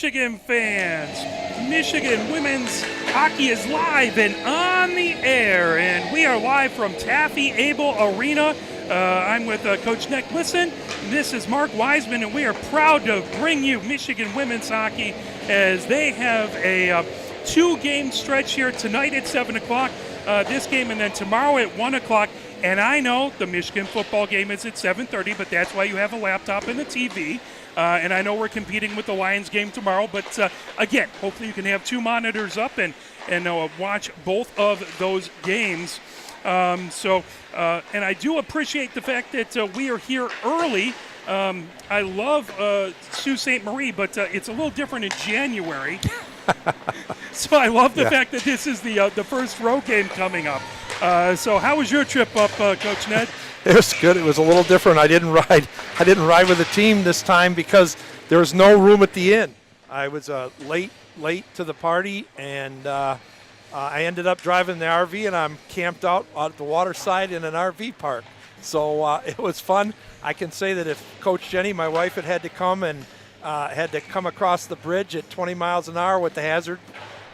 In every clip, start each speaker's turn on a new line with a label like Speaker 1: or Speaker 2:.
Speaker 1: Michigan fans. Michigan women's hockey is live and on the air, and we are live from Taffy Able Arena. I'm with Coach Ned Glisson. This is Mark Wiseman, and we are proud to bring you Michigan women's hockey as they have a two-game stretch here tonight at 7 o'clock, this game, and then tomorrow at 1 o'clock. And I know the Michigan football game is at 7:30, but that's why you have a laptop and a TV. And I know we're competing with the Lions game tomorrow, but again, hopefully you can have two monitors up and watch both of those games. And I do appreciate the fact that we are here early. I love Sault Ste. Marie, but it's a little different in January. So I love the fact that this is the first road game coming up. So how was your trip up, Coach Ned?
Speaker 2: It was good. It was a little different. I didn't ride with the team this time because there was no room at the inn. I was late to the party, and I ended up driving the RV, and I'm camped out at the waterside in an RV park. So it was fun. I can say that if Coach Jenny, my wife, had to come and had to come across the bridge at 20 miles an hour with the hazard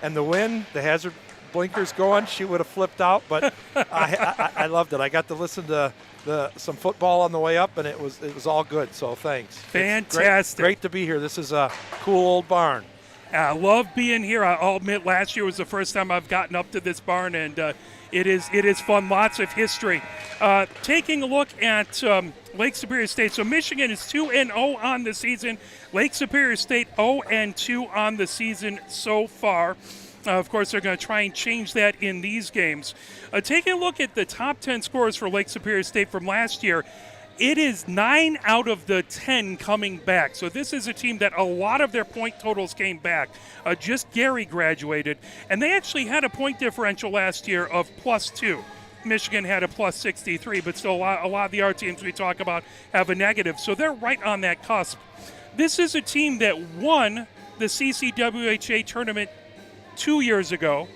Speaker 2: and the wind, the hazard blinkers going, she would have flipped out. But I loved it. I got to listen to some football on the way up, and it was all good. So thanks.
Speaker 1: Fantastic.
Speaker 2: Great to be here. This is a cool old barn.
Speaker 1: I love being here. I'll admit, last year was the first time I've gotten up to this barn, and it is fun. Lots of history. Taking a look at Lake Superior State. So Michigan is 2-0 on the season. Lake Superior State 0-2 on the season so far. Of course, they're going to try and change that in these games. Taking a look at the top 10 scores for Lake Superior State from last year, it is 9 out of the 10 coming back. So this is a team that a lot of their point totals came back. Just Gary graduated, and they actually had a point differential last year of +2. Michigan had a +63, but still a lot of the other teams we talk about have a negative. So they're right on that cusp. This is a team that won the CCWHA tournament 2 years ago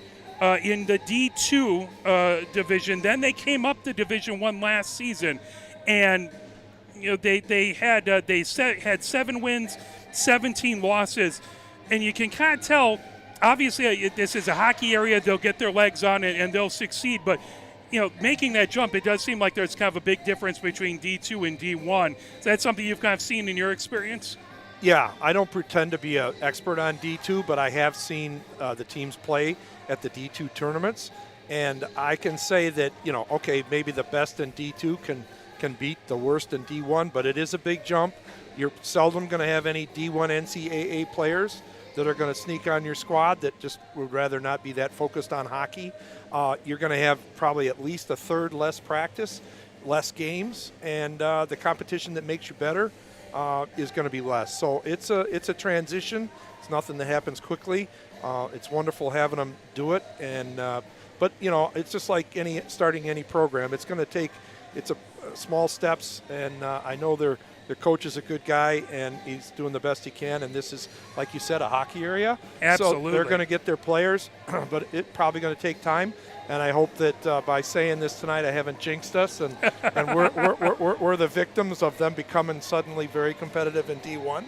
Speaker 1: in the D2 division. Then they came up to Division I last season, and they had 7 wins, 17 losses, and you can kind of tell. Obviously, this is a hockey area; they'll get their legs on it and they'll succeed. But making that jump, it does seem like there's kind of a big difference between D2 and D1. Is that something you've kind of seen in your experience?
Speaker 2: Yeah, I don't pretend to be an expert on D2, but I have seen the teams play at the D2 tournaments, and I can say that, okay, maybe the best in D2 can beat the worst in D1, but it is a big jump. You're seldom going to have any D1 NCAA players that are going to sneak on your squad that just would rather not be that focused on hockey. You're going to have probably at least a third less practice, less games, and the competition that makes you better is going to be less. So it's a transition. It's nothing that happens quickly. It's wonderful having them do it, and but it's just like starting any program. It's going to take small steps, and I know their coach is a good guy, and he's doing the best he can. And this is, like you said, a hockey area.
Speaker 1: Absolutely.
Speaker 2: So they're going to get their players, but it's probably going to take time. And I hope that by saying this tonight, I haven't jinxed us, and we're the victims of them becoming suddenly very competitive in D1.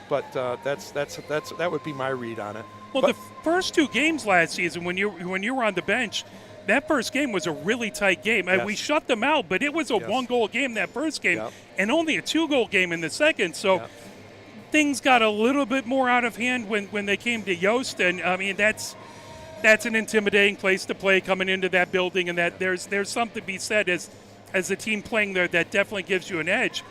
Speaker 2: But that would be my read on it.
Speaker 1: Well, the first 2 games last season, when you were on the bench, that first game was a really tight game.
Speaker 2: Yes.
Speaker 1: We shut them out, but it was a 1-goal game that first game, and only a 2-goal game in the second. So things got a little bit more out of hand when they came to Yost, and I mean that's an intimidating place to play coming into that building, and that there's something to be said as a team playing there that definitely gives you an edge.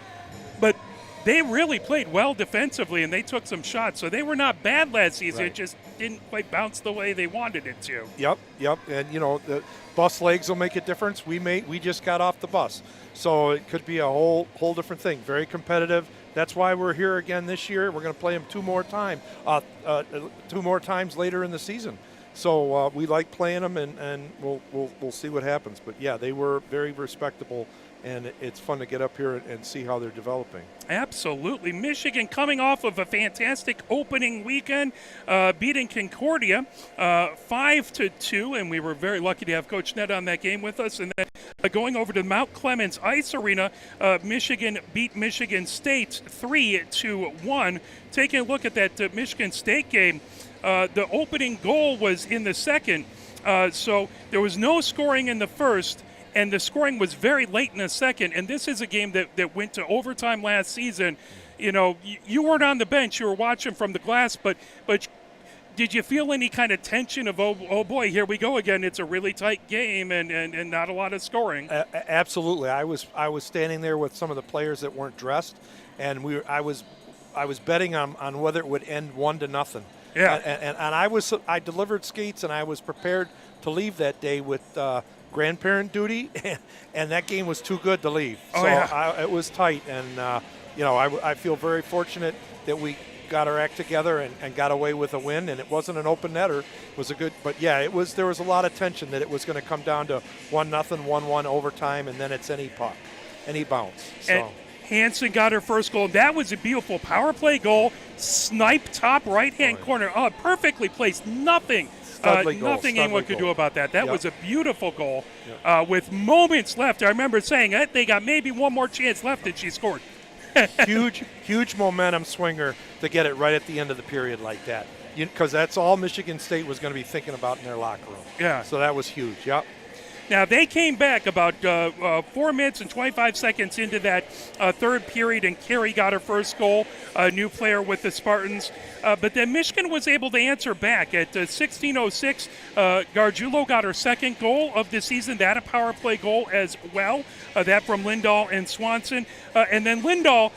Speaker 1: But they really played well defensively, and they took some shots, so they were not bad last season.
Speaker 2: Right.
Speaker 1: It just didn't quite bounce the way they wanted it to.
Speaker 2: Yep. And the bus legs will make a difference. We just got off the bus, so it could be a whole different thing. Very competitive. That's why we're here again this year. We're going to play them 2 more times later in the season. So we like playing them, and we'll see what happens. But yeah, they were very respectable and it's fun to get up here and see how they're developing.
Speaker 1: Absolutely. Michigan coming off of a fantastic opening weekend, beating Concordia 5-2, and we were very lucky to have Coach Ned on that game with us. And then going over to Mount Clemens Ice Arena, Michigan beat Michigan State 3-1. Taking a look at that Michigan State game, the opening goal was in the second, so there was no scoring in the first. And the scoring was very late in the second. And this is a game that went to overtime last season. You know, you weren't on the bench. You were watching from the glass. But did you feel any kind of tension of, oh boy, here we go again. It's a really tight game and not a lot of scoring.
Speaker 2: Absolutely. I was standing there with some of the players that weren't dressed. And I was betting on whether it would end 1-0.
Speaker 1: Yeah.
Speaker 2: And I delivered skates, and I was prepared to leave that day with grandparent duty, and that game was too good to leave. It was tight, and I feel very fortunate that we got our act together and got away with a win. And it wasn't an open netter; it was a good. But yeah, there was a lot of tension that it was going to come down to 1-0, 1-1 overtime, and then it's any puck, any bounce. So.
Speaker 1: And Hansen got her first goal. That was a beautiful power play goal. Snipe top right-hand corner. Oh, perfectly placed. Nothing anyone could do about that. That was a beautiful goal with moments left. I remember saying they got maybe one more chance left, and she scored.
Speaker 2: huge momentum swinger to get it right at the end of the period like that, because that's all Michigan State was going to be thinking about in their locker room.
Speaker 1: Yeah.
Speaker 2: So that was huge. Yep.
Speaker 1: Now, they came back about 4 minutes and 25 seconds into that third period, and Carey got her first goal, a new player with the Spartans. But then Michigan was able to answer back. At 16:06, Gargiulo got her second goal of the season. That a power play goal as well, that from Lindahl and Swanson. And then Lindahl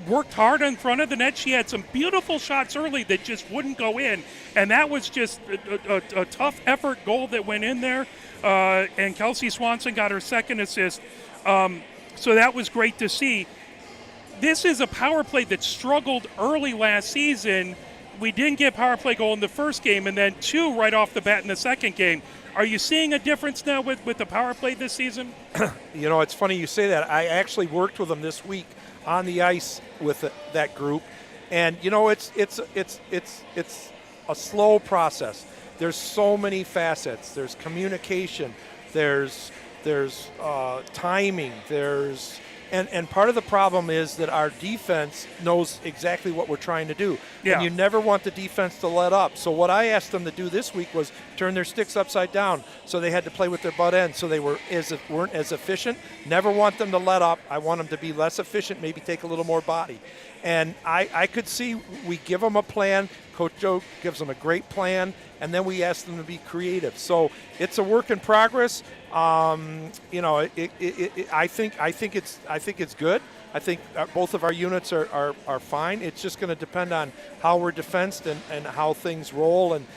Speaker 1: worked hard in front of the net. She had some beautiful shots early that just wouldn't go in. And that was just a tough effort goal that went in there. And Kelsey Swanson got her second assist. So that was great to see. This is a power play that struggled early last season. We didn't get a power play goal in the first game, and then 2 right off the bat in the second game. Are you seeing a difference now with the power play this season?
Speaker 2: It's funny you say that. I actually worked with them this week on the ice with that group, and it's a slow process. There's so many facets. There's communication. There's timing. And part of the problem is that our defense knows exactly what we're trying to do.
Speaker 1: Yeah.
Speaker 2: And you never want the defense to let up. So what I asked them to do this week was turn their sticks upside down. So they had to play with their butt end. So they weren't as efficient. Never want them to let up. I want them to be less efficient, maybe take a little more body. And I could see we give them a plan. Coach Joe gives them a great plan, and then we ask them to be creative. So it's a work in progress. I think it's good. I think both of our units are fine. It's just going to depend on how we're defensed and how things roll. And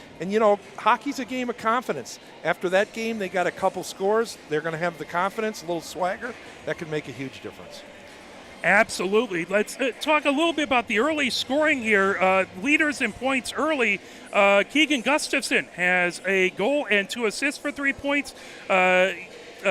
Speaker 2: hockey's a game of confidence. After that game, they got a couple scores. They're going to have the confidence, a little swagger. That could make a huge difference.
Speaker 1: Absolutely. Let's talk a little bit about the early scoring here. Leaders in points early. Keegan Gustafson has a goal and 2 assists for 3 points.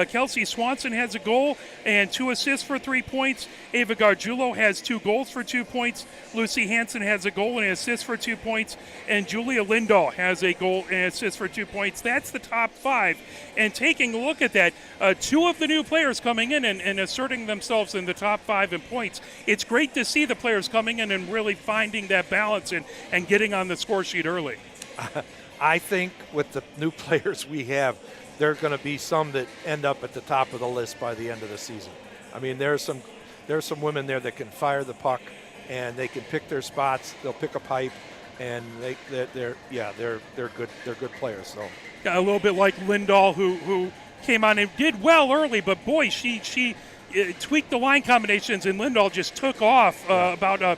Speaker 1: Kelsey Swanson has a goal and 2 assists for 3 points. Ava Gargiulo has 2 goals for 2 points. Lucy Hansen has a goal and an assist for 2 points. And Julia Lindahl has a goal and an assist for 2 points. That's the top 5. And taking a look at that, 2 of the new players coming in and asserting themselves in the top 5 in points. It's great to see the players coming in and really finding that balance and getting on the score sheet early.
Speaker 2: I think with the new players we have, there are going to be some that end up at the top of the list by the end of the season. I mean, there's some women there that can fire the puck, and they can pick their spots. They'll pick a pipe, and they're good. They're good players. So
Speaker 1: a little bit like Lindahl, who came on and did well early, but boy, she tweaked the line combinations, and Lindahl just took off about a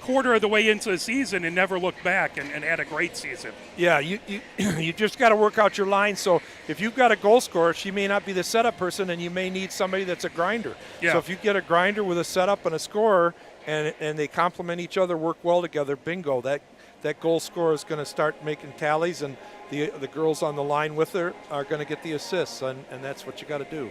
Speaker 1: quarter of the way into the season and never looked back and had a great season.
Speaker 2: Yeah, you just got to work out your line. So if you've got a goal scorer, she may not be the setup person, and you may need somebody that's a grinder.
Speaker 1: Yeah.
Speaker 2: So if you get a grinder with a setup and a scorer, and they complement each other, work well together, bingo, that goal scorer is going to start making tallies, and the girls on the line with her are going to get the assists, and that's what you got to do.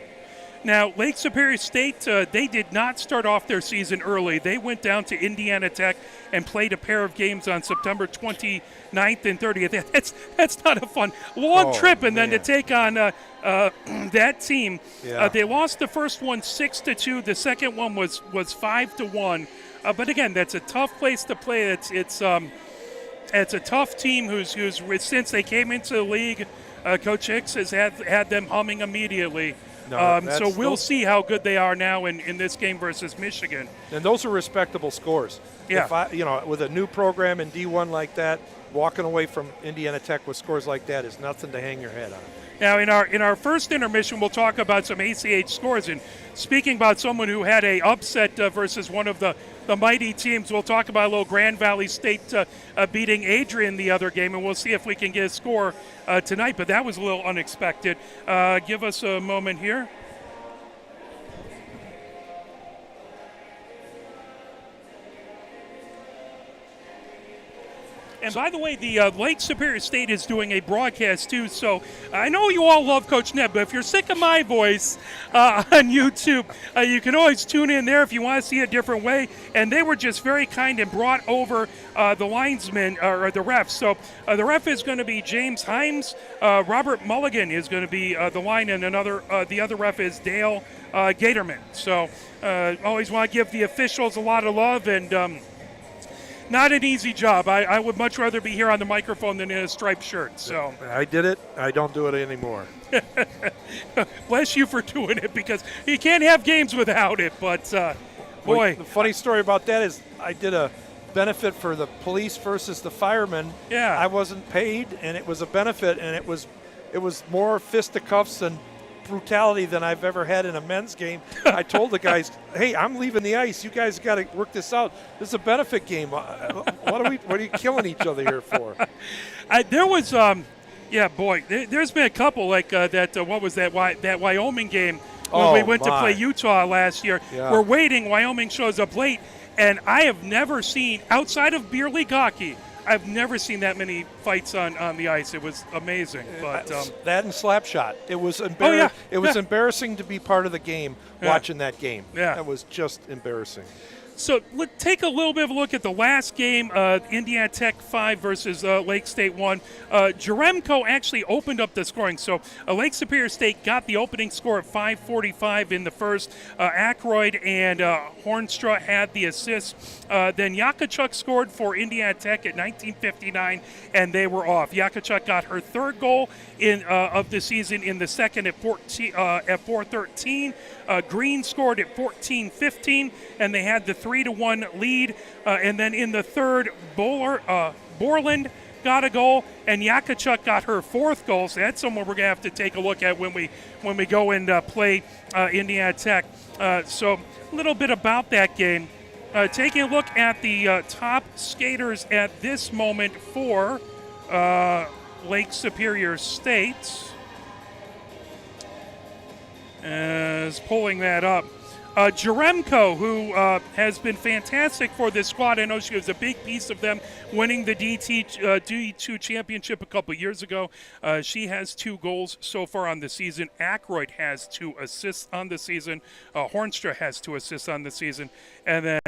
Speaker 1: Now, Lake Superior State, they did not start off their season early. They went down to Indiana Tech and played a pair of games on September 29th and 30th. That's not a fun, long trip, and then to take on that team.
Speaker 2: Yeah.
Speaker 1: They lost the first one 6-2. The second one was 5-1. But again, that's a tough place to play. It's a tough team who's since they came into the league, Coach Hicks has had them humming immediately. So we'll see how good they are now in this game versus Michigan.
Speaker 2: And those are respectable scores.
Speaker 1: Yeah.
Speaker 2: If with a new program in D1 like that, walking away from Indiana Tech with scores like that is nothing to hang your head on.
Speaker 1: Now, in our first intermission, we'll talk about some ACH scores. And speaking about someone who had a upset versus one of the mighty teams, we'll talk about a little Grand Valley State beating Adrian the other game, and we'll see if we can get a score tonight. But that was a little unexpected. Give us a moment here. And by the way, the Lake Superior State is doing a broadcast too, so I know you all love Coach Neb, but if you're sick of my voice on YouTube, you can always tune in there if you want to see a different way. And they were just very kind and brought over the linesmen, or the refs. So the ref is going to be James Himes. Robert Mulligan is going to be the line, and the other ref is Dale Gatorman. So always want to give the officials a lot of love, and not an easy job. I would much rather be here on the microphone than in a striped shirt. So
Speaker 2: I did it. I don't do it anymore.
Speaker 1: Bless you for doing it, because you can't have games without it. But boy,
Speaker 2: the funny story about that is I did a benefit for the police versus the firemen.
Speaker 1: Yeah.
Speaker 2: I wasn't paid, and it was a benefit, and it was more fisticuffs and brutality than I've ever had in a men's game. I told the guys, "Hey, I'm leaving the ice. You guys got to work this out. This is a benefit game. What are you killing each other here for?"
Speaker 1: There was, there's been a couple like that. What was that? That Wyoming game when we went to play Utah last year.
Speaker 2: Yeah.
Speaker 1: We're waiting. Wyoming shows up late, and I have never seen, outside of beer league hockey, I've never seen that many fights on the ice. It was amazing. But
Speaker 2: that and Slapshot. It was embarrassing to be part of the game watching that game.
Speaker 1: Yeah.
Speaker 2: That was just embarrassing.
Speaker 1: So let's take a little bit of a look at the last game, Indiana Tech 5 versus Lake State 1. Jaremko actually opened up the scoring. So Lake Superior State got the opening score at 5:45 in the first. Ackroyd and Hornstra had the assists. Then Yakachuk scored for Indiana Tech at 19:59, and they were off. Yakachuk got her third goal of the season in the second at 4:13. Green scored at 14:15, and they had the 3-1 lead. And then in the third, Borland got a goal, and Yakachuk got her fourth goal. So that's someone we're going to have to take a look at when we go and play Indiana Tech. So a little bit about that game. Taking a look at the top skaters at this moment for Lake Superior State. Is pulling that up. Jaremko, who has been fantastic for this squad. I know she was a big piece of them winning the D2 championship a couple years ago. She has 2 goals so far on the season. Ackroyd has 2 assists on the season. Hornstra has 2 assists on the season. And then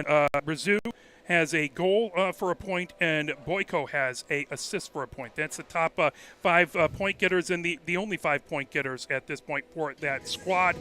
Speaker 1: Brazu has a goal for a point, and Boyko has a assist for a point. That's the top 5 point getters, and the only 5 point getters at this point for that squad.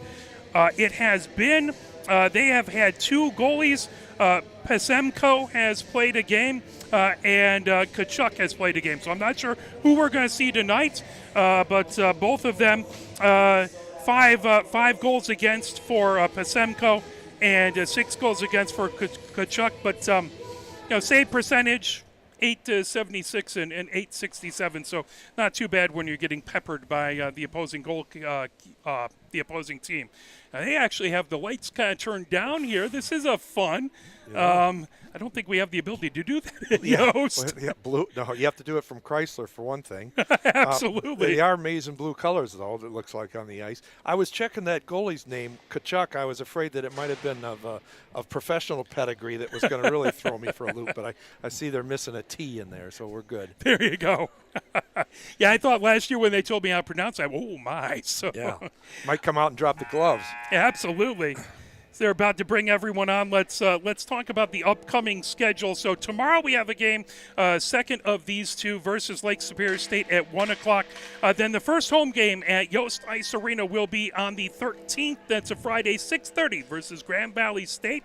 Speaker 1: It has been, they have had 2 goalies. Pasemko has played a game, and Kachuk has played a game. So I'm not sure who we're going to see tonight, but both of them, 5 goals against for Pasemko, and 6 goals against for Kachuk. But save percentage, 876 and 867. So not too bad when you're getting peppered by the opposing the opposing team. They actually have the lights kind of turned down here. This is a fun. Yeah. I don't think we have the ability to do that.
Speaker 2: Blue. No, you have to do it from Chrysler for one thing.
Speaker 1: Absolutely.
Speaker 2: They are maize and blue colors, though, it looks like on the ice. I was checking that goalie's name, Kachuk. I was afraid that it might have been of professional pedigree that was going to really throw me for a loop, but I see they're missing a T in there, so we're good.
Speaker 1: There you go. Yeah, I thought last year when they told me how to pronounce it, oh my. So
Speaker 2: Yeah. Might come out and drop the gloves.
Speaker 1: absolutely. They're about to bring everyone on. Let's talk about the upcoming schedule. So tomorrow we have a game, second of these two versus Lake Superior State at 1 o'clock. Then the first home game at Yost Ice Arena will be on the 13th. That's a Friday, 6:30 versus Grand Valley State.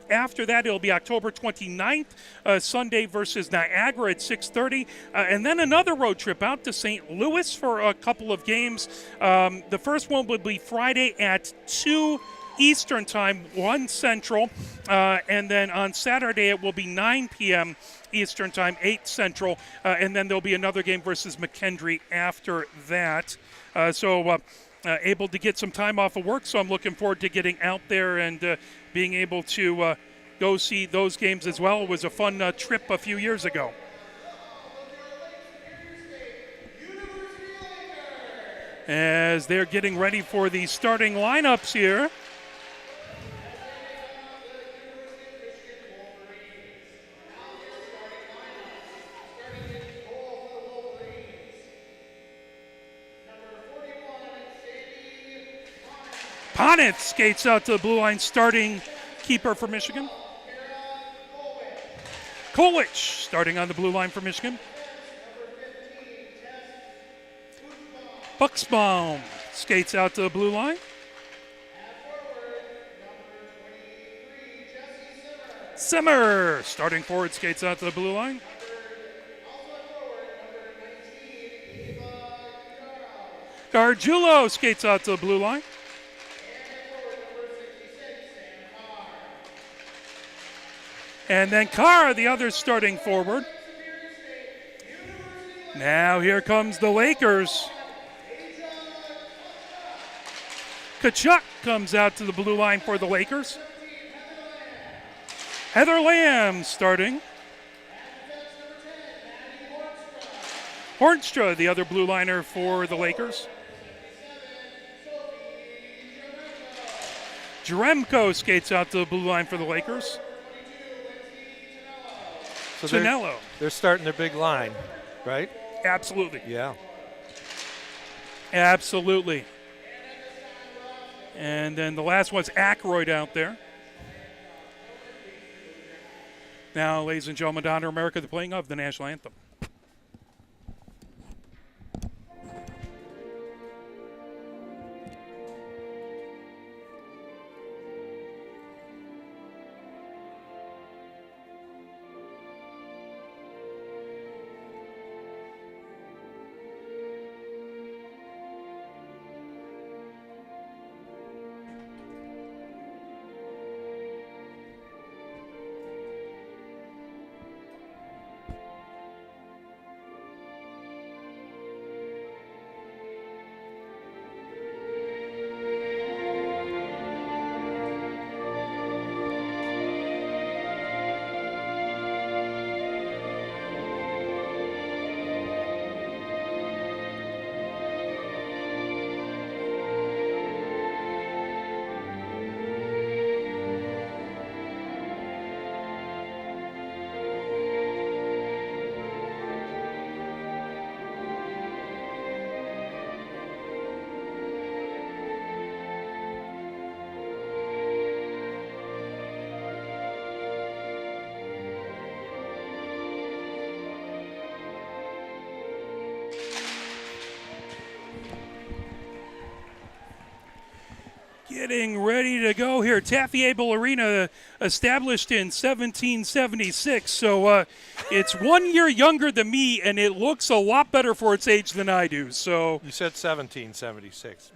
Speaker 1: After that, it'll be October 29th, Sunday versus Niagara at 6:30. And then another road trip out to St. Louis for a couple of games. The first one would be Friday at 2 Eastern Time, 1 Central. And then on Saturday, it will be 9 p.m. Eastern Time, 8 Central. And then there'll be another game versus McKendree after that. Able to get some time off of work, so I'm looking forward to getting out there and being able to go see those games as well. It was a fun trip a few years ago. As they're getting ready for the starting lineups here. Ponitz skates out to the blue line, starting keeper for Michigan. Kolich starting on the blue line for Michigan. Buxbaum skates out to the blue line. Simmer, starting forward, skates out to the blue line. Gargiulo skates out to the blue line. And then Carr, the other starting forward. Now here comes the Lakers. Tkachuk comes out to the blue line for the Lakers. Heather Lamb starting. Hornstra, the other blue liner for the Lakers. Jaremko skates out to the blue line for the Lakers.
Speaker 2: So
Speaker 1: Tonello.
Speaker 2: They're starting their big line, right?
Speaker 1: Absolutely.
Speaker 2: Yeah.
Speaker 1: Absolutely. And then the last one's Ackroyd out there. Now, ladies and gentlemen, to honor America, the playing of the national anthem. Getting ready to go here. Taffy Abel Arena, established in 1776. So it's 1 year younger than me, and it looks a lot better for its age than I do. So
Speaker 2: You said 1776,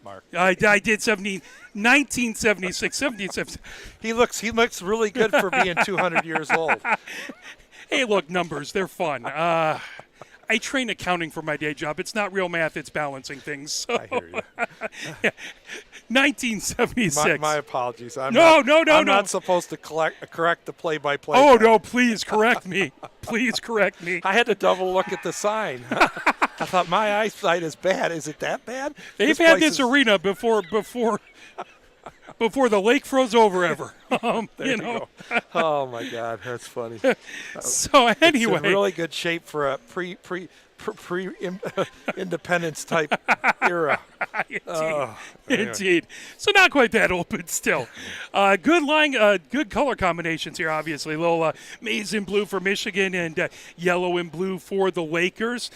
Speaker 2: Mark.
Speaker 1: I did 1976, 1776.
Speaker 2: He looks really good for being 200 years old.
Speaker 1: Hey, look, numbers, they're fun. I train accounting for my day job. It's not real math, it's balancing things. So.
Speaker 2: I hear you.
Speaker 1: 1976.
Speaker 2: My apologies. I'm
Speaker 1: No.
Speaker 2: not supposed to correct the play-by-play.
Speaker 1: Oh,
Speaker 2: guy.
Speaker 1: no, please correct me. Please correct me.
Speaker 2: I had to double look at the sign. I thought my eyesight is bad. Is it that bad?
Speaker 1: They've
Speaker 2: This
Speaker 1: had
Speaker 2: place
Speaker 1: this
Speaker 2: is-
Speaker 1: arena before before the lake froze over ever.
Speaker 2: There you go. Oh my God, that's funny.
Speaker 1: So
Speaker 2: It's
Speaker 1: anyway,
Speaker 2: in really good shape for a independence type era.
Speaker 1: Indeed.
Speaker 2: Anyway.
Speaker 1: Indeed. So not quite that old, but still. Good line, good color combinations here, obviously. A little maize and blue for Michigan and yellow and blue for the Lakers.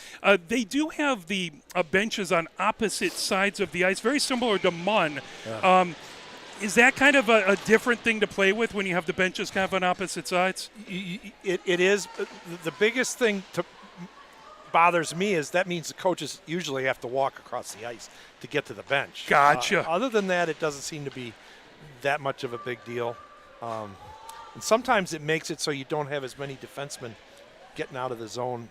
Speaker 1: They do have the benches on opposite sides of the ice, very similar to Munn.
Speaker 2: Yeah.
Speaker 1: Is that kind of a different thing to play with when you have the benches kind of on opposite sides?
Speaker 2: It is. The biggest thing to bothers me is that means the coaches usually have to walk across the ice to get to the bench.
Speaker 1: Gotcha.
Speaker 2: Other than that, it doesn't seem to be that much of a big deal. And sometimes it makes it so you don't have as many defensemen getting out of the zone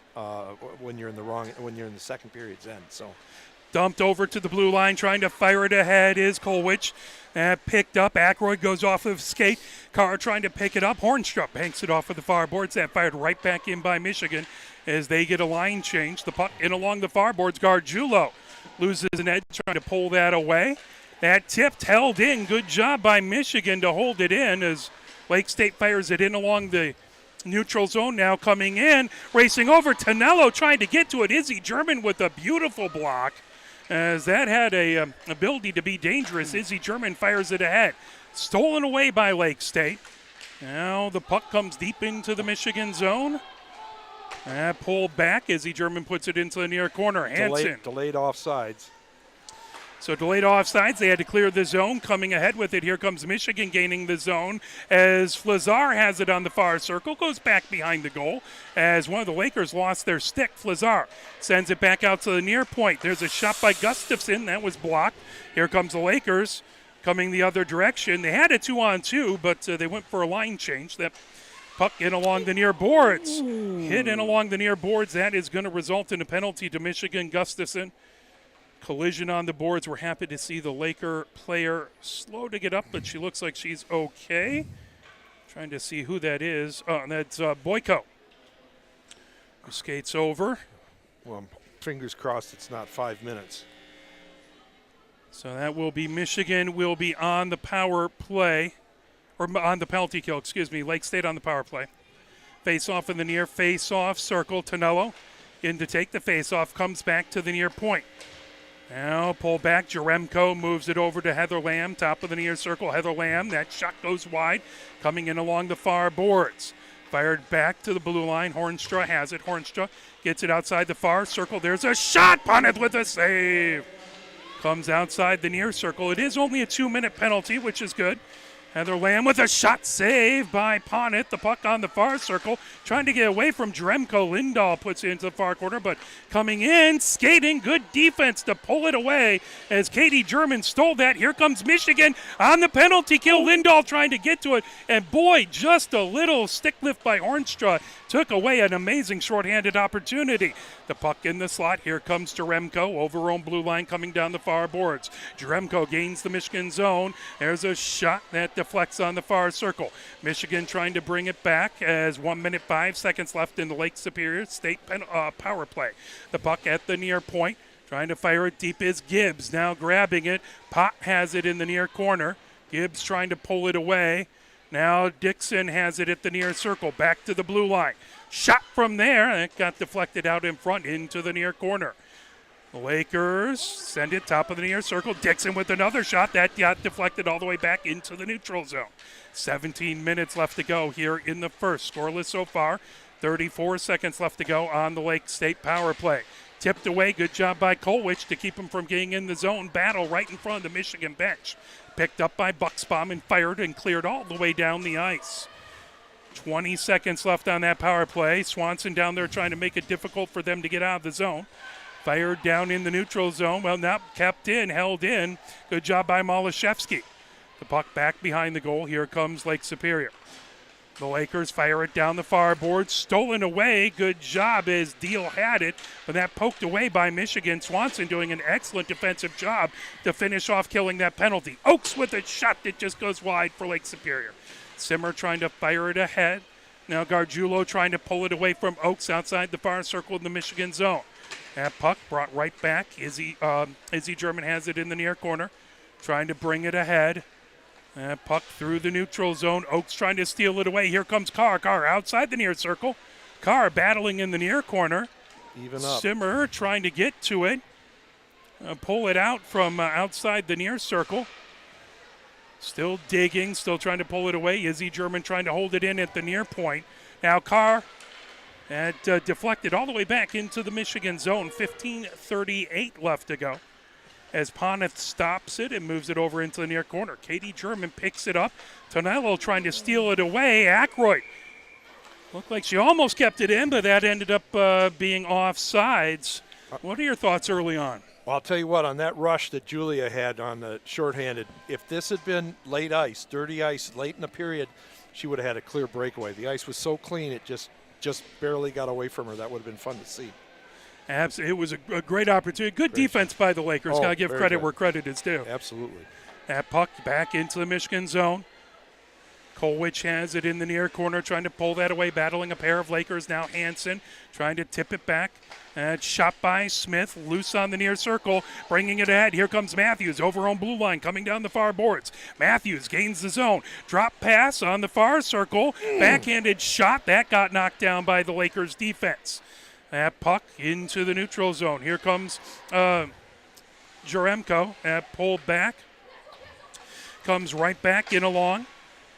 Speaker 2: when you're in the second period's end. So.
Speaker 1: Dumped over to the blue line, trying to fire it ahead is Kolwich. Picked up. Aykroyd goes off of skate. Carr trying to pick it up. Hornstrup banks it off of the far boards. That fired right back in by Michigan as they get a line change. The puck in along the far boards. Gargiulo loses an edge trying to pull that away. That tipped, held in. Good job by Michigan to hold it in as Lake State fires it in along the neutral zone. Now coming in, racing over. Tonello trying to get to it. Izzy German with a beautiful block. As that had a ability to be dangerous. Izzy German fires it ahead. Stolen away by Lake State. Now the puck comes deep into the Michigan zone. Pulled back. Izzy German puts it into the near corner. Hansen.
Speaker 2: Delayed offsides.
Speaker 1: So delayed offsides. They had to clear the zone. Coming ahead with it. Here comes Michigan gaining the zone as Flazar has it on the far circle. Goes back behind the goal as one of the Lakers lost their stick. Flazar sends it back out to the near point. There's a shot by Gustafson. That was blocked. Here comes the Lakers coming the other direction. They had a 2-on-2, but they went for a line change. That puck in along the near boards. Hit in along the near boards. That is going to result in a penalty to Michigan. Gustafson. Collision on the boards. We're happy to see the Laker player slow to get up, but she looks like she's okay. Trying to see who that is. Oh, that's Boyko, who skates over.
Speaker 2: Well, fingers crossed it's not 5 minutes.
Speaker 1: So that will be Michigan will be on the power play, or on the penalty kill, excuse me. Lake State on the power play. Face-off in the near face-off circle. Tonello in to take the face-off, comes back to the near point. Now pull back. Jaremko moves it over to Heather Lamb, top of the near circle. Heather Lamb, that shot goes wide, coming in along the far boards. Fired back to the blue line. Hornstra has it. Hornstra gets it outside the far circle. There's a shot. Punnett with a save. Comes outside the near circle. It is only a 2-minute penalty, which is good. Heather Lamb with a shot save by Punnett. The puck on the far circle. Trying to get away from Jaremko. Lindahl puts it into the far corner, but coming in, skating, good defense to pull it away as Katie German stole that. Here comes Michigan on the penalty kill. Lindahl trying to get to it, and boy, just a little stick lift by Hornstra took away an amazing shorthanded opportunity. The puck in the slot. Here comes Jaremko over her own blue line coming down the far boards. Jaremko gains the Michigan zone. There's a shot that deflects on the far circle. Michigan trying to bring it back as 1 minute 5 seconds left in the Lake Superior State power play. The puck at the near point. Trying to fire it deep is Gibbs. Now grabbing it. Pott has it in the near corner. Gibbs trying to pull it away. Now Dixon has it at the near circle. Back to the blue line. Shot from there. It got deflected out in front into the near corner. The Lakers send it top of the near circle. Dixon with another shot. That got deflected all the way back into the neutral zone. 17 minutes left to go here in the first. Scoreless so far. 34 seconds left to go on the Lake State power play. Tipped away. Good job by Kolwich to keep him from getting in the zone. Battle right in front of the Michigan bench. Picked up by Bucksbaum and fired and cleared all the way down the ice. 20 seconds left on that power play. Swanson down there trying to make it difficult for them to get out of the zone. Fired down in the neutral zone. Well, now kept in, held in. Good job by Malashevsky. The puck back behind the goal. Here comes Lake Superior. The Lakers fire it down the far board. Stolen away. Good job as Deal had it. But that poked away by Michigan. Swanson doing an excellent defensive job to finish off killing that penalty. Oakes with a shot that just goes wide for Lake Superior. Simmer trying to fire it ahead. Now Gargiulo trying to pull it away from Oakes outside the far circle in the Michigan zone. That puck brought right back. Izzy German has it in the near corner. Trying to bring it ahead. That puck through the neutral zone. Oaks trying to steal it away. Here comes Carr. Carr outside the near circle. Carr battling in the near corner.
Speaker 2: Even up.
Speaker 1: Simmer trying to get to it. Pull it out from outside the near circle. Still digging, still trying to pull it away. Izzy German trying to hold it in at the near point. Now Carr deflected all the way back into the Michigan zone. 15:38 left to go. As Poneth stops it and moves it over into the near corner. Katie German picks it up. Tonello trying to steal it away. Aykroyd looked like she almost kept it in, but that ended up being offsides. What are your thoughts early on?
Speaker 2: Well, I'll tell you what, on that rush that Julia had on the shorthanded, if this had been late ice, dirty ice, late in the period, she would have had a clear breakaway. The ice was so clean, it just barely got away from her. That would have been fun to see.
Speaker 1: Absolutely. It was a great opportunity. Good defense by the Lakers. Got to give credit where credit is due.
Speaker 2: Absolutely.
Speaker 1: That puck back into the Michigan zone. Kolwich has it in the near corner, trying to pull that away, battling a pair of Lakers. Now Hansen trying to tip it back. Shot by Smith, loose on the near circle, bringing it ahead. Here comes Matthews over on blue line, coming down the far boards. Matthews gains the zone. Drop pass on the far circle. Backhanded shot. That got knocked down by the Lakers defense. That puck into the neutral zone. Here comes Jaremko. Pulled back. Comes right back in along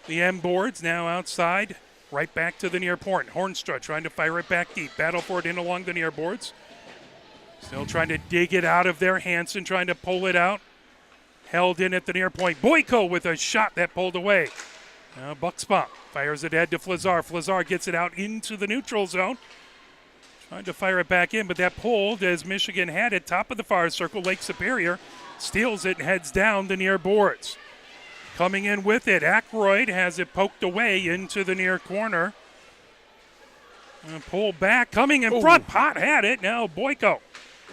Speaker 1: the M boards. Now outside. Right back to the near point. Hornstra trying to fire it back deep. Battle for it in along the near boards. Still trying to dig it out of there. Hansen trying to pull it out. Held in at the near point. Boyko with a shot that pulled away. Now Bucksbaum fires it ahead to Flazar. Flazar gets it out into the neutral zone. Trying to fire it back in, but that pulled as Michigan had it. Top of the far circle. Lake Superior steals it and heads down the near boards. Coming in with it, Aykroyd has it poked away into the near corner. And pulled back, coming in front. Pott had it. Now Boyko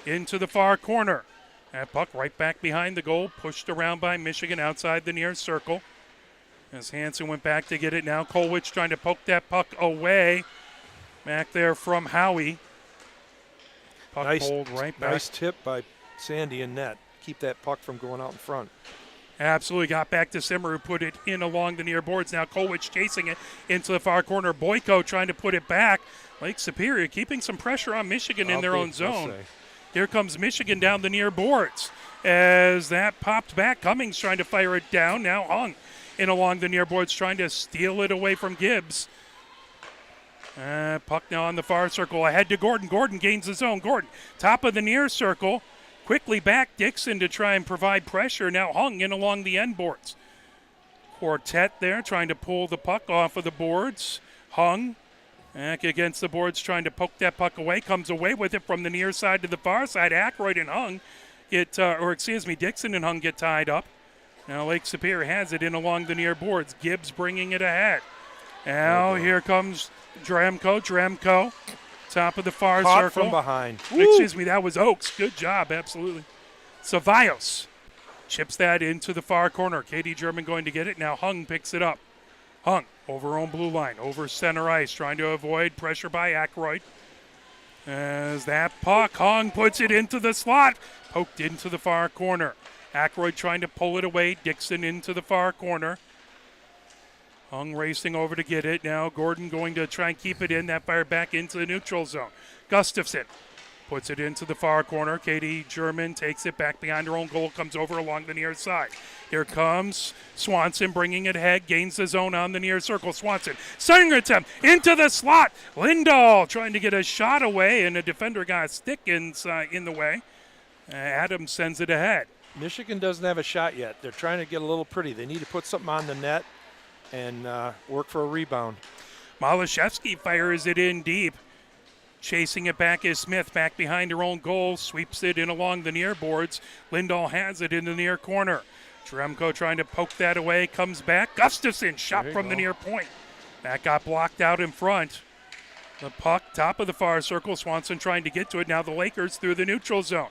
Speaker 1: into the far corner. That puck right back behind the goal, pushed around by Michigan outside the near circle. As Hansen went back to get it. Now Kolwich trying to poke that puck away. Back there from Howie. Puck pulled right back.
Speaker 2: Nice tip by Sandy in net. Keep that puck from going out in front.
Speaker 1: Absolutely got back to Simmer, who put it in along the near boards. Now Kolwich chasing it into the far corner. Boyko trying to put it back. Lake Superior keeping some pressure on Michigan in their own zone. Here comes Michigan down the near boards. As that popped back, Cummings trying to fire it down. Now Hung in along the near boards, trying to steal it away from Gibbs. Puck now on the far circle. Ahead to Gordon. Gordon gains the zone. Gordon, top of the near circle. Quickly back Dixon to try and provide pressure. Now Hung in along the end boards. Quartet there trying to pull the puck off of the boards. Hung back against the boards trying to poke that puck away. Comes away with it from the near side to the far side. Aykroyd and Hung Dixon and Hung get tied up. Now Lake Superior has it in along the near boards. Gibbs bringing it ahead. Now here comes Dremko. Top of the far circle.
Speaker 2: From behind.
Speaker 1: Excuse me, that was Oaks. Good job, absolutely. Cevallos chips that into the far corner. Katie German going to get it. Now Hung picks it up. Hung over on blue line, over center ice, trying to avoid pressure by Aykroyd. As that puck, Hung puts it into the slot. Poked into the far corner. Aykroyd trying to pull it away. Dixon into the far corner. Hung racing over to get it. Now Gordon going to try and keep it in. That fire back into the neutral zone. Gustafson puts it into the far corner. Katie German takes it back behind her own goal. Comes over along the near side. Here comes Swanson bringing it ahead. Gains the zone on the near circle. Swanson setting attempt into the slot. Lindahl trying to get a shot away, and a defender got a stick in the way. Adams sends it ahead.
Speaker 2: Michigan doesn't have a shot yet. They're trying to get a little pretty. They need to put something on the net and work for a rebound.
Speaker 1: Malashevsky fires it in deep. Chasing it back is Smith, back behind her own goal, sweeps it in along the near boards. Lindahl has it in the near corner. Dremko trying to poke that away, comes back. Gustafson shot from the near point. That got blocked out in front. The puck, top of the far circle. Swanson trying to get to it. Now the Lakers through the neutral zone.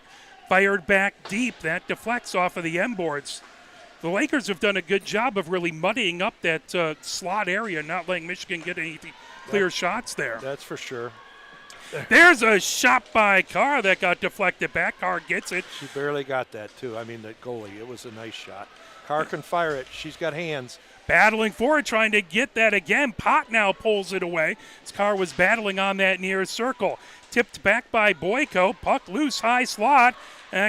Speaker 1: Fired back deep. That deflects off of the M boards. The Lakers have done a good job of really muddying up that slot area, not letting Michigan get any clear shots there.
Speaker 2: That's for sure.
Speaker 1: There's a shot by Carr that got deflected back. Carr gets it.
Speaker 2: She barely got that, too. I mean, the goalie, it was a nice shot. Carr can fire it. She's got hands.
Speaker 1: Battling for it, trying to get that again. Pot now pulls it away. As Carr was battling on that near circle. Tipped back by Boyko. Puck loose, high slot.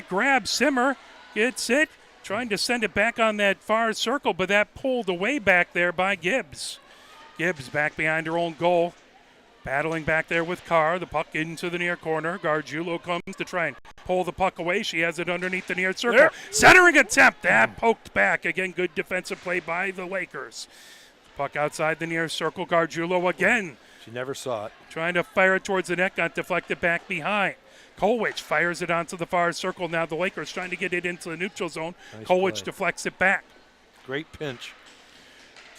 Speaker 1: Grabs Simmer. Gets it. Trying to send it back on that far circle, but that pulled away back there by Gibbs. Gibbs back behind her own goal. Battling back there with Carr. The puck into the near corner. Gargiulo comes to try and pull the puck away. She has it underneath the near circle.
Speaker 2: There.
Speaker 1: Centering attempt. That poked back. Again, good defensive play by the Lakers. Puck outside the near circle. Gargiulo again.
Speaker 2: She never saw it.
Speaker 1: Trying to fire it towards the net. Got deflected back behind. Kolwich fires it onto the far circle. Now the Lakers trying to get it into the neutral zone.
Speaker 2: Nice
Speaker 1: Kolwich
Speaker 2: play.
Speaker 1: deflects it back.
Speaker 2: Great pinch.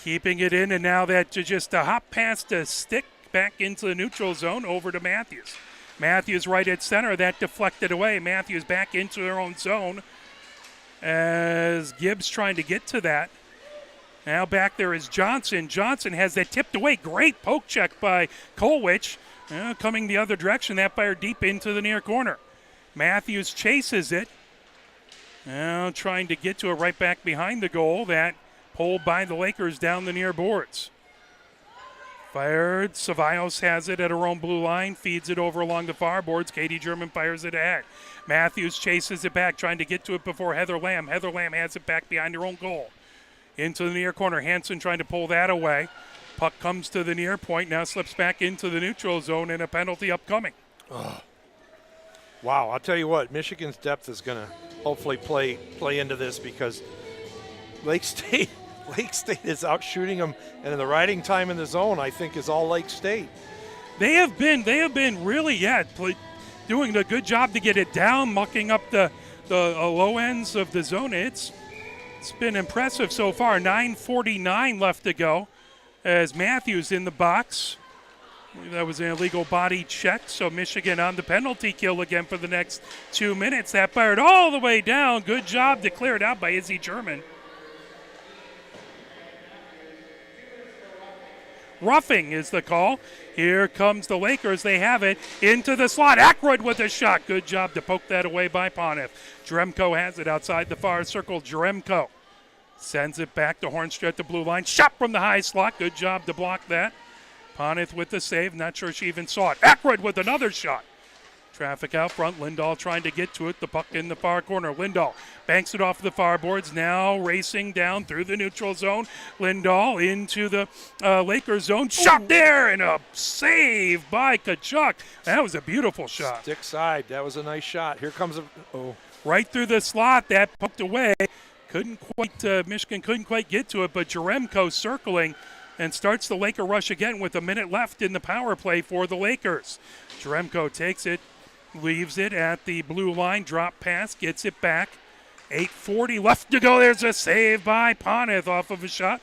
Speaker 1: Keeping it in, and now that just a hop past a stick back into the neutral zone over to Matthews. Matthews right at center. That deflected away. Matthews back into their own zone as Gibbs trying to get to that. Now back there is Johnson. Johnson has that tipped away. Great poke check by Kolwich. Coming the other direction. That fired deep into the near corner. Matthews chases it. Now trying to get to it right back behind the goal. That pulled by the Lakers down the near boards. Fired. Ceballos has it at her own blue line. Feeds it over along the far boards. Katie German fires it ahead. Matthews chases it back, trying to get to it before Heather Lamb. Heather Lamb has it back behind her own goal. Into the near corner. Hanson trying to pull that away. Puck comes to the near point. Now slips back into the neutral zone, and a penalty upcoming.
Speaker 2: Wow, I'll tell you what, Michigan's depth is going to hopefully play into this because Lake State is out shooting them, and the riding time in the zone, I think, is all Lake State.
Speaker 1: They have been really doing a good job to get it down, mucking up the low ends of the zone. It's been impressive so far. 9:49 left to go as Matthews in the box. I believe that was an illegal body check, so Michigan on the penalty kill again for the next 2 minutes. That fired all the way down. Good job to clear it out by Izzy German. Roughing is the call. Here comes the Lakers. They have it into the slot. Ackroyd with a shot. Good job to poke that away by Poneth. Jeremko has it outside the far circle. Jeremko sends it back to Hornstra at the blue line. Shot from the high slot. Good job to block that. Poneth with the save. Not sure she even saw it. Ackroyd with another shot. Traffic out front. Lindahl trying to get to it. The puck in the far corner. Lindahl banks it off the far boards. Now racing down through the neutral zone. Lindahl into the Lakers zone. Shot there, and a save by Tkachuk. That was a beautiful shot.
Speaker 2: Stick side. That was a nice shot. Here comes
Speaker 1: Right through the slot. That poked away. Michigan couldn't quite get to it, but Jeremko circling and starts the Laker rush again with a minute left in the power play for the Lakers. Jeremko takes it, leaves it at the blue line, drop pass, gets it back. 8:40 left to go. There's a save by Poneth off of a shot.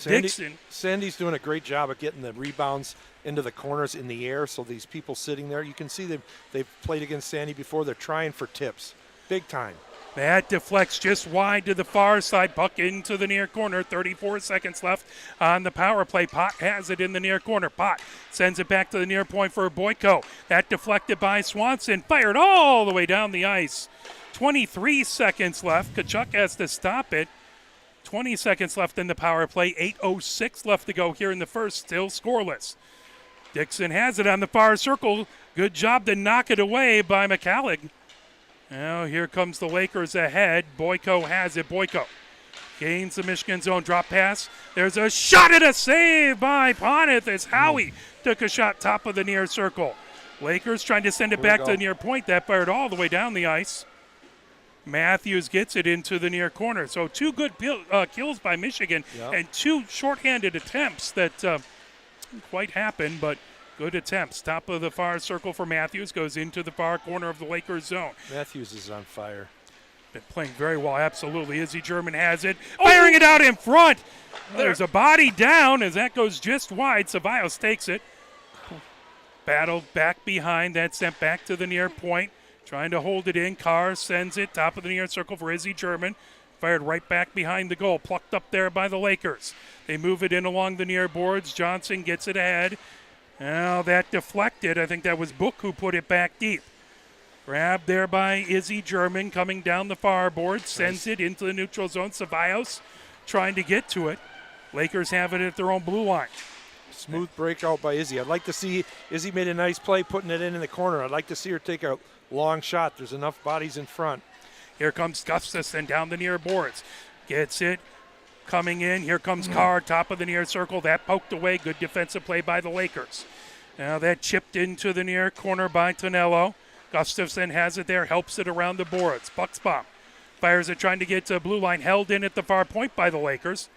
Speaker 1: Dixon.
Speaker 2: Sandy's doing a great job of getting the rebounds into the corners in the air, so these people sitting there, you can see they've played against Sandy before. They're trying for tips. Big time.
Speaker 1: That deflects just wide to the far side. Puck into the near corner. 34 seconds left on the power play. Pot has it in the near corner. Pot sends it back to the near point for Boyko. That deflected by Swanson. Fired all the way down the ice. 23 seconds left. Tkachuk has to stop it. 20 seconds left in the power play. 8:06 left to go here in the first. Still scoreless. Dixon has it on the far circle. Good job to knock it away by McCallig. Now here comes the Lakers ahead. Boyko has it. Boyko gains the Michigan zone. Drop pass. There's a shot and a save by Poneth as Howie took a shot top of the near circle. Lakers trying to send it back to the near point. That fired all the way down the ice. Matthews gets it into the near corner. So two good kills by Michigan and two shorthanded attempts that didn't quite happen, but good attempts. Top of the far circle for Matthews. Goes into the far corner of the Lakers zone.
Speaker 2: Matthews is on fire.
Speaker 1: Been playing very well, absolutely. Izzy German has it. Firing it out in front. There's a body down as that goes just wide. Ceballos takes it. Battled back behind. That sent back to the near point. Trying to hold it in. Carr sends it. Top of the near circle for Izzy German. Fired right back behind the goal. Plucked up there by the Lakers. They move it in along the near boards. Johnson gets it ahead. Now that deflected. I think that was Book who put it back deep. Grabbed there by Izzy German coming down the far board. Sends it into the neutral zone. Ceballos trying to get to it. Lakers have it at their own blue line.
Speaker 2: Smooth breakout by Izzy. I'd like to see Izzy made a nice play putting it in the corner. I'd like to see her take a long shot. There's enough bodies in front.
Speaker 1: Here comes Gustafson down the near boards. Gets it. Coming in. Here comes Carr, top of the near circle. That poked away. Good defensive play by the Lakers. Now that chipped into the near corner by Tonello. Gustafson has it there. Helps it around the boards. Bucksbaum fires it trying to get to blue line. Held in at the far point by the Lakers.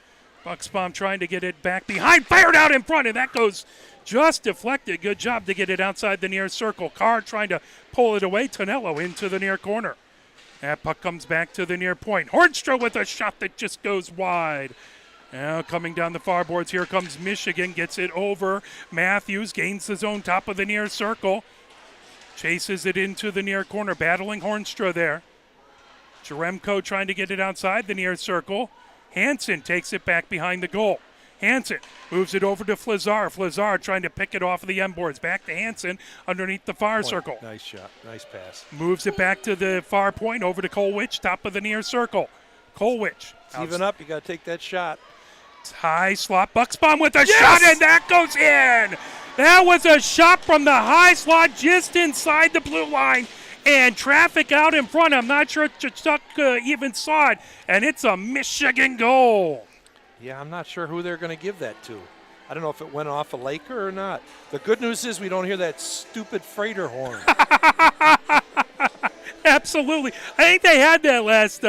Speaker 1: Bucksbaum trying to get it back behind, fired out in front, and that goes just deflected. Good job to get it outside the near circle. Carr trying to pull it away. Tonello into the near corner. That puck comes back to the near point. Hornstra with a shot that just goes wide. Now coming down the far boards, here comes Michigan, gets it over. Matthews gains the zone, top of the near circle. Chases it into the near corner, battling Hornstra there. Jaremko trying to get it outside the near circle. Hansen takes it back behind the goal. Hansen moves it over to Flazar. Flazar trying to pick it off of the end boards. Back to Hansen underneath the far circle.
Speaker 2: Nice shot. Nice pass.
Speaker 1: Moves it back to the far point over to Kolwich, top of the near circle. Kolwich.
Speaker 2: Even up, you got to take that shot.
Speaker 1: High slot. Bucksbaum with a shot, and that goes in. That was a shot from the high slot just inside the blue line. And traffic out in front. I'm not sure Chuck even saw it. And it's a Michigan goal.
Speaker 2: Yeah, I'm not sure who they're going to give that to. I don't know if it went off a Laker or not. The good news is we don't hear that stupid freighter horn.
Speaker 1: Absolutely. I think they had that last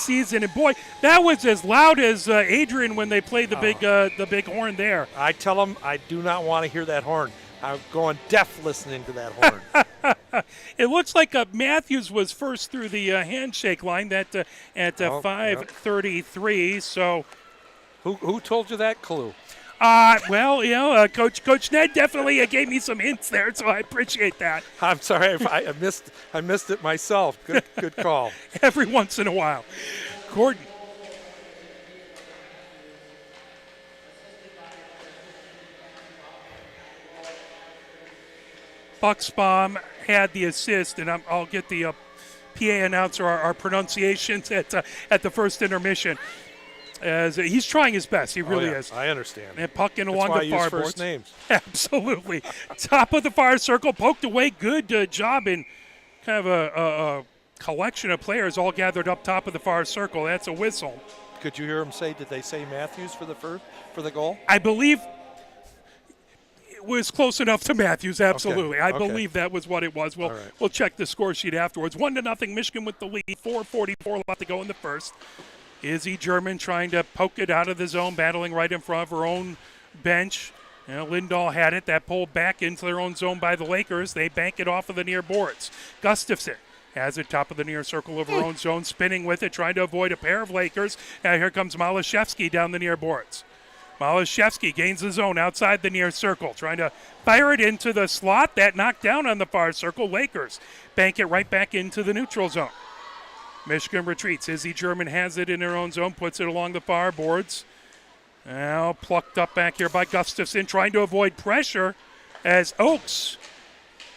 Speaker 1: season. And, boy, that was as loud as Adrian when they played the big horn there.
Speaker 2: I tell them I do not want to hear that horn. I'm going deaf listening to that horn.
Speaker 1: It looks like Matthews was first through the handshake line at 5:33. Yep. So,
Speaker 2: who told you that clue?
Speaker 1: Well, Coach Ned definitely gave me some hints there, so I appreciate that.
Speaker 2: I'm sorry, I missed it myself. Good call.
Speaker 1: Every once in a while, Gordon. Bucksbaum had the assist, and I'll get the PA announcer our pronunciations at the first intermission. As he's trying his best, he really is.
Speaker 2: I understand.
Speaker 1: And puck in along
Speaker 2: the
Speaker 1: far
Speaker 2: boards.
Speaker 1: First
Speaker 2: names.
Speaker 1: Absolutely, top of the far circle, poked away. Good job in kind of a collection of players all gathered up top of the far circle. That's a whistle.
Speaker 2: Could you hear him say? Did they say Matthews for the goal?
Speaker 1: I believe it was close enough to Matthews. Absolutely,
Speaker 2: okay.
Speaker 1: I believe that was what it was. We'll check the score sheet afterwards. 1-0 Michigan with the lead. 4:44 left to go in the first. Izzy German trying to poke it out of the zone, battling right in front of her own bench. Lindahl had it. That pulled back into their own zone by the Lakers. They bank it off of the near boards. Gustafson has it top of the near circle of her own zone, spinning with it, trying to avoid a pair of Lakers. Now here comes Malashevsky down the near boards. Malashevsky gains the zone outside the near circle, trying to fire it into the slot. That knocked down on the far circle. Lakers bank it right back into the neutral zone. Michigan retreats. Izzy German has it in her own zone, puts it along the far boards. Now plucked up back here by Gustafson, trying to avoid pressure as Oakes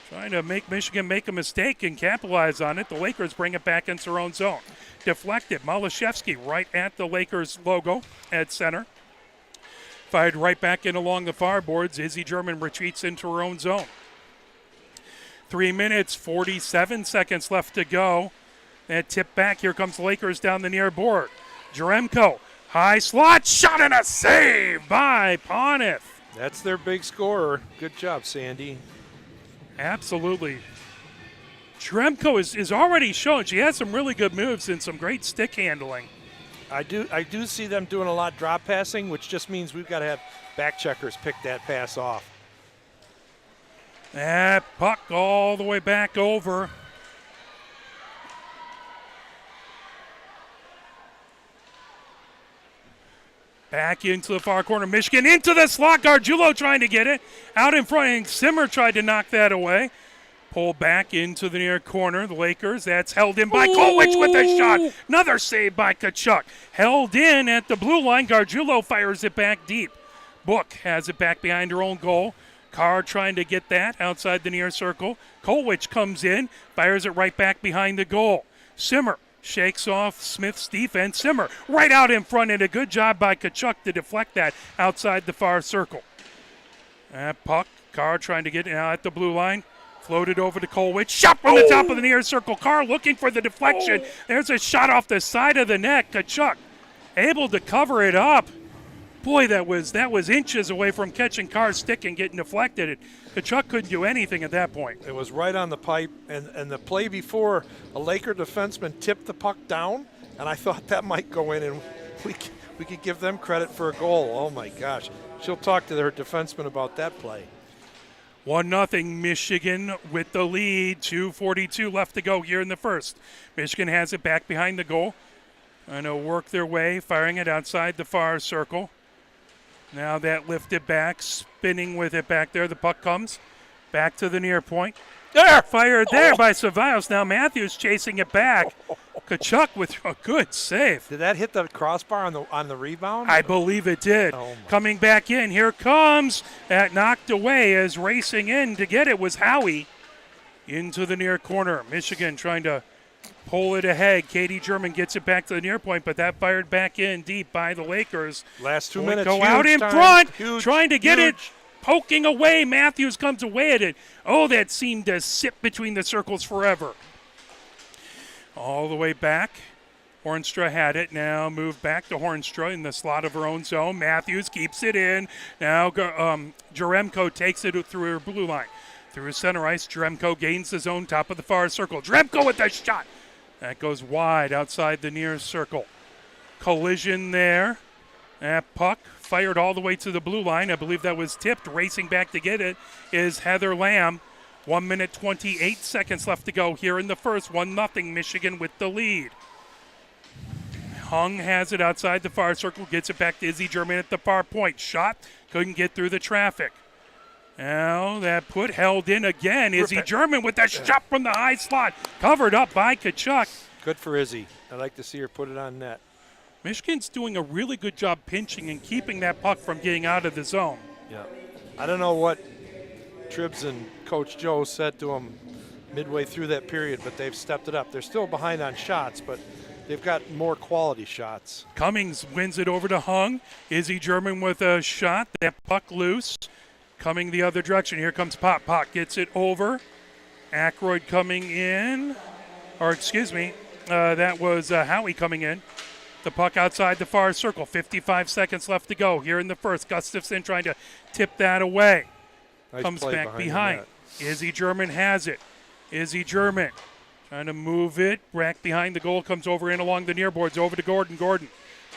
Speaker 1: trying to make Michigan make a mistake and capitalize on it. The Lakers bring it back into their own zone. Deflected. Malashevsky right at the Lakers logo at center. Fired right back in along the far boards. Izzy German retreats into her own zone. 3 minutes, 47 seconds left to go. That tip back. Here comes the Lakers down the near board. Jaremko, high slot, shot and a save by Poneth.
Speaker 2: That's their big scorer. Good job, Sandy.
Speaker 1: Absolutely. Jaremko is already shown she has some really good moves and some great stick handling.
Speaker 2: I do see them doing a lot of drop passing, which just means we've got to have back checkers pick that pass off.
Speaker 1: That puck all the way back over. Back into the far corner. Michigan into the slot. Gargiulo trying to get it. Out in front. And Simmer tried to knock that away. Pull back into the near corner. The Lakers. That's held in by Kolwich with a shot. Another save by Tkachuk. Held in at the blue line. Gargiulo fires it back deep. Book has it back behind her own goal. Carr trying to get that outside the near circle. Kolwich comes in, fires it right back behind the goal. Simmer shakes off Smith's defense. Simmer right out in front, and a good job by Tkachuk to deflect that outside the far circle. That puck, Carr trying to get now at the blue line. Floated over to Kolwich. Shot from the top of the near circle. Carr looking for the deflection. There's a shot off the side of the net. Tkachuk able to cover it up. Boy, that was inches away from catching Carr's stick and getting deflected. Tkachuk couldn't do anything at that point.
Speaker 2: It was right on the pipe, and the play before, a Laker defenseman tipped the puck down, and I thought that might go in, and we could give them credit for a goal. Oh, my gosh. She'll talk to their defenseman about that play.
Speaker 1: 1-0 Michigan with the lead. 2:42 left to go here in the first. Michigan has it back behind the goal. Trying to work their way, firing it outside the far circle. Now that lifted back, spinning with it back there. The puck comes back to the near point.
Speaker 2: There!
Speaker 1: Fired there by Ceballos. Now Matthews chasing it back. Tkachuk with a good save.
Speaker 2: Did that hit the crossbar on the rebound?
Speaker 1: I believe it did.
Speaker 2: Oh,
Speaker 1: coming back in. Here comes. That knocked away as racing in to get it was Howie. Into the near corner. Michigan trying to pull it ahead. Katie German gets it back to the near point, but that fired back in deep by the Lakers.
Speaker 2: Last 2
Speaker 1: Point
Speaker 2: minutes.
Speaker 1: Go out in front. Trying to get it.
Speaker 2: Huge.
Speaker 1: Poking away. Matthews comes away at it. Oh, that seemed to sit between the circles forever. All the way back. Hornstra had it. Now moved back to Hornstra in the slot of her own zone. Matthews keeps it in. Now Jaremko takes it through her blue line. Through center ice, Jaremko gains the zone, top of the far circle. Jaremko with the shot. That goes wide outside the near circle. Collision there. That puck fired all the way to the blue line. I believe that was tipped. Racing back to get it is Heather Lamb. 1 minute, 28 seconds left to go here in the first. 1-0 Michigan with the lead. Hung has it outside the far circle. Gets it back to Izzy German at the far point. Shot. Couldn't get through the traffic. Now that put held in again. Izzy German with that shot from the high slot. Covered up by Tkachuk.
Speaker 2: Good for Izzy. I'd like to see her put it on net.
Speaker 1: Michigan's doing a really good job pinching and keeping that puck from getting out of the zone.
Speaker 2: Yeah. I don't know what Tribs and Coach Joe said to them midway through that period, but they've stepped it up. They're still behind on shots, but they've got more quality shots.
Speaker 1: Cummings wins it over to Hung. Izzy German with a shot. That puck loose. Coming the other direction. Here comes Pop. Pop gets it over. Aykroyd coming in. Or excuse me, that was Howie coming in. The puck outside the far circle. 55 seconds left to go here in the first. Gustafson trying to tip that away.
Speaker 2: Nice
Speaker 1: Comes
Speaker 2: play
Speaker 1: back behind. Izzy German has it. Izzy German trying to move it. Back behind the goal. Comes over in along the near boards. Over to Gordon. Gordon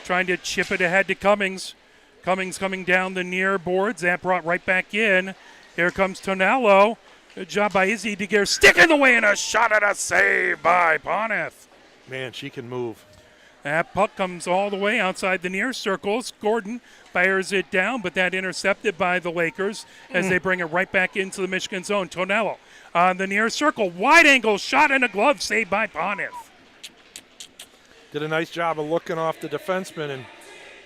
Speaker 1: trying to chip it ahead to Cummings. Cummings coming down the near boards. That brought right back in. Here comes Tonello. Good job by Izzy to get stick in the way and a shot and a save by Poneth.
Speaker 2: Man, she can move.
Speaker 1: That puck comes all the way outside the near circles. Gordon fires it down, but that intercepted by the Lakers as they bring it right back into the Michigan zone. Tonello on the near circle. Wide angle shot and a glove saved by Poneth.
Speaker 2: Did a nice job of looking off the defenseman,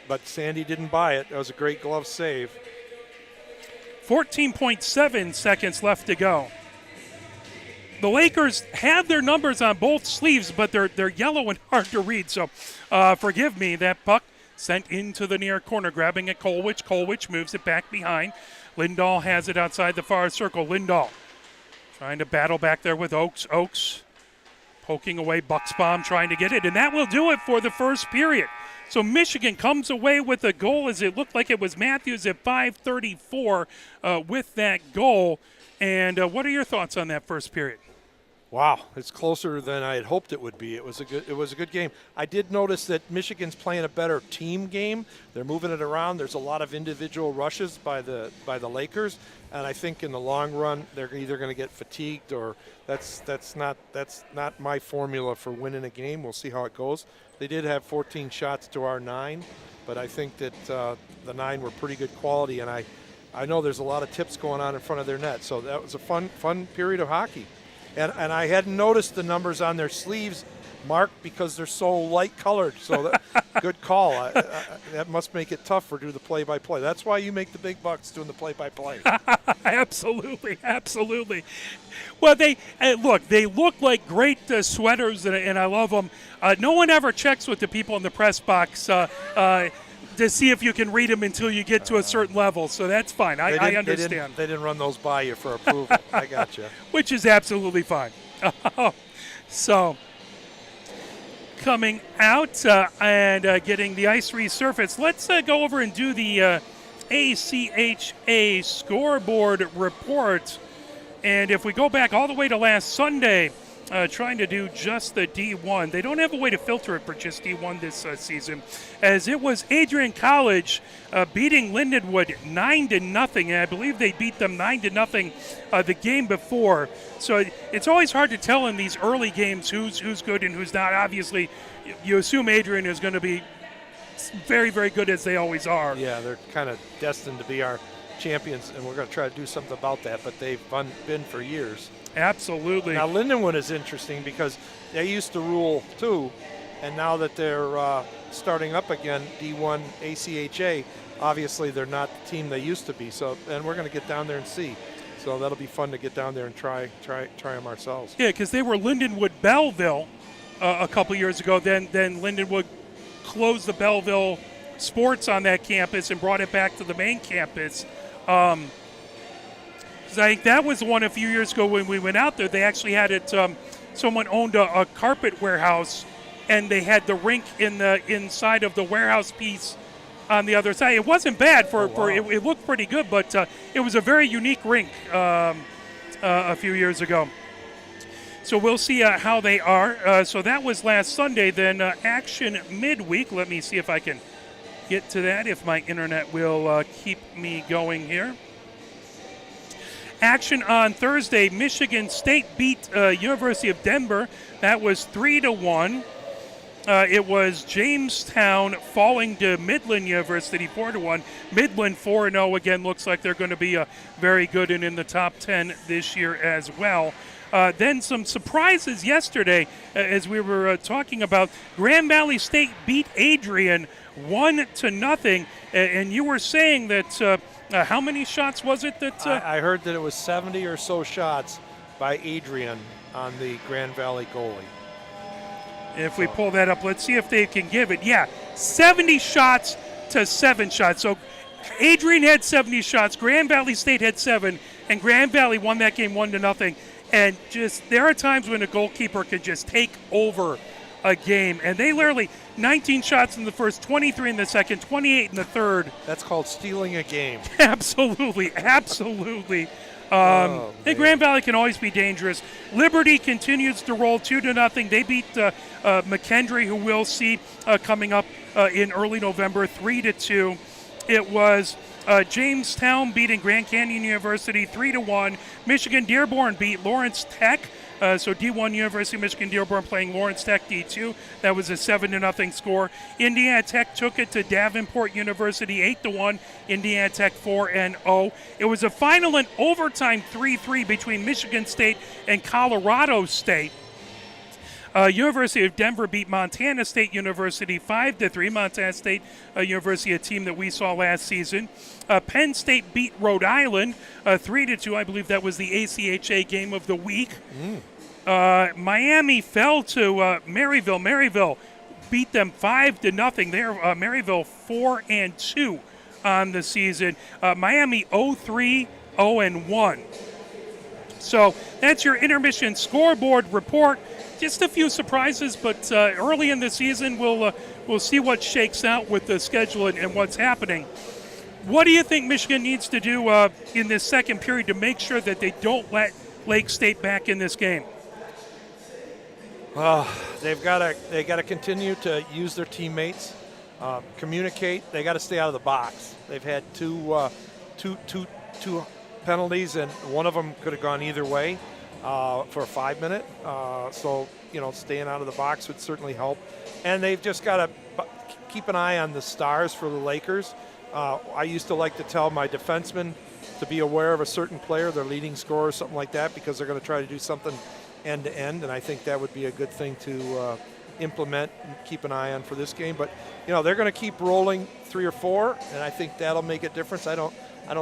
Speaker 2: but Sandy didn't buy it. That was a great glove save.
Speaker 1: 14.7 seconds left to go. The Lakers have their numbers on both sleeves, but they're yellow and hard to read. So forgive me. That puck sent into the near corner, grabbing at Kolwich. Kolwich moves it back behind. Lindahl has it outside the far circle. Lindahl trying to battle back there with Oakes. Oakes poking away. Bucksbaum trying to get it, and that will do it for the first period. So Michigan comes away with a goal, as it looked like it was Matthews at 5:34 with that goal. And what are your thoughts on that first period?
Speaker 2: Wow, it's closer than I had hoped it would be. It was a good game. I did notice that Michigan's playing a better team game. They're moving it around. There's a lot of individual rushes by the Lakers, and I think in the long run they're either going to get fatigued or that's not my formula for winning a game. We'll see how it goes. They did have 14 shots to our 9, but I think that the 9 were pretty good quality, and I know there's a lot of tips going on in front of their net. So that was a fun period of hockey. And I hadn't noticed the numbers on their sleeves, Mark, because they're so light colored. So Good call. That must make it tough for do the play-by-play. That's why you make the big bucks doing the play-by-play.
Speaker 1: Absolutely, absolutely. Well, they look like great sweaters, and I love them. No one ever checks with the people in the press box to see if you can read them until you get to a certain level. So that's fine. I understand.
Speaker 2: They didn't run those by you for approval. I got you.
Speaker 1: Which is absolutely fine. So coming out and getting the ice resurfaced, let's go over and do the ACHA scoreboard report. And if we go back all the way to last Sunday, trying to do just the D1. They don't have a way to filter it for just D1 this season, as it was Adrian College beating Lindenwood 9-0, and I believe they beat them 9-0 the game before. So it's always hard to tell in these early games who's good and who's not. Obviously, you assume Adrian is going to be very, very good, as they always are.
Speaker 2: Yeah, they're kind of destined to be our champions, and we're going to try to do something about that, but they've been for years.
Speaker 1: Absolutely.
Speaker 2: Now, Lindenwood is interesting because they used to rule too, and now that they're starting up again, D1 ACHA, obviously they're not the team they used to be. So, and we're going to get down there and see. So that'll be fun to get down there and try them ourselves.
Speaker 1: Yeah, because they were Lindenwood Belleville a couple years ago. Then Lindenwood closed the Belleville sports on that campus and brought it back to the main campus. I think that was one a few years ago when we went out there. They actually had it. Someone owned a carpet warehouse, and they had the rink in the inside of the warehouse piece on the other side. It wasn't bad for it looked pretty good, but it was a very unique rink a few years ago. So we'll see how they are. So that was last Sunday. Then action midweek. Let me see if I can get to that, if my internet will keep me going here. Action on Thursday, Michigan State beat University of Denver. That was 3-1. It was Jamestown falling to Midland University 4-1. Midland 4-0 again. Looks like they're going to be very good and in the top 10 this year as well. Then some surprises yesterday, as we were talking about. Grand Valley State beat Adrian 1-0, and you were saying that. How many shots was it that?
Speaker 2: I heard that it was 70 or so shots by Adrian on the Grand Valley goalie.
Speaker 1: If we pull that up, let's see if they can give it. Yeah, 70 shots to 7 shots. So Adrian had 70 shots, Grand Valley State had 7, and Grand Valley won that game 1-0. And just there are times when a goalkeeper could just take over a game, and they literally 19 shots in the first, 23 in the second, 28 in the third.
Speaker 2: That's called stealing a game.
Speaker 1: Absolutely. And Grand Valley can always be dangerous. Liberty continues to roll 2-0. They beat McKendree, who we'll see coming up in early November, 3-2. It was Jamestown beating Grand Canyon University 3-1. Michigan Dearborn beat Lawrence Tech. So D1 University of Michigan Dearborn playing Lawrence Tech D2. That was a 7-0 score. Indiana Tech took it to Davenport University 8-1. Indiana Tech 4-0. It was a final in overtime 3-3 between Michigan State and Colorado State. University of Denver beat Montana State University 5-3. Montana State University, a team that we saw last season. Penn State beat Rhode Island 3-2. I believe that was the ACHA game of the week. Miami fell to Maryville. Maryville beat them 5-0. They're Maryville 4-2 on the season. Miami 0-3-0-1. So that's your intermission scoreboard report. Just a few surprises, but early in the season, we'll see what shakes out with the schedule and what's happening. What do you think Michigan needs to do in this second period to make sure that they don't let Lake State back in this game?
Speaker 2: They got to continue to use their teammates, communicate. They got to stay out of the box. They've had two penalties, and one of them could have gone either way. For a 5-minute. So, staying out of the box would certainly help. And they've just got to keep an eye on the stars for the Lakers. I used to like to tell my defensemen to be aware of a certain player, their leading scorer, something like that, because they're going to try to do something end-to-end, and I think that would be a good thing to implement and keep an eye on for this game. But they're going to keep rolling 3 or 4, and I think that'll make a difference. I don't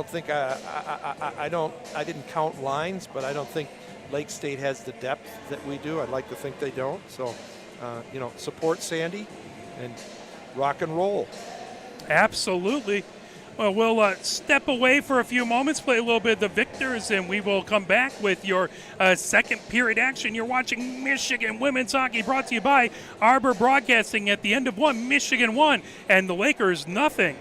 Speaker 2: think I didn't count lines, but I don't think Lake State has the depth that we do. I'd like to think they don't. So, support Sandy and rock and roll.
Speaker 1: Absolutely. Well, we'll step away for a few moments, play a little bit of the Victors, and we will come back with your second period action. You're watching Michigan Women's Hockey, brought to you by Arbor Broadcasting. At the end of one, Michigan 1, and the Lakers nothing.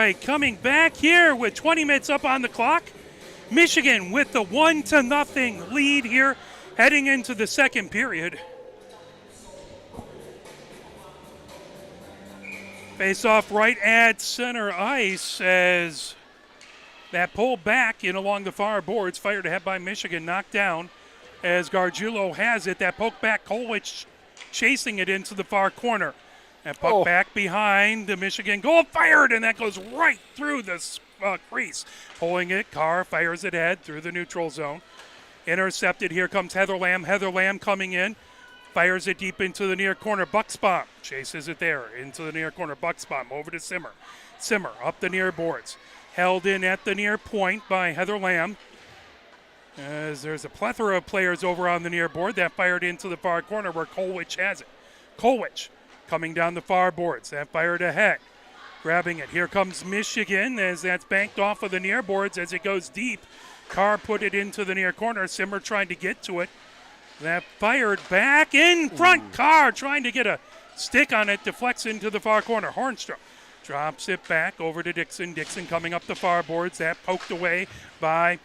Speaker 1: right, coming back here with 20 minutes up on the clock. Michigan with the 1-0 lead here heading into the second period. Face off right at center ice as that pull back in along the far boards, fired ahead by Michigan, knocked down as Gargiulo has it. That poke back, Kolwich chasing it into the far corner. That puck back behind the Michigan goal, fired, and that goes right through the crease. Pulling it, Carr fires it ahead through the neutral zone. Intercepted, here comes Heather Lamb. Heather Lamb coming in, fires it deep into the near corner. Bucksbaum chases it there into the near corner. Bucksbaum over to Simmer. Simmer up the near boards. Held in at the near point by Heather Lamb. As there's a plethora of players over on the near board. That fired into the far corner where Kolwich has it. Kolwich coming down the far boards. That fired ahead. Grabbing it. Here comes Michigan as that's banked off of the near boards as it goes deep. Carr put it into the near corner. Simmer trying to get to it. That fired back in front. Carr trying to get a stick on it. Deflects into the far corner. Hornstrom drops it back over to Dixon. Dixon coming up the far boards. That poked away by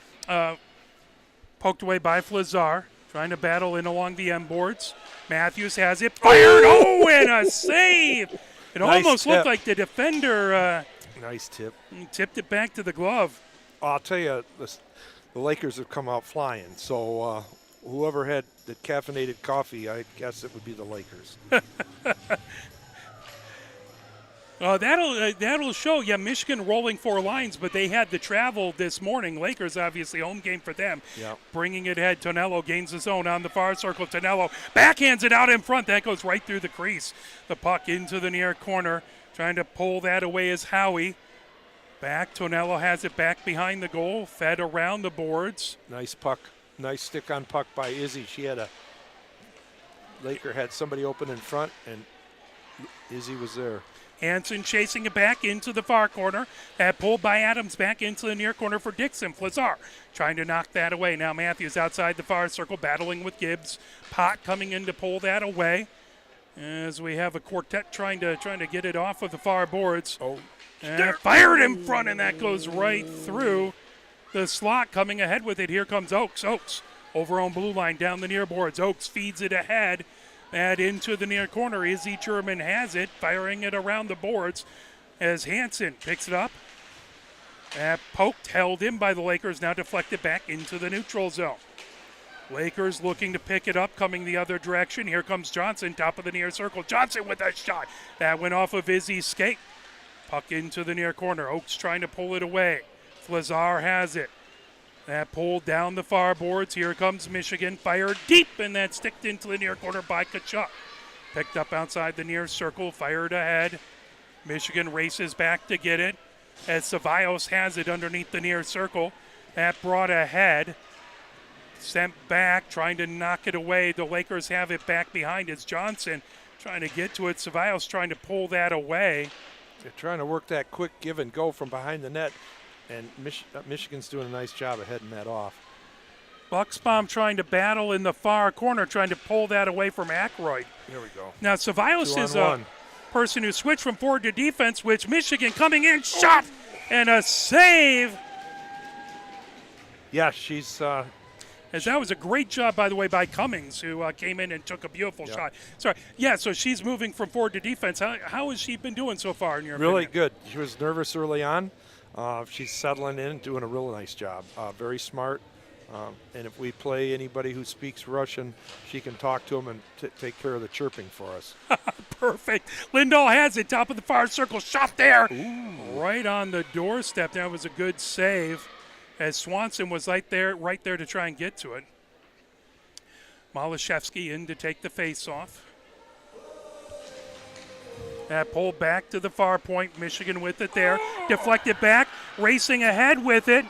Speaker 1: Flazar. Trying to battle in along the M boards. Matthews has it. Fired. Oh, and a save. It
Speaker 2: Nice
Speaker 1: almost
Speaker 2: tip.
Speaker 1: looked like the defender
Speaker 2: Nice tip.
Speaker 1: tipped it back to the glove.
Speaker 2: I'll tell you, the Lakers have come out flying. So whoever had the caffeinated coffee, I guess it would be the Lakers.
Speaker 1: That'll show. Yeah, Michigan rolling 4 lines, but they had the travel this morning. Lakers, obviously, home game for them.
Speaker 2: Yep.
Speaker 1: Bringing it ahead. Tonello gains his own on the far circle. Tonello backhands it out in front. That goes right through the crease. The puck into the near corner. Trying to pull that away is Howie. Back. Tonello has it back behind the goal. Fed around the boards.
Speaker 2: Nice puck. Nice stick on puck by Izzy. Laker had somebody open in front, and Izzy was there.
Speaker 1: Hansen chasing it back into the far corner. That pulled by Adams back into the near corner for Dixon. Flazar trying to knock that away. Now Matthews outside the far circle battling with Gibbs. Pott coming in to pull that away. As we have a quartet trying to get it off of the far boards. And fired in front, and that goes right through the slot. Coming ahead with it, here comes Oakes. Oakes over on blue line down the near boards. Oakes feeds it ahead. That into the near corner. Izzy German has it, firing it around the boards as Hansen picks it up. Poked, held in by the Lakers, now deflected back into the neutral zone. Lakers looking to pick it up, coming the other direction. Here comes Johnson, top of the near circle. Johnson with a shot. That went off of Izzy's skate. Puck into the near corner. Oakes trying to pull it away. Flazar has it. That pulled down the far boards. Here comes Michigan. Fired deep, and that sticked into the near corner by Tkachuk. Picked up outside the near circle. Fired ahead. Michigan races back to get it as Ceballos has it underneath the near circle. That brought ahead. Sent back, trying to knock it away. The Lakers have it back behind. It's Johnson trying to get to it. Ceballos trying to pull that away.
Speaker 2: They're trying to work that quick give and go from behind the net. And Michigan's doing a nice job of heading that off.
Speaker 1: Bucksbaum trying to battle in the far corner, trying to pull that away from Ackroyd.
Speaker 2: Here we go.
Speaker 1: Now, Ceballos is a
Speaker 2: 2-on-1.
Speaker 1: person who switched from forward to defense, which Michigan coming in, shot, and a save.
Speaker 2: Yeah, she's
Speaker 1: As that was a great job, by the way, by Cummings, who came in and took a beautiful shot. Sorry. Yeah, so she's moving from forward to defense. How has she been doing so far, in your
Speaker 2: really
Speaker 1: opinion?
Speaker 2: good. She was nervous early on. She's settling in, doing a real nice job. Very smart. And if we play anybody who speaks Russian, she can talk to them and take care of the chirping for us.
Speaker 1: Perfect. Lindahl has it, top of the far circle, shot there. Ooh. Right on the doorstep. That was a good save as Swanson was right there to try and get to it. Malashevsky in to take the face-off. That pulled back to the far point. Michigan with it there. Deflected back. Racing ahead with it.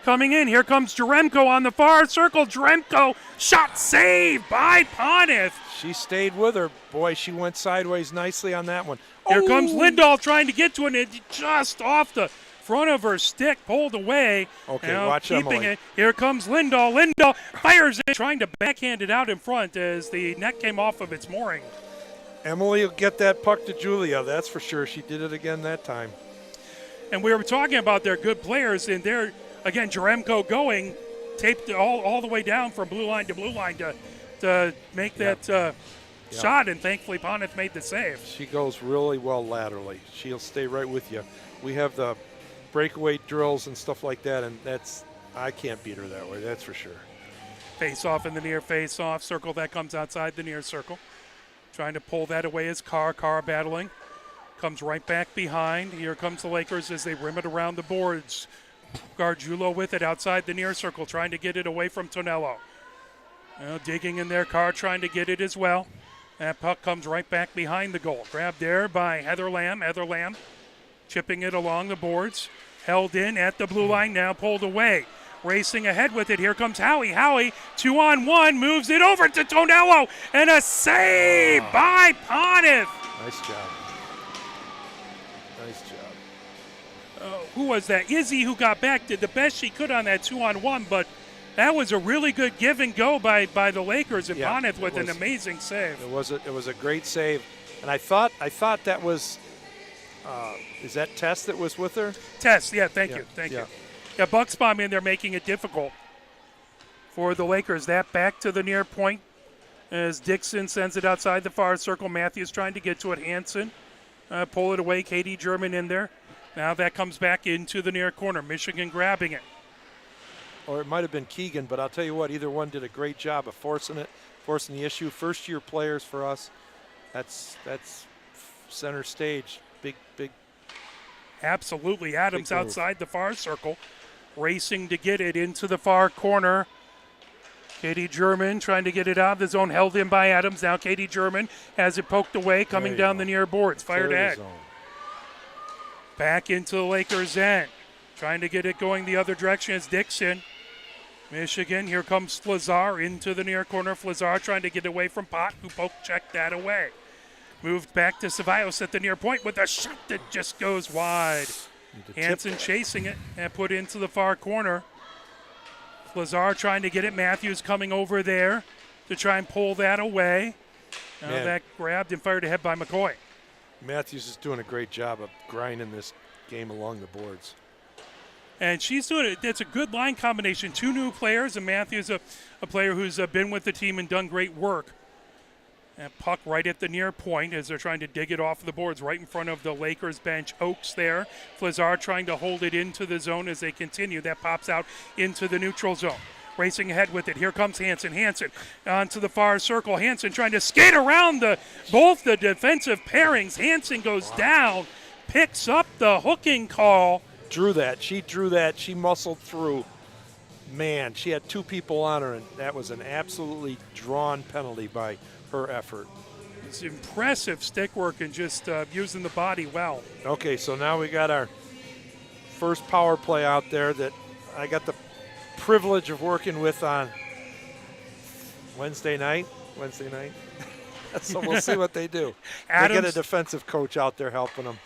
Speaker 1: Coming in. Here comes Jaremko on the far circle. Jaremko. Shot saved by Pontiff.
Speaker 2: She stayed with her. Boy, she went sideways nicely on that one.
Speaker 1: Here comes Lindahl trying to get to it. And just off the front of her stick. Pulled away.
Speaker 2: Okay,
Speaker 1: now
Speaker 2: watch
Speaker 1: keeping
Speaker 2: Emily.
Speaker 1: it. Here comes Lindahl. Lindahl fires it. Trying to backhand it out in front as the net came off of its mooring.
Speaker 2: Emily will get that puck to Julia, that's for sure. She did it again that time.
Speaker 1: And we were talking about their good players, and they're, again, Jaremko going, taped all the way down from blue line to make that shot, and thankfully Poneth made the save.
Speaker 2: She goes really well laterally. She'll stay right with you. We have the breakaway drills and stuff like that, and I can't beat her that way, that's for sure.
Speaker 1: Face off in the near face off circle that comes outside the near circle. Trying to pull that away is Carr battling. Comes right back behind. Here comes the Lakers as they rim it around the boards. Gargiulo with it outside the near circle, trying to get it away from Tonello. Digging in there, Carr trying to get it as well. That puck comes right back behind the goal. Grabbed there by Heather Lamb. Heather Lamb chipping it along the boards. Held in at the blue line, now pulled away. Racing ahead with it. Here comes Howie. Howie, 2-on-1, moves it over to Tonello, and a save by Poneth.
Speaker 2: Nice job. Nice job.
Speaker 1: Who was that? Izzy, who got back, did the best she could on that 2-on-1, but that was a really good give and go by the Lakers, and Poneth with an amazing save.
Speaker 2: It was a great save, and I thought that was is that Tess that was with her?
Speaker 1: Tess, yeah, thank you. Yeah, Bucksbaum in there making it difficult for the Lakers. That back to the near point as Dixon sends it outside the far circle. Matthews trying to get to it. Hansen pull it away. Katie German in there. Now that comes back into the near corner. Michigan grabbing it.
Speaker 2: Or it might have been Keegan, but I'll tell you what, either one did a great job of forcing the issue. First-year players for us, that's center stage. Big.
Speaker 1: Absolutely. Adams outside the far circle, racing to get it into the far corner. Katie German trying to get it out of the zone, held in by Adams. Now Katie German has it poked away, coming down the near boards, fired ahead. Back into the Lakers' end. Trying to get it going the other direction is Dixon. Michigan, here comes Flazar into the near corner. Flazar trying to get away from Pott, who checked that away. Moved back to Ceballos at the near point with a shot that just goes wide. Hansen chasing it and put into the far corner. Flazar trying to get it. Matthews coming over there to try and pull that away. Now that grabbed and fired ahead by McCoy.
Speaker 2: Matthews is doing a great job of grinding this game along the boards.
Speaker 1: And she's doing it. It's a good line combination. Two new players, and Matthews, a player who's been with the team and done great work. And puck right at the near point as they're trying to dig it off the boards right in front of the Lakers bench. Oakes there. Flazar trying to hold it into the zone as they continue. That pops out into the neutral zone. Racing ahead with it. Here comes Hansen. Hansen onto the far circle. Hansen trying to skate around both the defensive pairings. Hansen goes down, picks up the hooking call.
Speaker 2: She drew that. She muscled through. Man, she had two people on her, and that was an absolutely drawn penalty by her effort.
Speaker 1: It's impressive stick work and just using the body well.
Speaker 2: Okay, so now we got our first power play out there that I got the privilege of working with on Wednesday night. So we'll see what they do. They get a defensive coach out there helping them.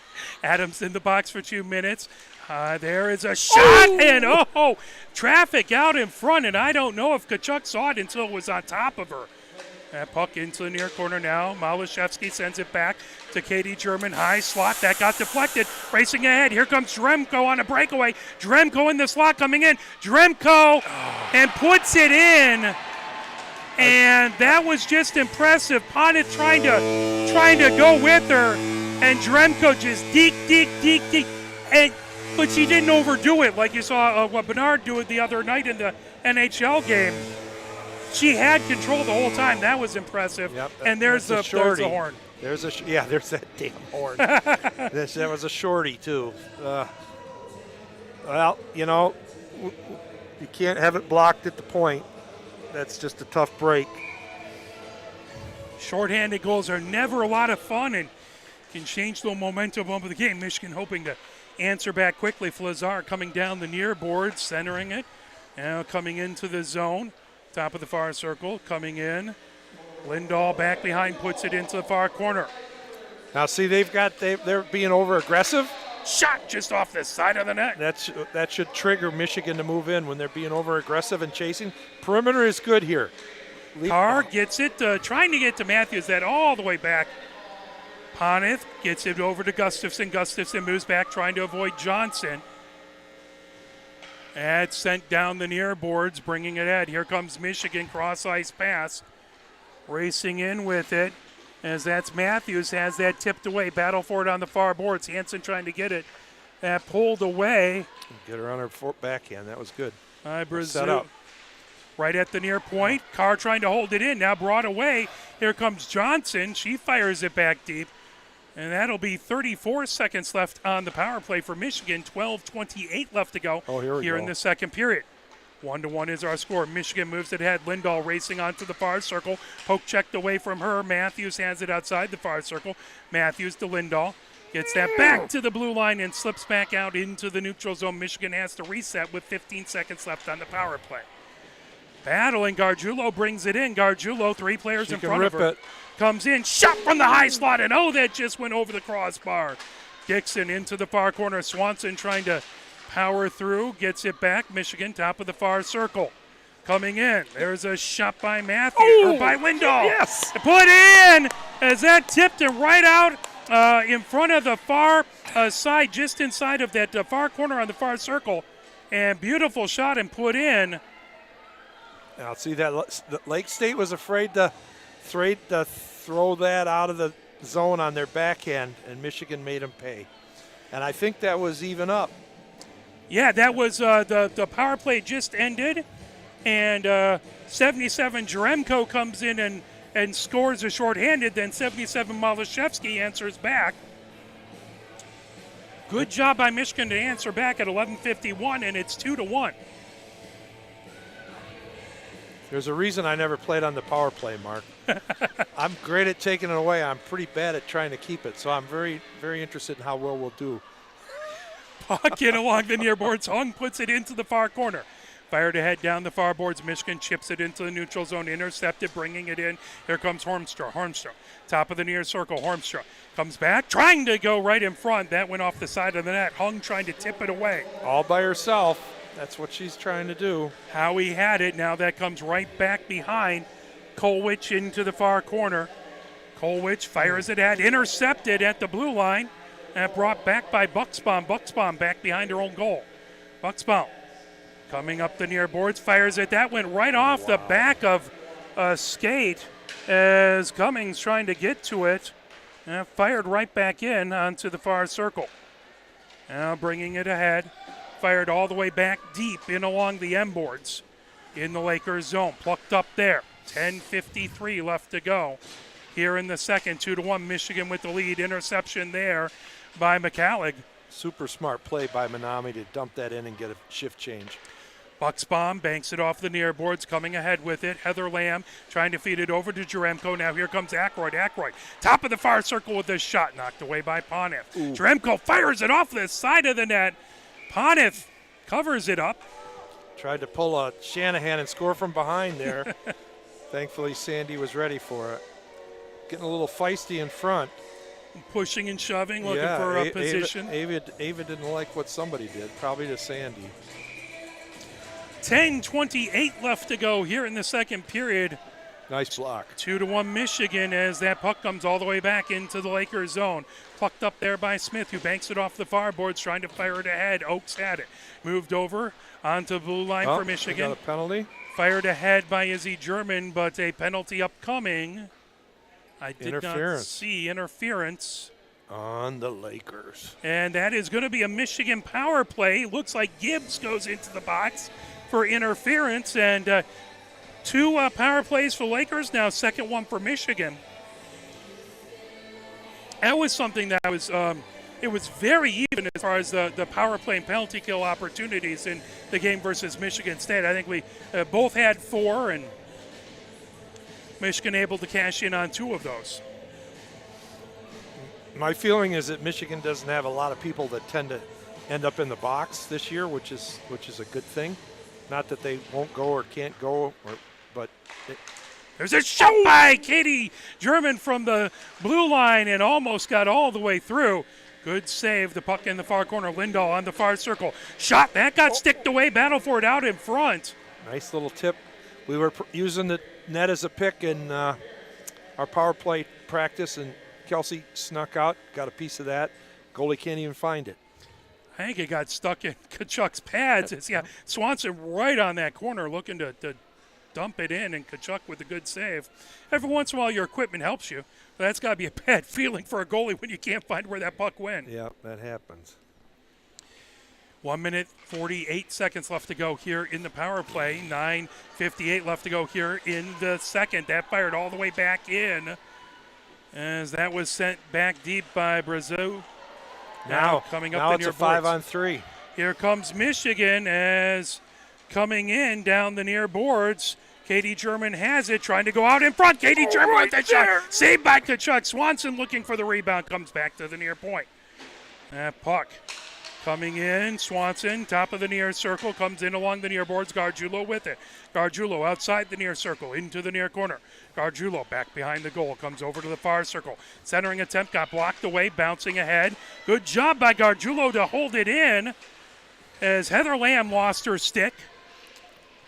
Speaker 1: Adams in the box for 2 minutes. There is a shot, and traffic out in front, and I don't know if Tkachuk saw it until it was on top of her. That puck into the near corner now. Malashevsky sends it back to Katie German. High slot. That got deflected. Racing ahead. Here comes Dremko on a breakaway. Dremko in the slot coming in. Dremko and puts it in. And that was just impressive. Poneth trying to go with her. And Dremko just deke. But she didn't overdo it like you saw Bernard do it the other night in the NHL game. She had control the whole time. That was impressive.
Speaker 2: Yep,
Speaker 1: and there's the horn.
Speaker 2: There's that damn horn. That was a shorty, too. Well, you can't have it blocked at the point. That's just a tough break.
Speaker 1: Shorthanded goals are never a lot of fun and can change the momentum of the game. Michigan hoping to answer back quickly. Flazar coming down the near board, centering it. Now coming into the zone. Top of the far circle, coming in. Lindahl back behind, puts it into the far corner.
Speaker 2: Now see, they're being over aggressive.
Speaker 1: Shot just off the side of the net.
Speaker 2: That should trigger Michigan to move in when they're being over aggressive and chasing. Perimeter is good here.
Speaker 1: Carr gets it, trying to get to Matthews, that all the way back Ponith gets it over to Gustafson. Gustafson moves back, trying to avoid Johnson. And sent down the near boards, bringing it in. Here comes Michigan, cross-ice pass. Racing in with it, as that's Matthews, has that tipped away. Battle for it on the far boards. Hanson trying to get it. That pulled away.
Speaker 2: Get her on her backhand. That was good.
Speaker 1: By Brazil.
Speaker 2: Set up.
Speaker 1: Right at the near point. Carr trying to hold it in. Now brought away. Here comes Johnson. She fires it back deep. And that'll be 34 seconds left on the power play for Michigan. 12:28 left to go
Speaker 2: here
Speaker 1: in the second period. 1-1 is our score. Michigan moves it ahead. Lindahl racing onto the far circle. Poke checked away from her. Matthews has it outside the far circle. Matthews to Lindahl. Gets that back to the blue line and slips back out into the neutral zone. Michigan has to reset with 15 seconds left on the power play. Battling, Gargiulo brings it in. Gargiulo, 3 players in front of her.
Speaker 2: It.
Speaker 1: Comes in, shot from the high slot, and that just went over the crossbar. Dixon into the far corner. Swanson trying to power through, gets it back. Michigan, top of the far circle. Coming in. There's a shot by Matthews, or by Lindahl.
Speaker 2: Yes!
Speaker 1: Put in as that tipped it right out in front of the far side, just inside of that far corner on the far circle. And beautiful shot and put in.
Speaker 2: Now, see that Lake State was afraid to throw that out of the zone on their backhand, and Michigan made them pay. And I think that was even up.
Speaker 1: Yeah, that was the power play just ended, and 77 Jaremko comes in and scores a shorthanded. Then 77 Malashevsky answers back. Good job by Michigan to answer back at 11:51, and it's 2-1.
Speaker 2: There's a reason I never played on the power play, Mark. I'm great at taking it away. I'm pretty bad at trying to keep it, so I'm very, very interested in how well we'll do.
Speaker 1: Puck in along the near boards. Hung puts it into the far corner. Fired ahead down the far boards. Michigan chips it into the neutral zone. Intercepted, bringing it in. Here comes Hornstra. Hornstra, top of the near circle. Hornstra comes back, trying to go right in front. That went off the side of the net. Hung trying to tip it away.
Speaker 2: All by herself. That's what she's trying to do.
Speaker 1: Howie had it. Now that comes right back behind. Kolwich into the far corner. Kolwich fires it at, intercepted at the blue line, and brought back by Bucksbaum. Bucksbaum back behind her own goal. Bucksbaum coming up the near boards, fires it. That went right off the back of a skate as Cummings trying to get to it. And fired right back in onto the far circle. Now bringing it ahead. Fired all the way back deep in along the M boards in the Lakers zone. Plucked up there. 10:53 left to go here in the second. 2-1 Michigan with the lead. Interception there by McCallig.
Speaker 2: Super smart play by Manami to dump that in and get a shift change.
Speaker 1: Bucksbaum banks it off the near boards, coming ahead with it. Heather Lamb trying to feed it over to Jaremko. Now here comes Ackroyd. Ackroyd, top of the far circle with this shot, knocked away by Poneth. Jaremko fires it off the side of the net. Poneth covers it up.
Speaker 2: Tried to pull a Shanahan and score from behind there. Thankfully, Sandy was ready for it. Getting a little feisty in front.
Speaker 1: Pushing and shoving, looking for a position.
Speaker 2: Ava didn't like what somebody did, probably to Sandy.
Speaker 1: 10:28 left to go here in the second period.
Speaker 2: Nice block.
Speaker 1: 2-1 Michigan as that puck comes all the way back into the Lakers zone. Plucked up there by Smith, who banks it off the far boards, trying to fire it ahead. Oakes had it. Moved over onto blue line for Michigan.
Speaker 2: Got a penalty.
Speaker 1: Fired ahead by Izzy German, but a penalty upcoming. I did not see interference
Speaker 2: on the Lakers.
Speaker 1: And that is going to be a Michigan power play. Looks like Gibbs goes into the box for interference, and two power plays for Lakers, now second one for Michigan. That was something that was it was very even as far as the power play and penalty kill opportunities in the game versus Michigan State. I think we both had 4, and Michigan able to cash in on 2 of those.
Speaker 2: My feeling is that Michigan doesn't have a lot of people that tend to end up in the box this year, which is a good thing. Not that they won't go or can't go, but
Speaker 1: there's a shot by Katie German from the blue line and almost got all the way through. Good save. The puck in the far corner. Lindahl on the far circle. Shot. That got sticked away. Battle for it out in front.
Speaker 2: Nice little tip. We were using the net as a pick in our power play practice, and Kelsey snuck out, got a piece of that. Goalie can't even find it.
Speaker 1: I think it got stuck in Kachuk's pads. Swanson right on that corner looking to dump it in, and Kachuk with a good save. Every once in a while your equipment helps you, but that's got to be a bad feeling for a goalie when you can't find where that puck went.
Speaker 2: Yeah, that happens.
Speaker 1: 1 minute, 48 seconds left to go here in the power play. 9:58 left to go here in the second. That fired all the way back in as that was sent back deep by Brazil. Now coming up the near
Speaker 2: it's a 5-on-3.
Speaker 1: Here comes Michigan as coming in down the near boards. Katie German has it, trying to go out in front. Katie German with the shot. Saved by Kachuk. Swanson looking for the rebound. Comes back to the near point. That puck coming in. Swanson, top of the near circle, comes in along the near boards. Gargiulo with it. Gargiulo outside the near circle, into the near corner. Gargiulo back behind the goal, comes over to the far circle. Centering attempt got blocked away, bouncing ahead. Good job by Gargiulo to hold it in as Heather Lamb lost her stick.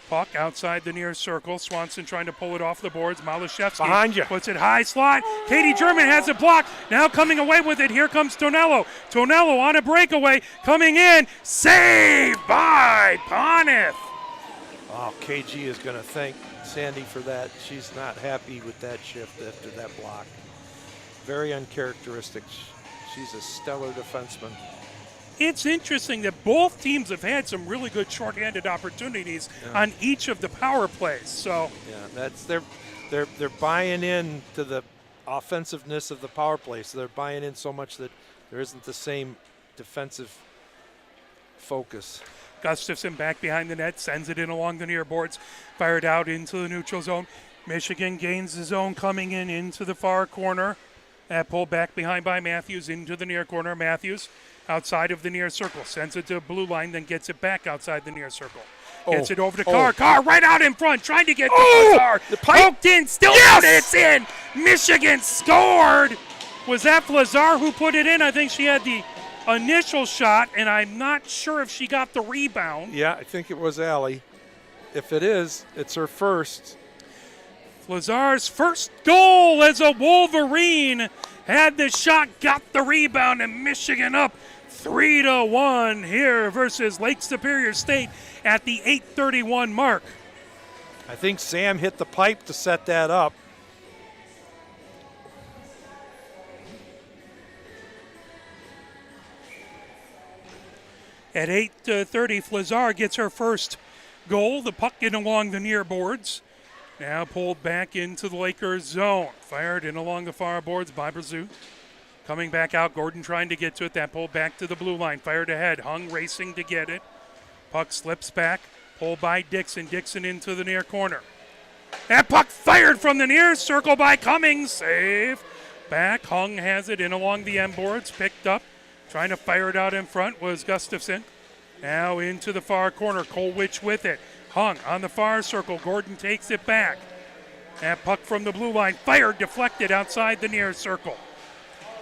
Speaker 1: Puck outside the near circle. Swanson trying to pull it off the boards. Malashevsky
Speaker 2: Behind you.
Speaker 1: puts it high slot. Katie German has it blocked. Now coming away with it. Here comes Tonello. Tonello on a breakaway. Coming in. Saved by Ponith.
Speaker 2: Oh, KG is going to thank Sandy for that. She's not happy with that shift after that block. Very uncharacteristic. She's a stellar defenseman.
Speaker 1: It's interesting that both teams have had some really good shorthanded opportunities on each of the power plays. So
Speaker 2: that's they're buying in to the offensiveness of the power play. So they're buying in so much that there isn't the same defensive focus.
Speaker 1: Gustafson back behind the net, sends it in along the near boards, fired out into the neutral zone. Michigan gains the zone coming in into the far corner. That pulled back behind by Matthews into the near corner. Matthews outside of the near circle, sends it to the blue line, then gets it back outside the near circle. Gets it over to Carr. Carr right out in front, trying to get to Lazar.
Speaker 2: The pipe.
Speaker 1: Poked in, still out, it's in. Michigan scored. Was that Lazar who put it in? I think she had the initial shot, and I'm not sure if she got the rebound.
Speaker 2: Yeah, I think it was Allie. If it is, it's her first.
Speaker 1: Lazar's first goal as a Wolverine. Had the shot, got the rebound, and Michigan up 3-1 here versus Lake Superior State at the 8:31 mark.
Speaker 2: I think Sam hit the pipe to set that up.
Speaker 1: At 8:30, Flazar gets her first goal. The puck in along the near boards. Now pulled back into the Lakers zone. Fired in along the far boards by Brazil. Coming back out, Gordon trying to get to it. That pulled back to the blue line. Fired ahead. Hung racing to get it. Puck slips back. Pulled by Dixon. Dixon into the near corner. That puck fired from the near circle by Cummings. Save. Back. Hung has it in along the end boards. Picked up. Trying to fire it out in front was Gustafson. Now into the far corner. Kolwich with it. Hung on the far circle. Gordon takes it back. That puck from the blue line. Fired, deflected outside the near circle.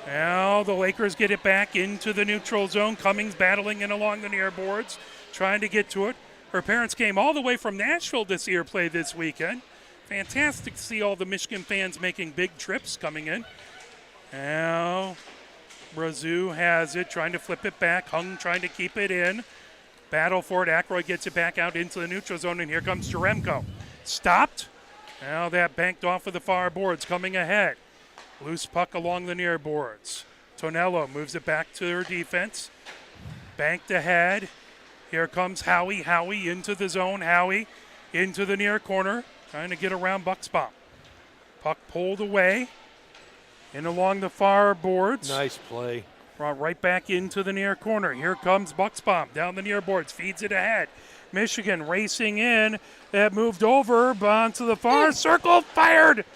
Speaker 1: Now the Lakers get it back into the neutral zone. Cummings battling in along the near boards, trying to get to it. Her parents came all the way from Nashville to see her play this weekend. Fantastic to see all the Michigan fans making big trips coming in. Now Brazil has it, trying to flip it back. Hung trying to keep it in. Battle for it. Aykroyd gets it back out into the neutral zone, and here comes Jaremko. Stopped. Now that banked off of the far boards, coming ahead. Loose puck along the near boards. Tonello moves it back to her defense. Banked ahead. Here comes Howie. Howie into the zone. Howie into the near corner, trying to get around Bucksbaum. Puck pulled away. In along the far boards.
Speaker 2: Nice play.
Speaker 1: Brought right back into the near corner. Here comes Bucksbaum down the near boards. Feeds it ahead. Michigan racing in. That moved over onto the far circle. Fired.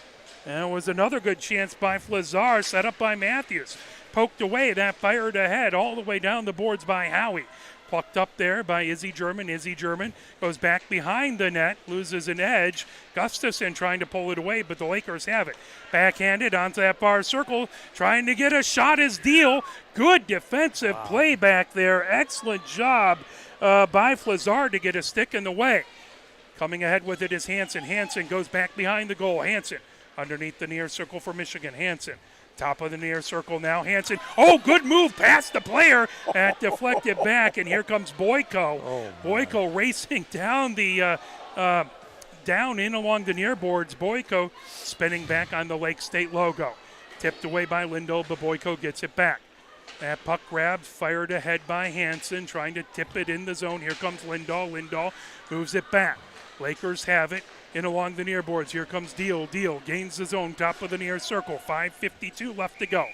Speaker 1: And it was another good chance by Flazar, set up by Matthews. Poked away. That fired ahead all the way down the boards by Howie. Plucked up there by Izzy German. Izzy German goes back behind the net, loses an edge. Gustafson trying to pull it away, but the Lakers have it. Backhanded onto that far circle, trying to get a shot as deal. Good defensive play back there. Excellent job by Flazar to get a stick in the way. Coming ahead with it is Hansen. Hansen goes back behind the goal. Hansen underneath the near circle for Michigan. Hansen Top of the near circle now. Hansen. Oh, good move past the player. That deflected back, and here comes Boyko. Boyko racing down the down in along the near boards. Boyko spinning back on the Lake State logo. Tipped away by Lindahl, but Boyko gets it back. That puck grab fired ahead by Hansen, trying to tip it in the zone. Here comes Lindahl. Lindahl moves it back. Lakers have it in along the near boards. Here comes Deal. Deal gains the zone, top of the near circle. 5:52 left to go.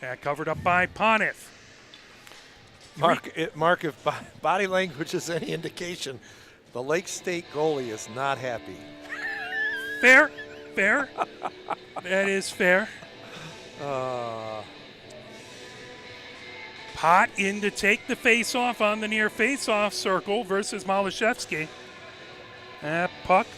Speaker 1: That covered up by Ponif.
Speaker 2: Mark, if body language is any indication, the Lake State goalie is not happy.
Speaker 1: Fair. That is fair. Pot in to take the face-off on the near face-off circle versus Malashevsky. That puck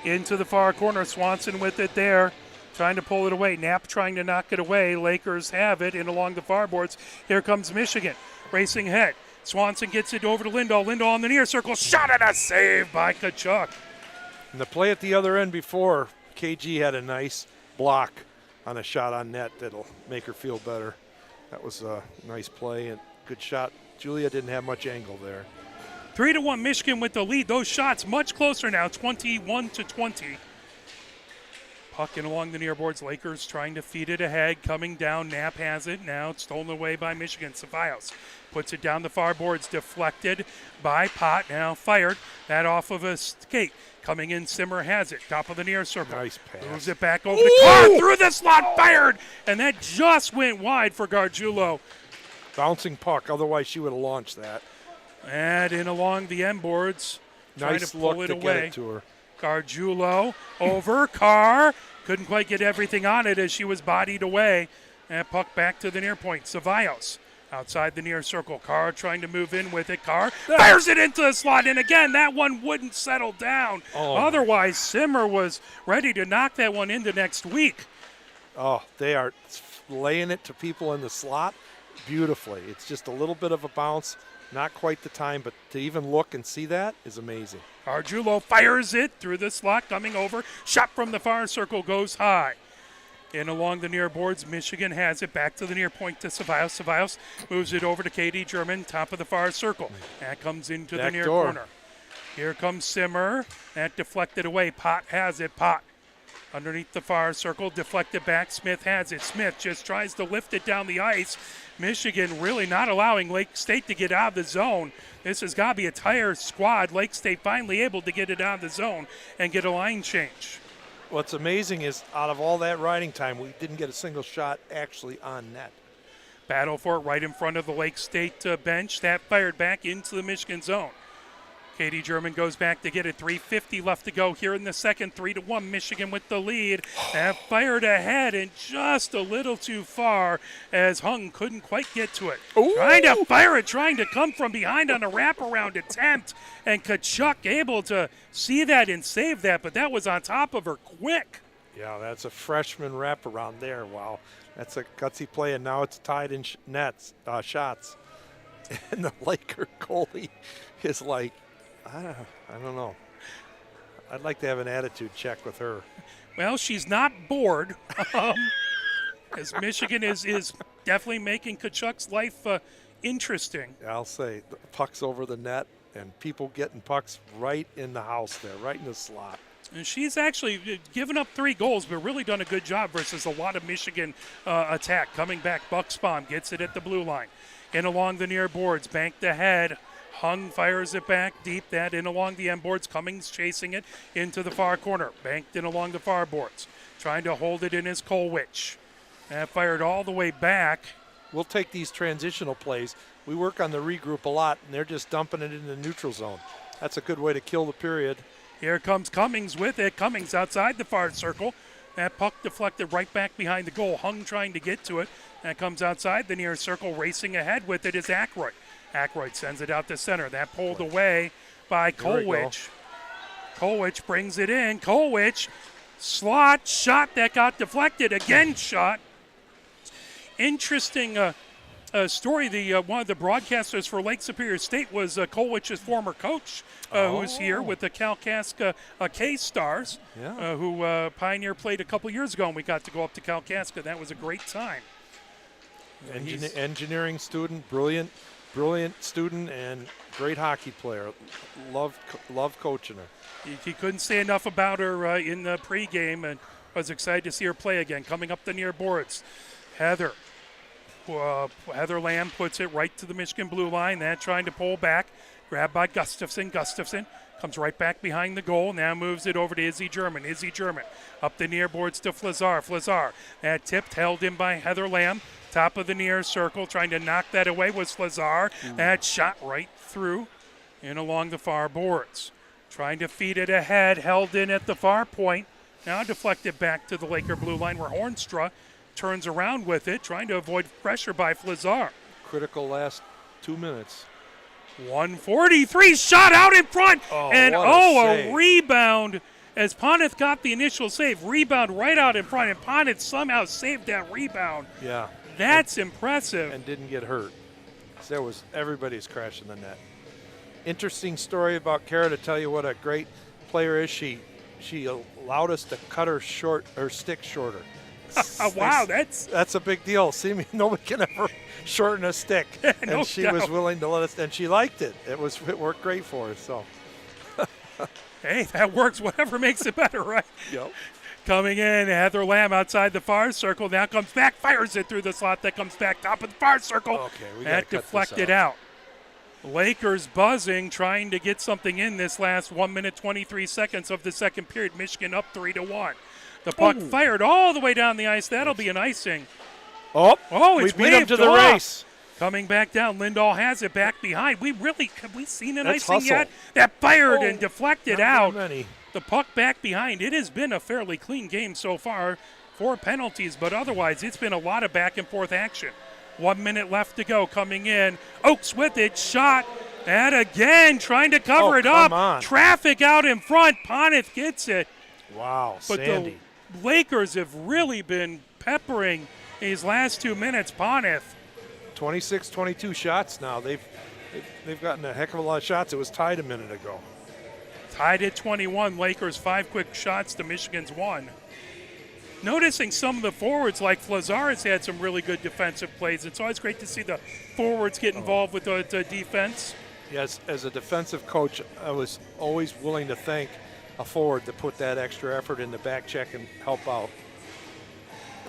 Speaker 1: into the far corner. Swanson with it there, trying to pull it away. Knapp trying to knock it away. Lakers have it in along the far boards. Here comes Michigan, racing ahead. Swanson gets it over to Lindahl. Lindahl on the near circle. Shot and a save by Tkachuk.
Speaker 2: And the play at the other end before, KG had a nice block on a shot on net that'll make her feel better. That was a nice play and good shot. Julia didn't have much angle there.
Speaker 1: 3-1 Michigan with the lead. Those shots much closer now, 21-20. Puck in along the near boards. Lakers trying to feed it ahead. Coming down. Knapp has it. Now it's stolen away by Michigan. Ceballos puts it down the far boards. Deflected by Pot. Now fired. That off of a skate. Coming in, Simmer has it. Top of the near circle.
Speaker 2: Nice pass.
Speaker 1: Moves it back over the car. Through the slot. Fired. And that just went wide for Gargiulo.
Speaker 2: Bouncing puck. Otherwise, she would have launched that.
Speaker 1: And in along the end boards. Trying
Speaker 2: Nice
Speaker 1: to pull
Speaker 2: look
Speaker 1: it
Speaker 2: to
Speaker 1: away.
Speaker 2: get it to her.
Speaker 1: Gargiulo over Carr. Couldn't quite get everything on it as she was bodied away. And puck back to the near point. Ceballos outside the near circle. Carr trying to move in with it. Carr fires it into the slot. And again, that one wouldn't settle down. Otherwise, Simmer was ready to knock that one into next week.
Speaker 2: Oh, they are laying it to people in the slot beautifully. It's just a little bit of a bounce. Not quite the time, but to even look and see that is amazing.
Speaker 1: Gargiulo fires it through the slot, coming over. Shot from the far circle goes high. In along the near boards, Michigan has it back to the near point to Ceballos. Ceballos moves it over to Katie German, top of the far circle. That comes into the near corner. Here comes Simmer. That deflected away. Pot has it. Pot underneath the far circle, deflected back. Smith has it. Smith just tries to lift it down the ice. Michigan really not allowing Lake State to get out of the zone. This has got to be a tired squad. Lake State finally able to get it out of the zone and get a line change.
Speaker 2: What's amazing is out of all that riding time, we didn't get a single shot actually on net.
Speaker 1: Battle for it right in front of the Lake State bench. That fired back into the Michigan zone. Katie German goes back to get it. 3:50 left to go here in the second. 3-1 Michigan with the lead. That fired ahead and just a little too far as Hung couldn't quite get to it.
Speaker 2: Ooh.
Speaker 1: Trying to fire it, trying to come from behind on a wraparound attempt. And Tkachuk able to see that and save that, but that was on top of her quick.
Speaker 2: Yeah, that's a freshman wraparound there. Wow, that's a gutsy play, and now it's tied in shots. And the Laker goalie is like, I don't know. I'd like to have an attitude check with her.
Speaker 1: Well, she's not bored, as Michigan is definitely making Tkachuk's life interesting.
Speaker 2: I'll say the puck's over the net, and people getting pucks right in the house there, right in the slot.
Speaker 1: And she's actually given up 3 goals, but really done a good job versus a lot of Michigan attack. Coming back, Bucksbaum gets it at the blue line. In along the near boards, banked ahead. Hung fires it back deep. That in along the end boards. Cummings chasing it into the far corner. Banked in along the far boards. Trying to hold it in is Kolwich. That fired all the way back.
Speaker 2: We'll take these transitional plays. We work on the regroup a lot, and they're just dumping it in the neutral zone. That's a good way to kill the period.
Speaker 1: Here comes Cummings with it. Cummings outside the far circle. That puck deflected right back behind the goal. Hung trying to get to it. That comes outside the near circle. Racing ahead with it is Ackroyd. Ackroyd sends it out to center. That pulled away by Kolwich. Kolwich brings it in. Kolwich, slot, shot that got deflected. Again, shot. Interesting story. The one of the broadcasters for Lake Superior State was Colwich's former coach, who's here with the Kalkaska K-Stars, who Pioneer played a couple years ago, and we got to go up to Kalkaska. That was a great time.
Speaker 2: Engineering student, brilliant student, and great hockey player. Love coaching her.
Speaker 1: He couldn't say enough about her in the pregame, and was excited to see her play again. Coming up the near boards, Heather Lamb puts it right to the Michigan blue line. Then trying to pull back, grabbed by Gustafson. Gustafson comes right back behind the goal. Now moves it over to Izzy German. Izzy German up the near boards to Flazar. Flazar, that tipped, held in by Heather Lamb. Top of the near circle, trying to knock that away was Flazar. That shot right through and along the far boards. Trying to feed it ahead, held in at the far point. Now deflected back to the Laker blue line where Hornstra turns around with it, trying to avoid pressure by Flazar.
Speaker 2: Critical last 2 minutes.
Speaker 1: 143 shot out in front. And
Speaker 2: a
Speaker 1: rebound as Ponith got the initial save. Rebound right out in front, and Ponith somehow saved that rebound.
Speaker 2: Yeah.
Speaker 1: That's impressive.
Speaker 2: And didn't get hurt. So everybody's crashing the net. Interesting story about Kara, to tell you what a great player is. She allowed us to cut her stick shorter.
Speaker 1: Wow, that's
Speaker 2: a big deal. See, nobody can ever shorten a stick, and she was willing to let us. And she liked it. It worked great for her. So,
Speaker 1: hey, that works. Whatever makes it better, right?
Speaker 2: Yep.
Speaker 1: Coming in, Heather Lamb outside the far circle. Now comes back, fires it through the slot. That comes back top of the far circle.
Speaker 2: Okay, we got
Speaker 1: that deflected out. Lakers buzzing, trying to get something in this last 1 minute 23 seconds of the second period. Michigan up 3-1. The puck fired all the way down the ice. That'll be an icing. It's
Speaker 2: we beat him to the
Speaker 1: off.
Speaker 2: race.
Speaker 1: Coming back down, Lindahl has it back behind. Have we seen an icing
Speaker 2: hustle.
Speaker 1: yet? That fired and deflected out.
Speaker 2: Many.
Speaker 1: The puck back behind. It has been a fairly clean game so far. 4 penalties, but otherwise it's been a lot of back and forth action. 1 minute left to go. Coming in, Oakes with it, shot, and again trying to cover it up.
Speaker 2: On.
Speaker 1: Traffic out in front. Ponith gets it.
Speaker 2: Wow,
Speaker 1: But
Speaker 2: Sandy.
Speaker 1: the Lakers have really been peppering these last 2 minutes. Ponith.
Speaker 2: 26-22 shots now. They've gotten a heck of a lot of shots. It was tied a minute ago.
Speaker 1: Tied at 21. Lakers 5 quick shots to Michigan's 1. Noticing some of the forwards like Flazar has had some really good defensive plays. It's always great to see the forwards get involved with the defense.
Speaker 2: Yes, as a defensive coach, I was always willing to thank a forward to put that extra effort in the back check and help out.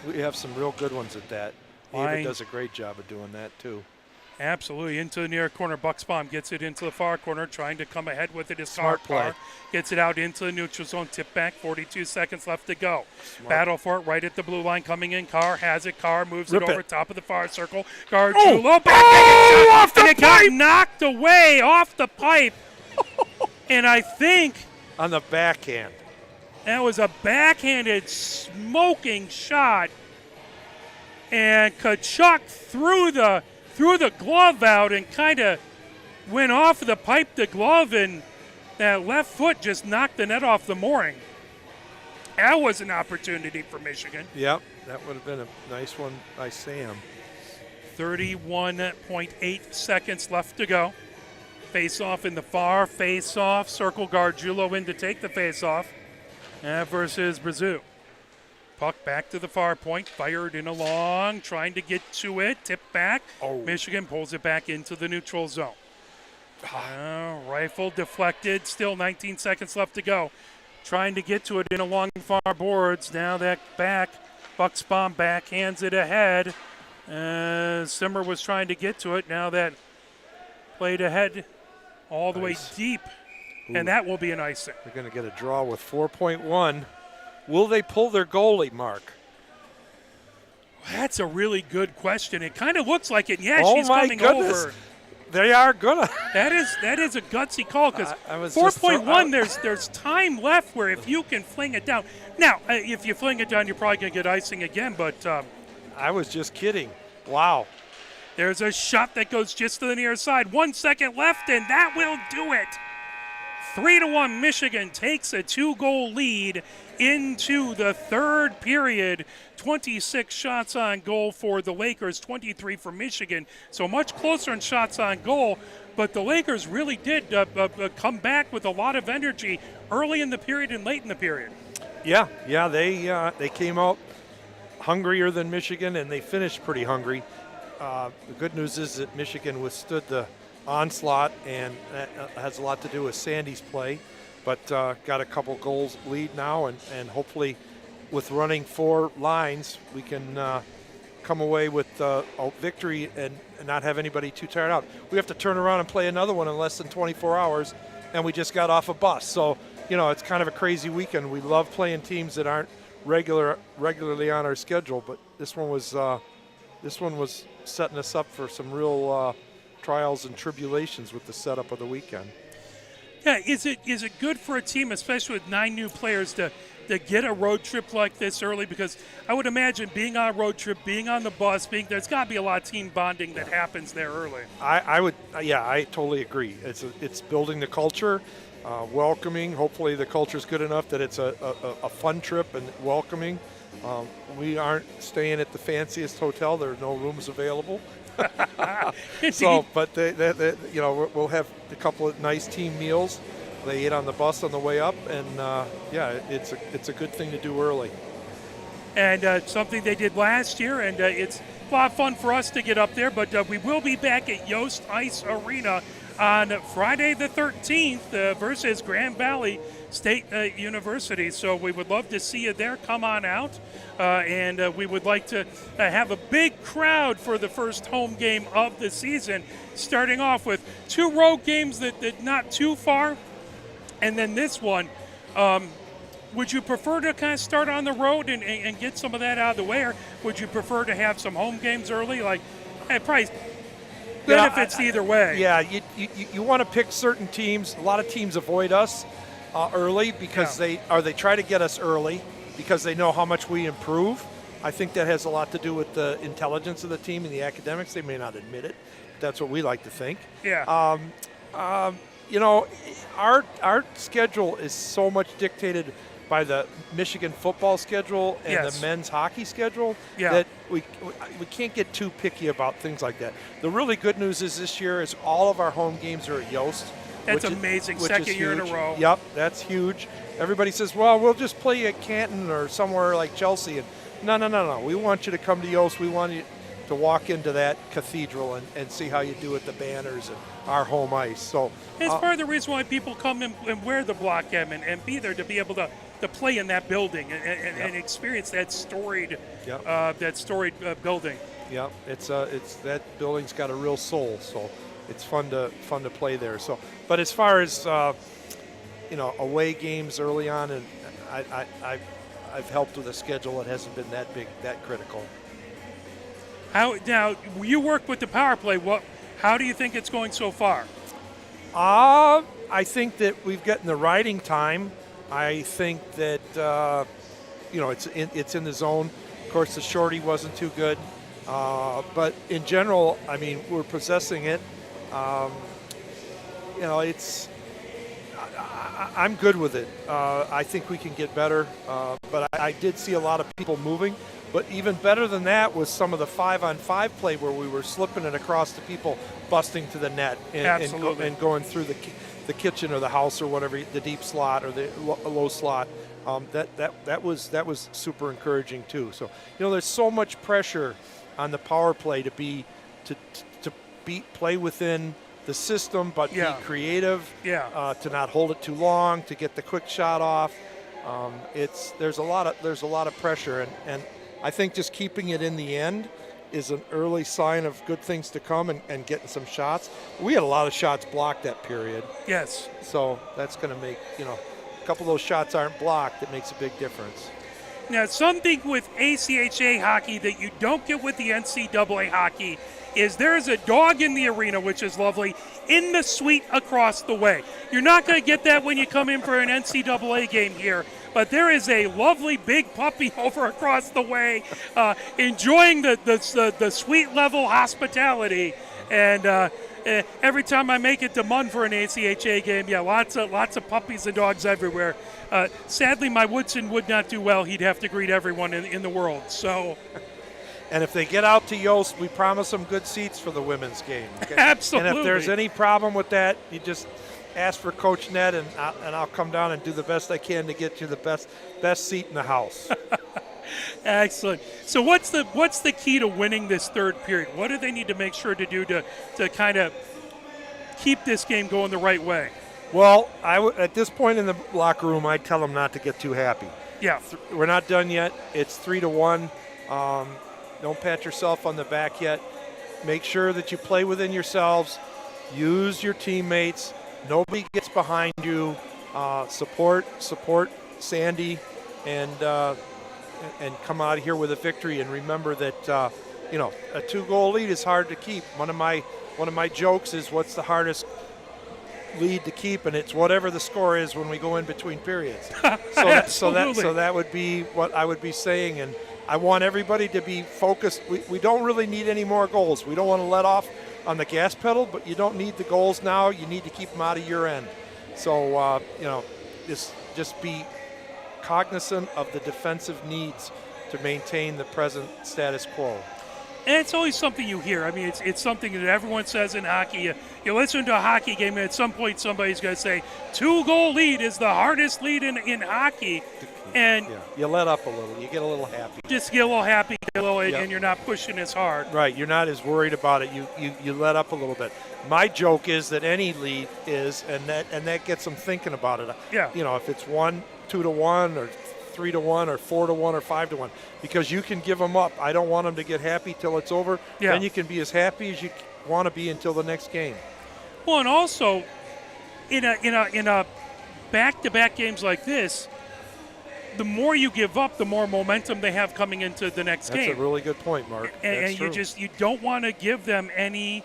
Speaker 2: We have some real good ones at that. David does a great job of doing that too.
Speaker 1: Absolutely. Into the near corner. Bucksbaum gets it into the far corner, trying to come ahead with it. His
Speaker 2: Smart play.
Speaker 1: Gets it out into the neutral zone. Tip back. 42 seconds left to go.
Speaker 2: Smart.
Speaker 1: Battle for it right at the blue line. Coming in. Carr has it. Carr moves
Speaker 2: Rip
Speaker 1: it over
Speaker 2: it.
Speaker 1: top of the far circle. Gargiulo back.
Speaker 2: Off the
Speaker 1: and it
Speaker 2: pipe!
Speaker 1: got knocked away off the pipe. And I think
Speaker 2: On the backhand.
Speaker 1: that was a backhanded smoking shot. And Kachuk threw the glove out and kind of went off the pipe, the glove, and that left foot just knocked the net off the mooring. That was an opportunity for Michigan.
Speaker 2: Yep, that would have been a nice one by Sam.
Speaker 1: 31.8 seconds left to go. Face-off in the far, face-off, circle Gargiulo in to take the face-off versus Brazil. Puck back to the far point, fired in along, trying to get to it, tipped back. Michigan pulls it back into the neutral zone. Rifle deflected, still 19 seconds left to go. Trying to get to it in along far boards. Now that back, Bucksbaum backhands it ahead. Simmer was trying to get to it. Now that played ahead all the way deep, and that will be an icing.
Speaker 2: They're going to get a draw with 4.1. Will they pull their goalie, Mark?
Speaker 1: That's a really good question. It kind of looks like it. Yeah,
Speaker 2: Oh
Speaker 1: she's
Speaker 2: my
Speaker 1: coming
Speaker 2: goodness.
Speaker 1: over.
Speaker 2: They are gonna.
Speaker 1: That is a gutsy call because
Speaker 2: I was just
Speaker 1: 4.1. There's time left where if you can fling it down. Now, if you fling it down, you're probably going to get icing again. But
Speaker 2: I was just kidding. Wow.
Speaker 1: there's a shot that goes just to the near side. 1 second left, and that will do it. 3-1, Michigan takes a 2-goal lead into the third period. 26 shots on goal for the Lakers, 23 for Michigan. So much closer in shots on goal. But the Lakers really did come back with a lot of energy early in the period and late in the period.
Speaker 2: Yeah, they came out hungrier than Michigan, and they finished pretty hungry. The good news is that Michigan withstood the onslaught, and that has a lot to do with Sandy's play, but got a couple goals lead now, and hopefully with running 4 lines, we can come away with a victory and not have anybody too tired out. We have to turn around and play another one in less than 24 hours, and we just got off a bus. So, it's kind of a crazy weekend. We love playing teams that aren't regularly on our schedule, but this one was setting us up for some real trials and tribulations with the setup of the weekend.
Speaker 1: Yeah, is it good for a team, especially with 9 new players, to get a road trip like this early? Because I would imagine being on a road trip, being on the bus, there's got to be a lot of team bonding that happens there early.
Speaker 2: I totally agree. It's building the culture, welcoming. Hopefully the culture's good enough that it's a fun trip and welcoming. We aren't staying at the fanciest hotel. There are no rooms available. So, but we'll have a couple of nice team meals. They ate on the bus on the way up, and it's a good thing to do early.
Speaker 1: And something they did last year, and it's a lot of fun for us to get up there. But we will be back at Yost Ice Arena on Friday the 13th versus Grand Valley State University. So we would love to see you there. Come on out. And we would like to have a big crowd for the first home game of the season, starting off with 2 road games that not too far. And then this one, would you prefer to kind of start on the road and get some of that out of the way, or would you prefer to have some home games early? Probably benefits either way.
Speaker 2: Yeah, you want to pick certain teams. A lot of teams avoid us early because they try to get us early because they know how much we improve. I think that has a lot to do with the intelligence of the team and the academics. They may not admit it. That's what we like to think.
Speaker 1: Yeah.
Speaker 2: Our schedule is so much dictated by the Michigan football schedule and the men's hockey schedule that we can't get too picky about things like that. The really good news is this year is all of our home games are at Yost.
Speaker 1: That's amazing. Second year in a row.
Speaker 2: Yep, that's huge. Everybody says, well, we'll just play at Canton or somewhere like Chelsea. And no. We want you to come to Yost. We want you to walk into that cathedral and see how you do at the banners and our home ice. So
Speaker 1: it's part of the reason why people come and wear the Block M and be there to be able to play in that building and experience that storied building.
Speaker 2: Yeah, it's that building's got a real soul. So it's fun to play there. So, but as far as away games early on, and I've helped with a schedule. It hasn't been that big, that critical.
Speaker 1: Now you work with the power play. How do you think it's going so far?
Speaker 2: I think that we've gotten the riding time. I think that it's in the zone. Of course, the shorty wasn't too good, but in general, I mean, we're possessing it. I'm good with it. I think we can get better, but I did see a lot of people moving. But even better than that was some of the 5-on-5 play where we were slipping it across to people busting to the net and going through the kitchen or the house or whatever, the deep slot or the low slot. That was super encouraging too. So there's so much pressure on the power play to play within the system, but be creative. To not hold it too long, to get the quick shot off. There's a lot of pressure, and I think just keeping it in the end is an early sign of good things to come and getting some shots. We had a lot of shots blocked that period.
Speaker 1: Yes.
Speaker 2: So that's going to make, a couple of those shots aren't blocked. It makes a big difference.
Speaker 1: Now, something with ACHA hockey that you don't get with the NCAA hockey is there's a dog in the arena, which is lovely, in the suite across the way. You're not going to get that when you come in for an NCAA game here, but there is a lovely big puppy over across the way enjoying the suite level hospitality. And every time I make it to Munn for an ACHA game, yeah, lots of puppies and dogs everywhere. Sadly, my Woodson would not do well. He'd have to greet everyone in the world. So,
Speaker 2: and if they get out to Yost, we promise them good seats for the women's game. Okay?
Speaker 1: Absolutely.
Speaker 2: And if there's any problem with that, you just ask for Coach Ned, and I'll come down and do the best I can to get you the best seat in the house.
Speaker 1: Excellent. So what's the key to winning this third period? What do they need to make sure to do to kind of keep this game going the right way?
Speaker 2: Well, at this point in the locker room, I'd tell them not to get too happy.
Speaker 1: Yeah.
Speaker 2: We're not done yet. It's 3-1. Don't pat yourself on the back yet. Make sure that you play within yourselves. Use your teammates. Nobody gets behind you. Support Sandy, and come out of here with a victory. And remember that a 2-goal lead is hard to keep. One of my jokes is, what's the hardest lead to keep? And it's whatever the score is when we go in between periods. So that would be what I would be saying. And I want everybody to be focused. We don't really need any more goals. We don't want to let off on the gas pedal, but you don't need the goals now. You need to keep them out of your end. So just be cognizant of the defensive needs to maintain the present status quo.
Speaker 1: And it's always something you hear. I mean, it's something that everyone says in hockey. You listen to a hockey game, and at some point somebody's going to say, 2-goal lead is the hardest lead in hockey. And
Speaker 2: you let up a little. You get a little happy.
Speaker 1: Just get a little happy, and you're not pushing as hard.
Speaker 2: Right. You're not as worried about it. You let up a little bit. My joke is that any lead is, and that gets them thinking about it.
Speaker 1: Yeah.
Speaker 2: If it's 2-1 or 3-1 or 4-1 or 5-1, because you can give them up. I don't want them to get happy till it's over.
Speaker 1: Yeah.
Speaker 2: Then you can be as happy as you want to be until the next game.
Speaker 1: Well, and also in a back-to-back games like this, the more you give up, the more momentum they have coming into the next game.
Speaker 2: That's a really good point, Mark.
Speaker 1: And you don't want to give them any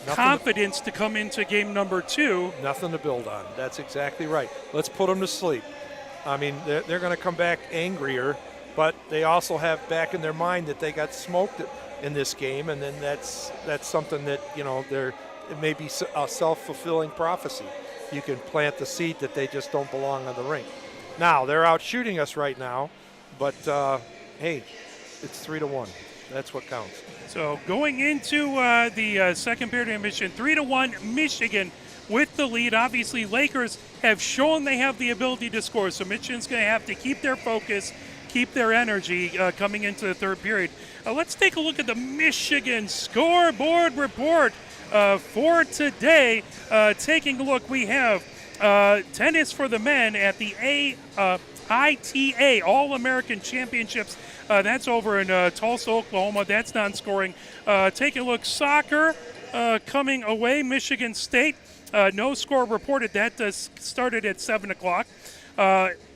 Speaker 1: confidence to come into game number 2.
Speaker 2: Nothing to build on. That's exactly right. Let's put them to sleep. I mean, they're going to come back angrier, but they also have back in their mind that they got smoked in this game, and then that's something that it may be a self-fulfilling prophecy. You can plant the seed that they just don't belong on the rink. Now they're out shooting us right now, but hey, it's 3-1. That's what counts.
Speaker 1: So going into the second period intermission, 3-1 Michigan with the lead. Obviously, Lakers have shown they have the ability to score, so Michigan's going to have to keep their focus, keep their energy coming into the third period. Let's take a look at the Michigan scoreboard report for today. Taking a look, we have tennis for the men at the ITA All-American Championships. That's over in Tulsa, Oklahoma. That's non-scoring. Taking a look, soccer coming away, Michigan State. No score reported. That started at 7 o'clock.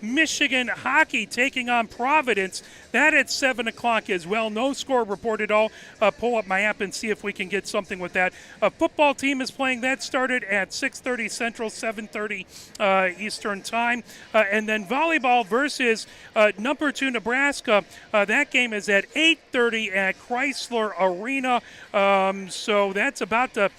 Speaker 1: Michigan hockey taking on Providence. That at 7 o'clock as well. No score reported. I'll pull up my app and see if we can get something with that. A football team is playing. That started at 6:30 Central, 7:30 Eastern Time. And then volleyball versus number 2 Nebraska. That game is at 8:30 at Chrysler Arena. So that's about to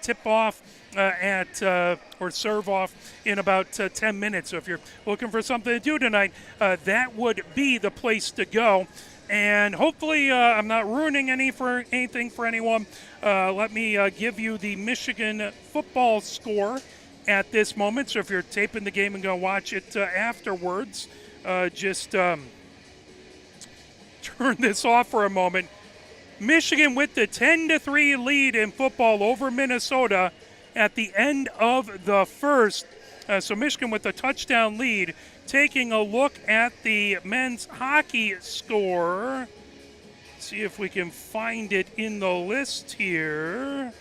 Speaker 1: tip off or serve off in about 10 minutes. So if you're looking for something to do tonight, that would be the place to go. And hopefully I'm not ruining anything for anyone. Let me give you the Michigan football score at this moment. So if you're taping the game and going to watch it afterwards, just turn this off for a moment. Michigan with the 10-3 lead in football over Minnesota at the end of the first. So Michigan with the touchdown lead. Taking a look at the men's hockey score. See if we can find it in the list here.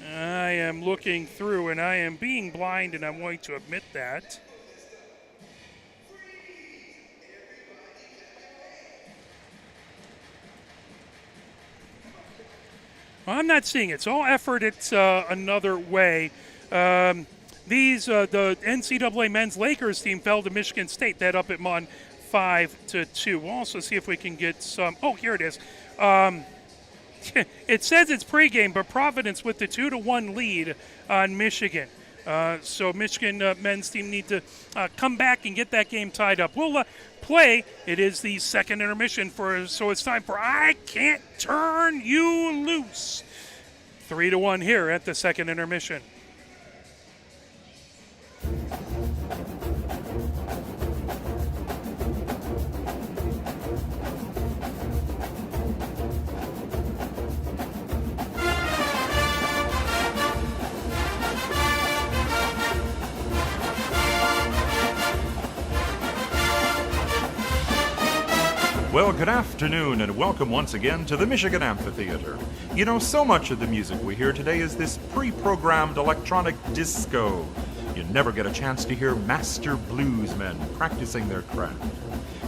Speaker 1: I am looking through, and I am being blind, and I'm going to admit that. Well, I'm not seeing it. So I'll effort it another way. The NCAA men's Lakers team fell to Michigan State. That up at Munn 5-2. We'll also see if we can get some. Oh, here it is. it says it's pregame, but Providence with the 2-1 lead on Michigan. So Michigan men's team need to come back and get that game tied up. We'll play. It is the second intermission so it's time for I Can't Turn You Loose. 3-1 here at the second intermission.
Speaker 3: Well, good afternoon and welcome once again to the Michigan Amphitheater. You know, so much of the music we hear today is this pre-programmed electronic disco. You never get a chance to hear master bluesmen practicing their craft.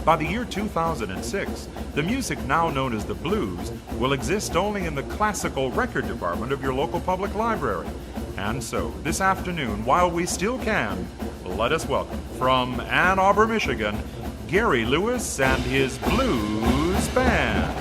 Speaker 3: By the year 2006, the music now known as the blues will exist only in the classical record department of your local public library. And so, this afternoon, while we still can, let us welcome from Ann Arbor, Michigan, Gary Lewis and his blues band.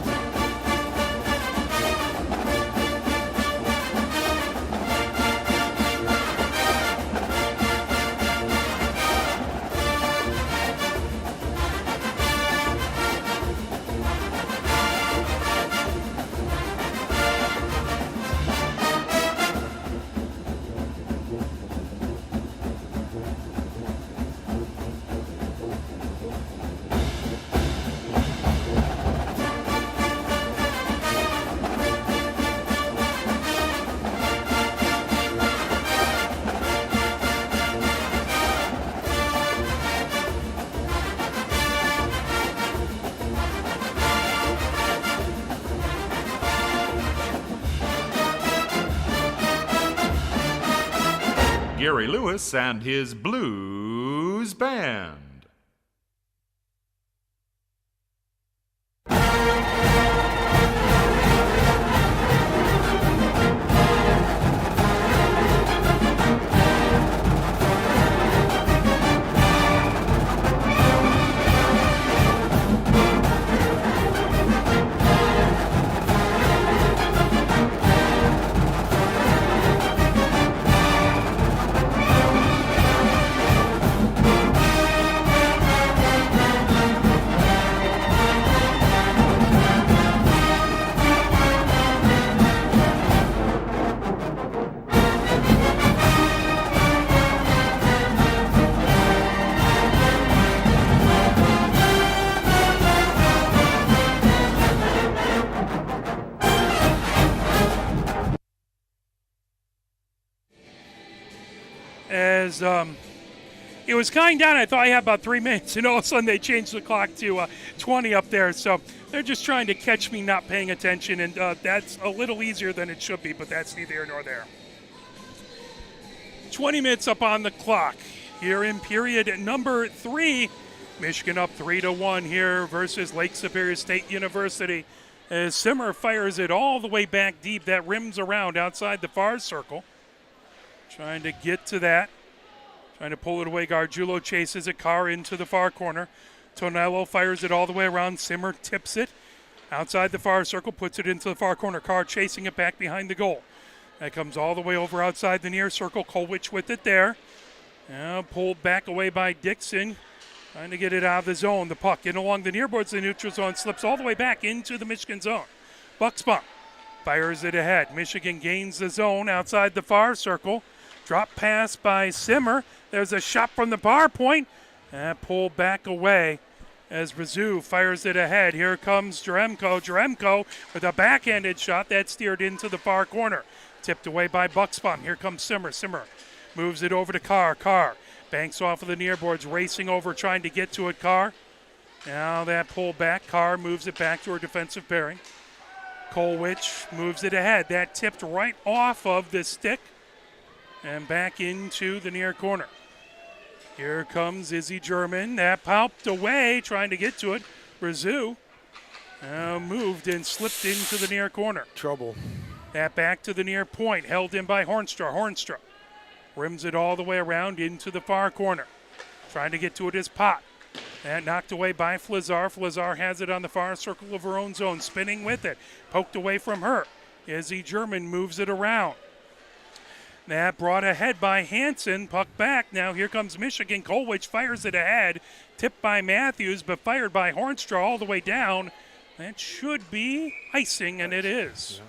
Speaker 3: Gary Lewis and his blues band.
Speaker 1: As it was counting down, I thought I had about 3 minutes, and all of a sudden they changed the clock to 20 up there. So they're just trying to catch me not paying attention, and that's a little easier than it should be, but that's neither here nor there. 20 minutes up on the clock here in period number 3. Michigan up 3-1 here versus Lake Superior State University. As Simmer fires it all the way back deep. That rims around outside the far circle. Trying to get to that. Trying to pull it away. Gargiulo chases it. Carr into the far corner. Tonello fires it all the way around. Simmer tips it outside the far circle. Puts it into the far corner. Carr chasing it back behind the goal. That comes all the way over outside the near circle. Kolwich with it there. Now pulled back away by Dixon. Trying to get it out of the zone. The puck in along the near boards. The neutral zone slips all the way back into the Michigan zone. Bucksbaum fires it ahead. Michigan gains the zone outside the far circle. Drop pass by Simmer. There's a shot from the bar point. And pulled back away as Razoo fires it ahead. Here comes Jaremko. Jaremko with a backhanded shot that steered into the far corner. Tipped away by Bucksbaum. Here comes Simmer. Simmer moves it over to Carr. Carr banks off of the near boards, racing over, trying to get to it. Carr. Now that pull back. Carr moves it back to her defensive pairing. Kolwich moves it ahead. That tipped right off of the stick and back into the near corner. Here comes Izzy German. That popped away, trying to get to it. Razoo moved and slipped into the near corner.
Speaker 2: Trouble.
Speaker 1: That back to the near point, held in by Hornstra. Hornstra rims it all the way around into the far corner. Trying to get to it is Pott. And knocked away by Flazar. Flazar has it on the far circle of her own zone, spinning with it. Poked away from her. Izzy German moves it around. That brought ahead by Hansen. Puck back. Now here comes Michigan. Kolwich fires it ahead. Tipped by Matthews, but fired by Hornstra all the way down. That should be icing, and it is.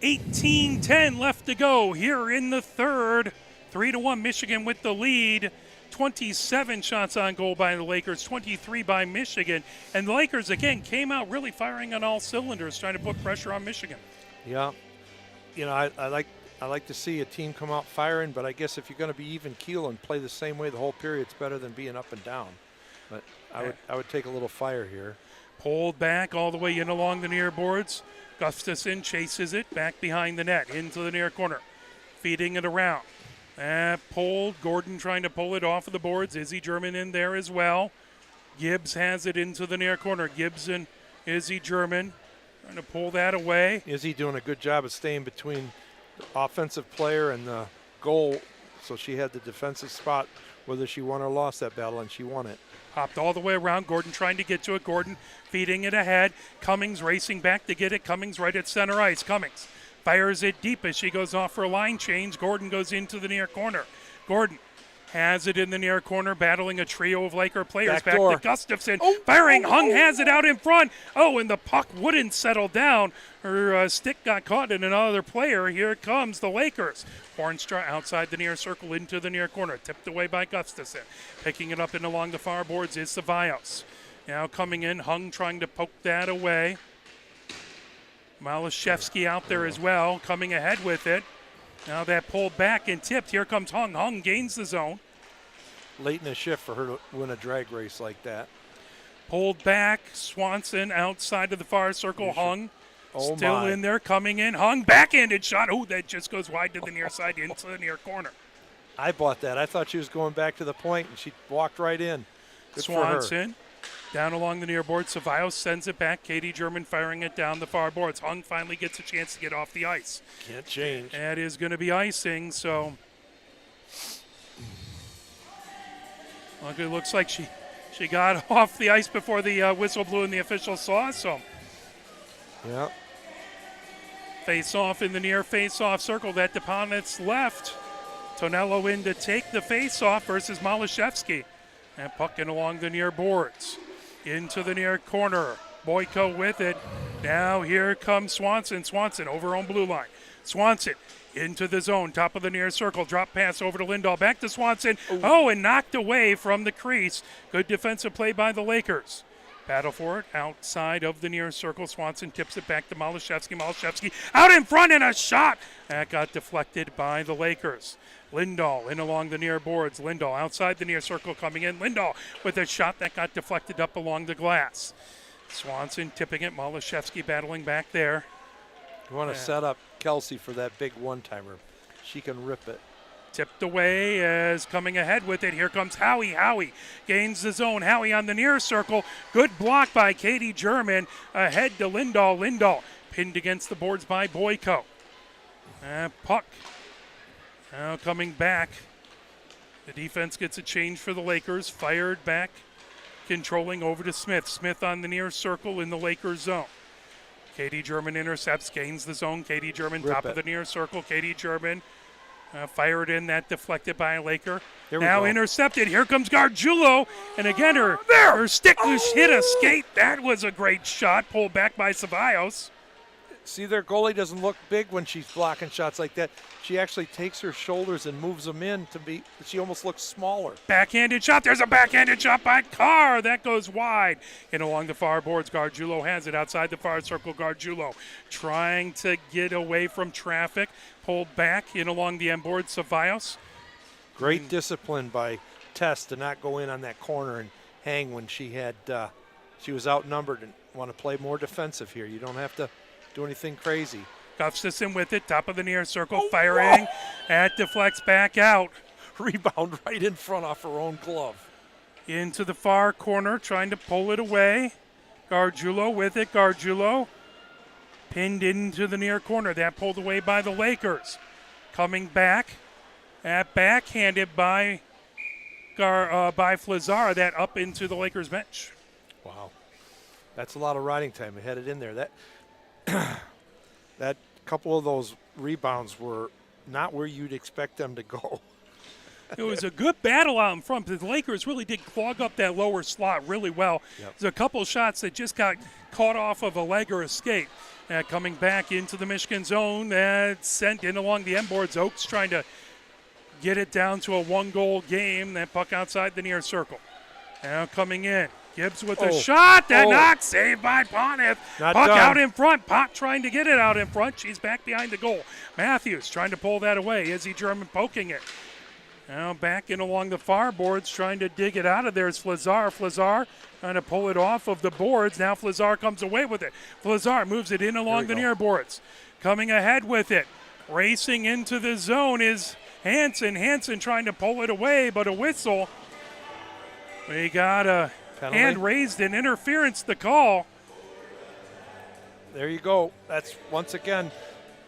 Speaker 1: 18-10 left to go here in the third. 3-1 Michigan with the lead. 27 shots on goal by the Lakers, 23 by Michigan. And the Lakers, again, came out really firing on all cylinders, trying to put pressure on Michigan.
Speaker 2: Yeah. You know, I like to see a team come out firing, but I guess if you're going to be even keel and play the same way the whole period, it's better than being up and down. But I would take a little fire here.
Speaker 1: Pulled back all the way in along the near boards. Gustafson chases it back behind the net into the near corner, feeding it around. Pulled. Gordon trying to pull it off of the boards. Izzy German in there as well. Gibbs has it into the near corner. Gibbs and Izzy German trying to pull that away.
Speaker 2: Izzy doing a good job of staying between the offensive player and the goal, so she had the defensive spot whether she won or lost that battle, and she won it.
Speaker 1: Hopped all the way around. Gordon trying to get to it. Gordon feeding it ahead. Cummings racing back to get it. Cummings right at center ice. Cummings fires it deep as she goes off for a line change. Gordon goes into the near corner. Gordon has it in the near corner, battling a trio of Laker players. Back to Gustafson. Firing. Hung has it out in front. Oh, and the puck wouldn't settle down. Her stick got caught in another player. Here comes the Lakers. Hornstra outside the near circle into the near corner. Tipped away by Gustafson. Picking it up and along the far boards is Ceballos. Now coming in. Hung trying to poke that away. Malashevsky out there as well, coming ahead with it. Now that pulled back and tipped. Here comes Hung. Hung gains the zone.
Speaker 2: Late in the shift for her to win a drag race like that.
Speaker 1: Pulled back. Swanson outside of the far circle. Hung still in there, coming in. Hung backhanded shot. Oh, that just goes wide to the near side into the near corner.
Speaker 2: I bought that. I thought she was going back to the point, and she walked right in. Good
Speaker 1: Swanson down along the near board. Ceballos sends it back. Katie German firing it down the far boards. Hung finally gets a chance to get off the ice.
Speaker 2: Can't change.
Speaker 1: That is going to be icing, so look, it looks like she got off the ice before the whistle blew and the official saw, so.
Speaker 2: Yeah.
Speaker 1: Face off in the near face off circle. That opponent's left. Tonello in to take the face off versus Malashevsky. And pucking along the near boards. Into the near corner. Boyko with it. Now here comes Swanson. Swanson over her own blue line. Swanson into the zone. Top of the near circle. Drop pass over to Lindahl. Back to Swanson. Oh, and knocked away from the crease. Good defensive play by the Lakers. Battle for it outside of the near circle. Swanson tips it back to Malashevsky. Malashevsky out in front and a shot. That got deflected by the Lakers. Lindahl in along the near boards. Lindahl outside the near circle coming in. Lindahl with a shot that got deflected up along the glass. Swanson tipping it. Malashevsky battling back there.
Speaker 2: You want to set up Kelsey for that big one-timer. She can rip it.
Speaker 1: Tipped away as coming ahead with it. Here comes Howie. Howie gains the zone. Howie on the near circle. Good block by Katie German. Ahead to Lindahl. Lindahl pinned against the boards by Boyko. Puck now coming back. The defense gets a change for the Lakers. Fired back. Controlling over to Smith. Smith on the near circle in the Lakers zone. Katie German intercepts. Gains the zone. Katie German top of the near circle. Katie German. Fired in, that deflected by a Laker. Now intercepted. Here comes Gargiulo. And again, her stick hit a skate. That was a great shot. Pulled back by Ceballos.
Speaker 2: See, their goalie doesn't look big when she's blocking shots like that. She actually takes her shoulders and moves them in she almost looks smaller.
Speaker 1: Backhanded shot. There's a backhanded shot by Carr. That goes wide. And along the far boards, Gargiulo has it outside the far circle. Gargiulo trying to get away from traffic. Pulled back in along the end board. Ceballos.
Speaker 2: Great discipline by Tess to not go in on that corner and hang when she was outnumbered and want to play more defensive here. You don't have to do anything crazy.
Speaker 1: Gustafson with it, top of the near circle, firing. That deflects back out.
Speaker 2: Rebound right in front off her own glove.
Speaker 1: Into the far corner, trying to pull it away. Gargiulo with it. Gargiulo pinned into the near corner. That pulled away by the Lakers. Coming back. That backhanded by by Flazar, that up into the Lakers bench.
Speaker 2: Wow. That's a lot of riding time. They had it in there. That that couple of those rebounds were not where you'd expect them to go.
Speaker 1: It was a good battle out in front, but the Lakers really did clog up that lower slot really well.
Speaker 2: Yep.
Speaker 1: There's a couple shots that just got caught off of a leg or escape. Coming back into the Michigan zone, sent in along the end boards. Oaks trying to get it down to a one-goal game. That puck outside the near circle. Now coming in. Gibbs with a shot. That knock saved by Pontiff.
Speaker 2: Not
Speaker 1: Puck
Speaker 2: done.
Speaker 1: out in front. Pot trying to get it out in front. She's back behind the goal. Matthews trying to pull that away. Izzy German poking it. Now back in along the far boards, trying to dig it out of there is Flazar. Flazar trying to pull it off of the boards. Now Flazar comes away with it. Flazar moves it in along the near boards. Coming ahead with it. Racing into the zone is Hansen. Hansen trying to pull it away, but a whistle. We got a
Speaker 2: Penalty.
Speaker 1: hand raised and interference to call.
Speaker 2: There you go. That's, once again,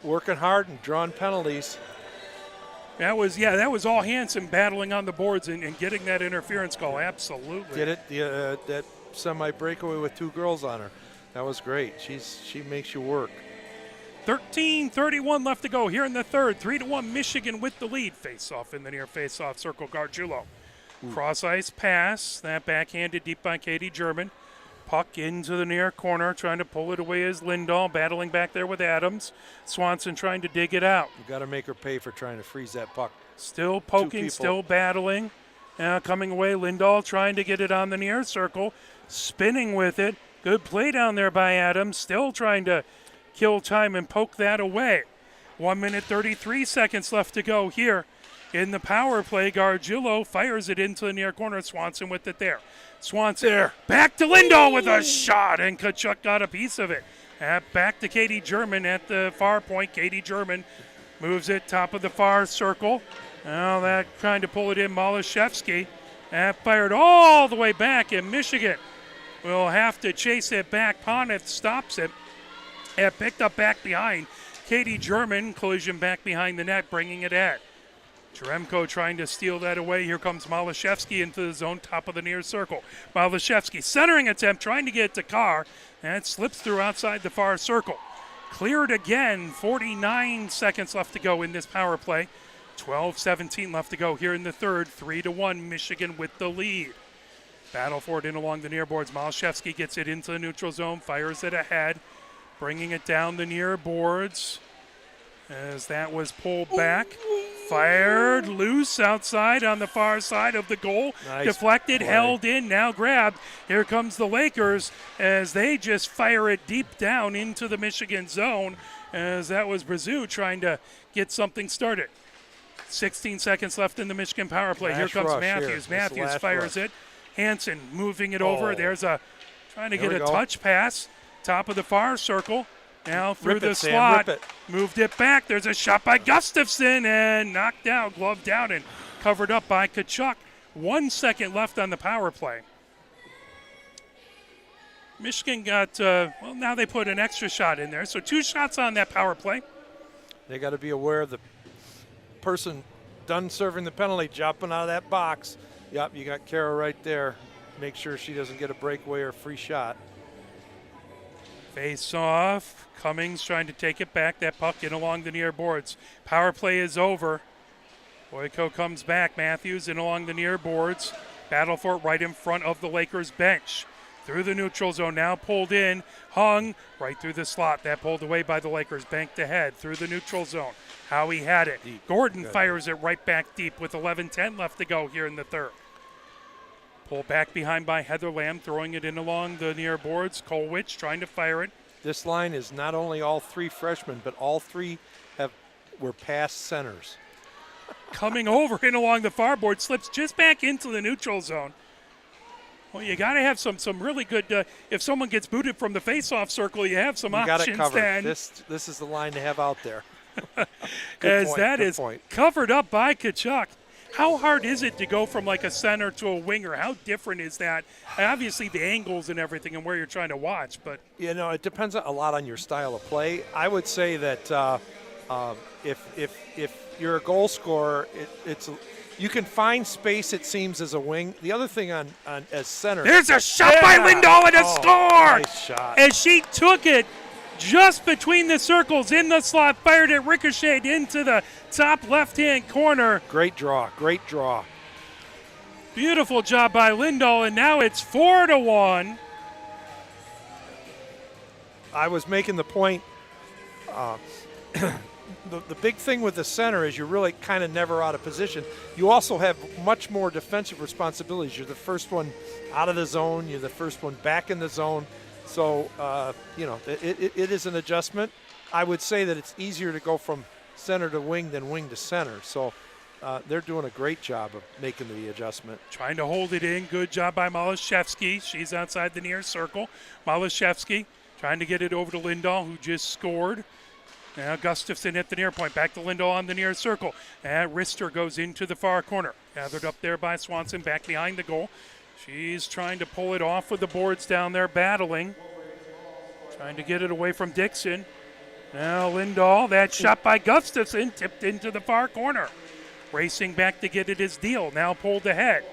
Speaker 2: working hard and drawing penalties.
Speaker 1: That was all Hansen battling on the boards and getting that interference call. Absolutely.
Speaker 2: Did it, that semi-breakaway with two girls on her. That was great. She makes you work.
Speaker 1: 13:31 left to go here in the third. 3-1 Michigan with the lead. Face-off in the near face-off circle. Gargiulo. Cross-ice pass. That backhanded deep by Katie German. Puck into the near corner. Trying to pull it away is Lindahl. Battling back there with Adams. Swanson trying to dig it out.
Speaker 2: You got to make her pay for trying to freeze that puck.
Speaker 1: Still poking, still battling. Now coming away, Lindahl trying to get it on the near circle. Spinning with it. Good play down there by Adams. Still trying to kill time and poke that away. 1 minute 33 seconds left to go here in the power play. Gargiulo fires it into the near corner. Swanson with it there. Swanson there. Back to Lindahl with a shot, and Kachuk got a piece of it. Back to Katie German at the far point. Katie German moves it top of the far circle. Now that trying to pull it in, Malashevsky. Fired all the way back, and Michigan will have to chase it back. Poneth stops it. Picked up back behind. Katie German, collision back behind the net, bringing it at. Jeremko trying to steal that away. Here comes Malashevsky into the zone, top of the near circle. Malashevsky, centering attempt, trying to get it to Carr, and it slips through outside the far circle. Cleared again, 49 seconds left to go in this power play. 12-17 left to go here in the third. 3-1, Michigan with the lead. Battle for it in along the near boards. Malashevsky gets it into the neutral zone, fires it ahead, bringing it down the near boards as that was pulled back. Fired loose outside on the far side of the goal.
Speaker 2: Nice
Speaker 1: Deflected,
Speaker 2: play.
Speaker 1: held in, now grabbed. Here comes the Lakers as they just fire it deep down into the Michigan zone, as that was Brazil trying to get something started. 16 seconds left in the Michigan power play. Here
Speaker 2: Last
Speaker 1: comes
Speaker 2: rush
Speaker 1: Matthews.
Speaker 2: here. This is the
Speaker 1: Matthews
Speaker 2: last
Speaker 1: fires
Speaker 2: rush.
Speaker 1: it. Hansen moving it over. There's a trying to
Speaker 2: There
Speaker 1: get
Speaker 2: we
Speaker 1: a
Speaker 2: go.
Speaker 1: touch pass. Top of the far circle. Now through
Speaker 2: Rip
Speaker 1: the
Speaker 2: it, Sam,
Speaker 1: slot.
Speaker 2: rip it.
Speaker 1: Moved it back. There's a shot by Gustafson and knocked out, gloved out, and covered up by Kachuk. 1 second left on the power play. Michigan got, now they put an extra shot in there. So 2 shots on that power play.
Speaker 2: They got to be aware of the person done serving the penalty jumping out of that box. Yep, you got Kara right there. Make sure she doesn't get a breakaway or free shot.
Speaker 1: Face off. Cummings trying to take it back. That puck in along the near boards. Power play is over. Boyko comes back. Matthews in along the near boards. Battle for it right in front of the Lakers bench. Through the neutral zone. Now pulled in. Hung right through the slot. That pulled away by the Lakers. Banked ahead through the neutral zone. Howie had it.
Speaker 2: Deep.
Speaker 1: Gordon
Speaker 2: Good.
Speaker 1: fires it right back deep with 11:10 left to go here in the third. Pull back behind by Heather Lamb, throwing it in along the near boards. Kolwich trying to fire it.
Speaker 2: This line is not only all 3 freshmen, but all 3 were past centers.
Speaker 1: Coming over in along the far board, slips just back into the neutral zone. Well, you got to have some really good. If someone gets booted from the face-off circle, you have some
Speaker 2: You got
Speaker 1: options.
Speaker 2: it covered.
Speaker 1: Then,
Speaker 2: This is the line to have out there.
Speaker 1: as
Speaker 2: point,
Speaker 1: that
Speaker 2: good
Speaker 1: is
Speaker 2: point.
Speaker 1: covered up by Kachuk. How hard is it to go from like a center to a winger? How different is that? Obviously, the angles and everything, and where you're trying to watch, but
Speaker 2: You know, it depends a lot on your style of play. I would say that if you're a goal scorer, it's You can find space, it seems, as a wing. The other thing on as center.
Speaker 1: There's a shot by Lindahl and a score!
Speaker 2: Nice shot.
Speaker 1: As she took it just between the circles in the slot, fired it ricocheted into the top left-hand corner.
Speaker 2: Great draw. Great draw.
Speaker 1: Beautiful job by Lindahl, and now it's 4-1.
Speaker 2: I was making the point. The big thing with the center is you're really kind of never out of position. You also have much more defensive responsibilities. You're the first one out of the zone. You're the first one back in the zone. So, it is an adjustment. I would say that it's easier to go from center to wing than wing to center. So they're doing a great job of making the adjustment.
Speaker 1: Trying to hold it in. Good job by Malashevsky. She's outside the near circle. Malashevsky trying to get it over to Lindahl, who just scored. Now Gustafson at the near point. Back to Lindahl on the near circle. And Rister goes into the far corner. Gathered up there by Swanson, back behind the goal. She's trying to pull it off with the boards down there, battling. Trying to get it away from Dixon. Now Lindahl, that shot by Gustafson, tipped into the far corner. Racing back to get it is Deal, now pulled ahead.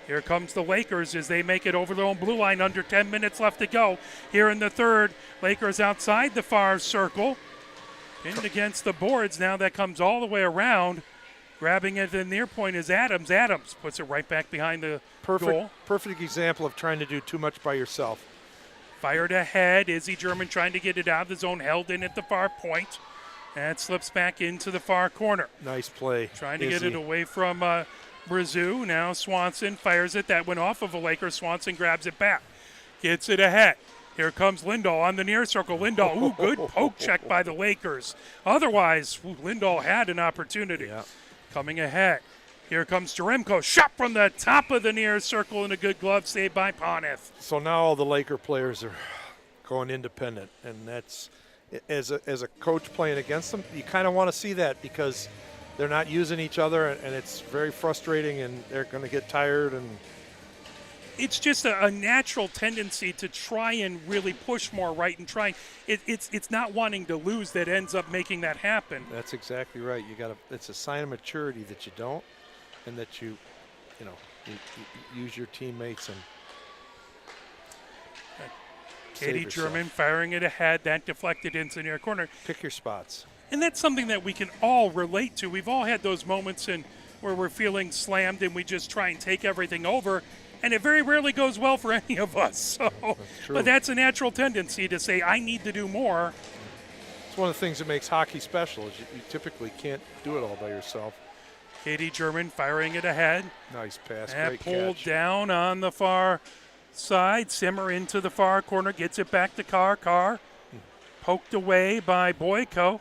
Speaker 1: Here comes the Lakers as they make it over their own blue line, under 10 minutes left to go. Here in the third, Lakers outside the far circle. Pinned against the boards, now that comes all the way around. Grabbing it at the near point is Adams. Adams puts it right back behind the goal.
Speaker 2: Perfect example of trying to do too much by yourself.
Speaker 1: Fired ahead. Izzy German trying to get it out of the zone, held in at the far point. And slips back into the far corner.
Speaker 2: Nice play.
Speaker 1: Trying to get it away from Brazou. Now Swanson fires it. That went off of a Laker. Swanson grabs it back. Gets it ahead. Here comes Lindahl on the near circle. Lindahl, ooh, good poke check by the Lakers. Otherwise, Lindahl had an opportunity.
Speaker 2: Yeah.
Speaker 1: Coming ahead. Here comes Jaremko. Shot from the top of the near circle and a good glove save by Poneth.
Speaker 2: So now all the Laker players are going independent, and that's, as a coach playing against them, you kind of want to see that because they're not using each other, and it's very frustrating, and they're going to get tired. And
Speaker 1: it's just a natural tendency to try and really push more right and try. It's not wanting to lose that ends up making that happen.
Speaker 2: That's exactly right. It's a sign of maturity that you don't, and that you use your teammates and.
Speaker 1: Katie German firing it ahead. That deflected into the near corner.
Speaker 2: Pick your spots.
Speaker 1: And that's something that we can all relate to. We've all had those moments where we're feeling slammed and we just try and take everything over. And it very rarely goes well for any of us. So, but that's a natural tendency to say, I need to do more.
Speaker 2: It's one of the things that makes hockey special is you typically can't do it all by yourself.
Speaker 1: Katie German firing it ahead.
Speaker 2: Nice pass,
Speaker 1: and
Speaker 2: great
Speaker 1: pulled
Speaker 2: catch.
Speaker 1: Down on the far side. Simmer into the far corner, gets it back to Carr. Carr poked away by Boyko.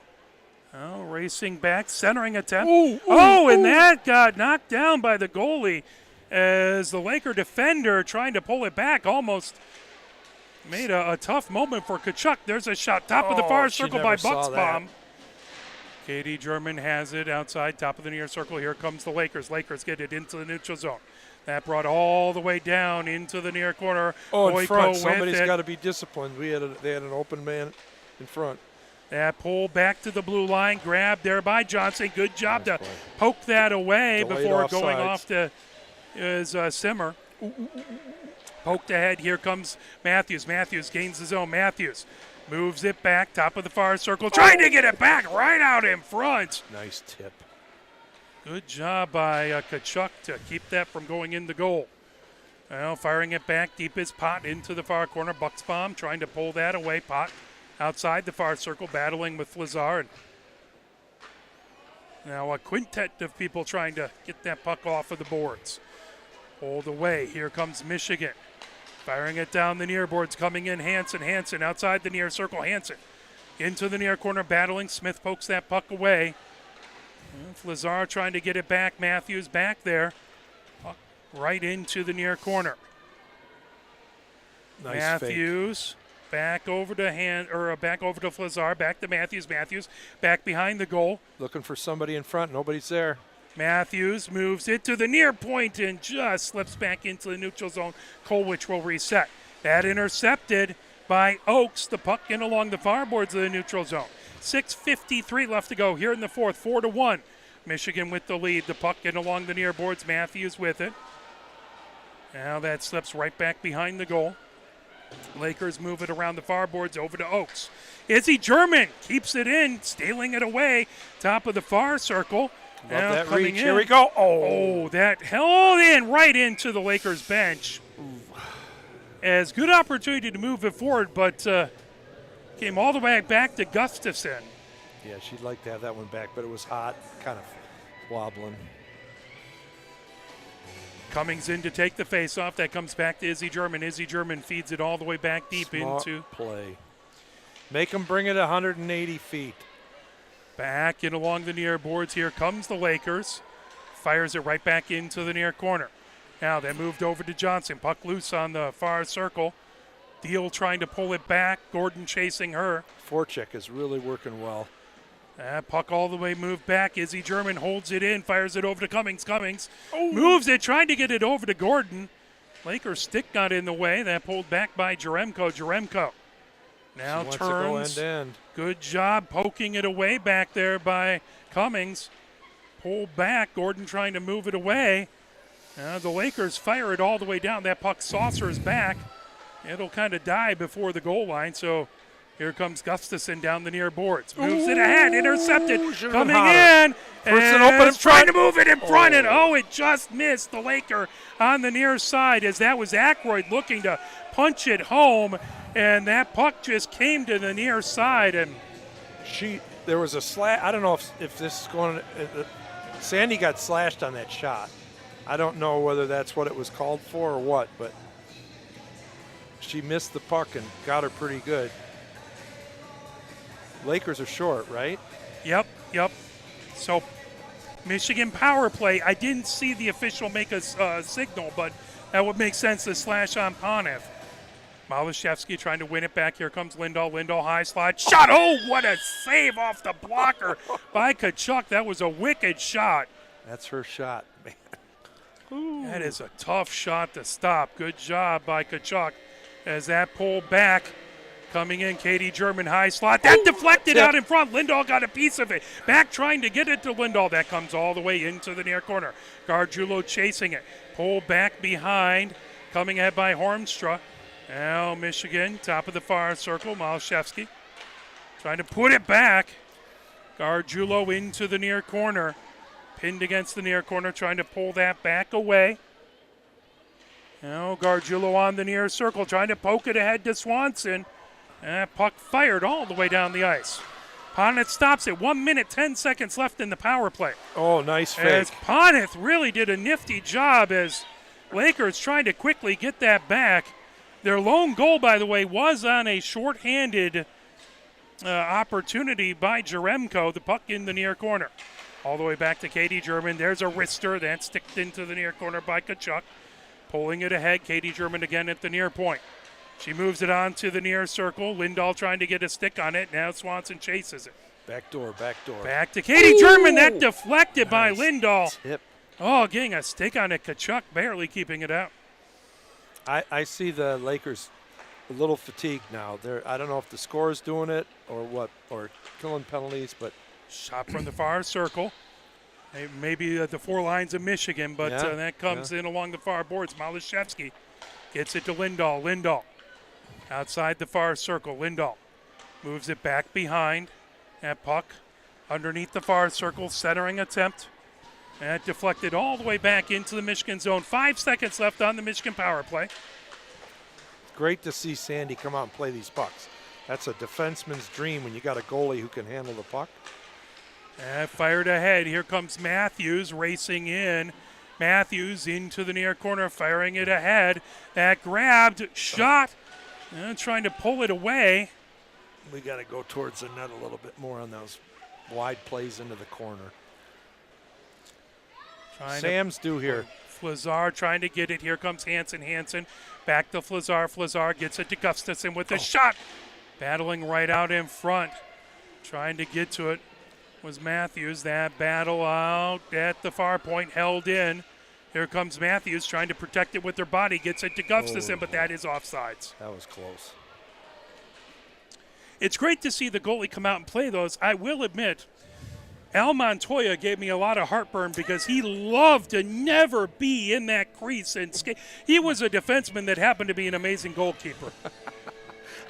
Speaker 1: Oh, racing back, centering attempt. And that got knocked down by the goalie as the Laker defender trying to pull it back almost made a tough moment for Tkachuk. There's a shot, top of the far circle by Bucksbaum. Katie German has it outside, top of the near circle. Here comes the Lakers. Lakers get it into the neutral zone. That brought all the way down into the near corner.
Speaker 2: In front, somebody's got to be disciplined. They had an open man in front.
Speaker 1: That pull back to the blue line, grabbed there by Johnson. Good job to poke that away before going off to Simmer. Poked ahead. Here comes Matthews. Matthews gains the zone. Matthews moves it back, top of the far circle, trying to get it back right out in front.
Speaker 2: Nice tip.
Speaker 1: Good job by Tkachuk to keep that from going in the goal. Now firing it back deep is Pott into the far corner. Bucksbaum trying to pull that away. Pott outside the far circle, battling with Lazard. Now a quintet of people trying to get that puck off of the boards. Pulled away. Here comes Michigan. Firing it down the near boards, coming in Hansen. Hansen outside the near circle. Hansen into the near corner, battling. Smith pokes that puck away. Lazard trying to get it back. Matthews back there. Puck right into the near corner.
Speaker 2: Nice
Speaker 1: Matthews
Speaker 2: fake.
Speaker 1: back over to Lazard. Back to Matthews. Matthews back behind the goal.
Speaker 2: Looking for somebody in front. Nobody's there.
Speaker 1: Matthews moves it to the near point and just slips back into the neutral zone. Kolwich will reset. That intercepted by Oakes. The puck in along the far boards of the neutral zone. 6:53 left to go here in the fourth. 4-1. Michigan with the lead. The puck getting along the near boards. Matthews with it. Now that slips right back behind the goal. Lakers move it around the far boards over to Oakes. Izzy German keeps it in, stealing it away. Top of the far circle.
Speaker 2: Love
Speaker 1: Now
Speaker 2: that
Speaker 1: coming
Speaker 2: reach.
Speaker 1: in.
Speaker 2: Here we go.
Speaker 1: Oh, that held in right into the Lakers bench. As good opportunity to move it forward, but came all the way back to Gustafson.
Speaker 2: Yeah, she'd like to have that one back, but it was hot, kind of wobbling.
Speaker 1: Cummings in to take the faceoff. That comes back to Izzy German. Izzy German feeds it all the way back deep
Speaker 2: Smart
Speaker 1: into.
Speaker 2: play. Make them bring it 180 feet.
Speaker 1: Back in along the near boards. Here comes the Lakers. Fires it right back into the near corner. Now they moved over to Johnson. Puck loose on the far circle. Deal trying to pull it back. Gordon chasing her.
Speaker 2: Forecheck is really working well.
Speaker 1: Puck all the way moved back. Izzy German holds it in, fires it over to Cummings. Cummings moves it, trying to get it over to Gordon. Lakers stick got in the way. That pulled back by Jaremko. Jaremko now
Speaker 2: She wants to go
Speaker 1: turns.
Speaker 2: end-to-end.
Speaker 1: Good job poking it away back there by Cummings. Pulled back. Gordon trying to move it away. The Lakers fire it all the way down. That puck saucers back. It'll kind of die before the goal line, so here comes Gustafson down the near boards. Moves it ahead, intercepted,
Speaker 2: should've
Speaker 1: coming
Speaker 2: been hotter.
Speaker 1: in.
Speaker 2: First
Speaker 1: and
Speaker 2: and open in
Speaker 1: trying
Speaker 2: front.
Speaker 1: to move it in front, and it just missed the Laker on the near side as that was Aykroyd looking to punch it home, and that puck just came to the near side. And
Speaker 2: There was a slash. I don't know if this is going. Sandy got slashed on that shot. I don't know whether that's what it was called for or what, but she missed the puck and got her pretty good. Lakers are short, right?
Speaker 1: Yep. So Michigan power play. I didn't see the official make a signal, but that would make sense to slash on Panev. Malashevsky trying to win it back. Here comes Lindahl. Lindahl high slide. Shot. Oh, what a save off the blocker by Kachuk. That was a wicked shot.
Speaker 2: That's her shot, man.
Speaker 1: That is a tough shot to stop. Good job by Kachuk as that pulled back. Coming in, Katie German high slot. That deflected out in front. Lindahl got a piece of it. Back trying to get it to Lindahl. That comes all the way into the near corner. Gargiulo chasing it. Pull back behind. Coming ahead by Hornstra. Now Michigan, top of the far circle. Malashevsky trying to put it back. Gargiulo into the near corner. Pinned against the near corner, trying to pull that back away. Now Gargiulo on the near circle, trying to poke it ahead to Swanson. And puck fired all the way down the ice. Poneth stops it. 1 minute, 10 seconds left in the power play.
Speaker 2: Oh, nice fake.
Speaker 1: As Poneth really did a nifty job as Lakers trying to quickly get that back. Their lone goal, by the way, was on a shorthanded opportunity by Jaremko. The puck in the near corner. All the way back to Katie German. There's a wrister that sticked into the near corner by Kachuk. Pulling it ahead. Katie German again at the near point. She moves it on to the near circle. Lindahl trying to get a stick on it. Now Swanson chases it.
Speaker 2: Back door.
Speaker 1: Back to Katie German. That deflected by Lindahl.
Speaker 2: Tip.
Speaker 1: Oh, getting a stick on it. Kachuk barely keeping it out.
Speaker 2: I see the Lakers a little fatigued now. I don't know if the score is doing it or what, or killing penalties, but
Speaker 1: Shot from the far circle. Maybe the four lines of Michigan, but that comes in along the far boards. Malashevsky gets it to Lindahl. Lindahl outside the far circle. Lindahl moves it back behind. That puck underneath the far circle. Centering attempt. That deflected all the way back into the Michigan zone. 5 seconds left on the Michigan power play.
Speaker 2: great to see Sandy come out and play these pucks. That's a defenseman's dream when you got a goalie who can handle the puck.
Speaker 1: Fired ahead. Here comes Matthews racing in. Matthews into the near corner, firing it ahead. That grabbed, shot, trying to pull it away.
Speaker 2: We got to go towards the net a little bit more on those wide plays into the corner. Sam's due here.
Speaker 1: Flazar trying to get it. Here comes Hansen. Hansen back to Flazar. Flazar gets it to Gustafson with a shot. Battling right out in front. Trying to get to it was Matthews. That battle out at the far point, held in. Here comes Matthews trying to protect it with their body. Gets it to Gustafson, but that is offsides.
Speaker 2: That was close.
Speaker 1: It's great to see the goalie come out and play those. I will admit, Al Montoya gave me a lot of heartburn because he loved to never be in that crease and skate. He was a defenseman that happened to be an amazing goalkeeper.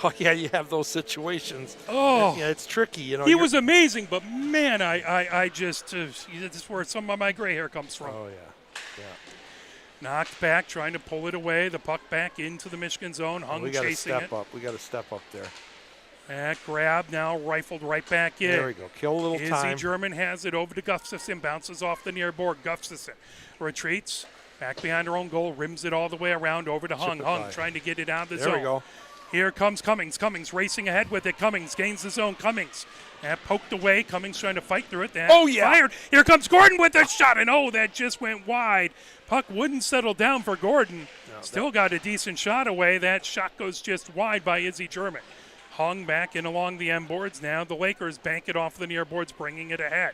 Speaker 2: Oh, yeah, you have those situations.
Speaker 1: Oh.
Speaker 2: Yeah, it's tricky.
Speaker 1: He was amazing, but man, I just this is where some of my gray hair comes from.
Speaker 2: Oh, yeah.
Speaker 1: Knocked back, trying to pull it away. The puck back into the Michigan zone. Hung
Speaker 2: We got to
Speaker 1: chasing it.
Speaker 2: step up. We got to step up there.
Speaker 1: That grab now rifled right back in.
Speaker 2: There we go. Kill a little time.
Speaker 1: Izzy German has it over to Gustafson. Bounces off the near board. Gustafson retreats back behind her own goal. Rims it all the way around over to Hung. Hung trying to get it out of the zone.
Speaker 2: There we go.
Speaker 1: Here comes Cummings. Cummings racing ahead with it. Cummings gains the zone. Cummings poked away. Cummings trying to fight through it. That fired. Here comes Gordon with a shot. And that just went wide. Puck wouldn't settle down for Gordon. Still got a decent shot away. That shot goes just wide by Izzy German. Hung back in along the end boards. Now the Lakers bank it off the near boards, bringing it ahead.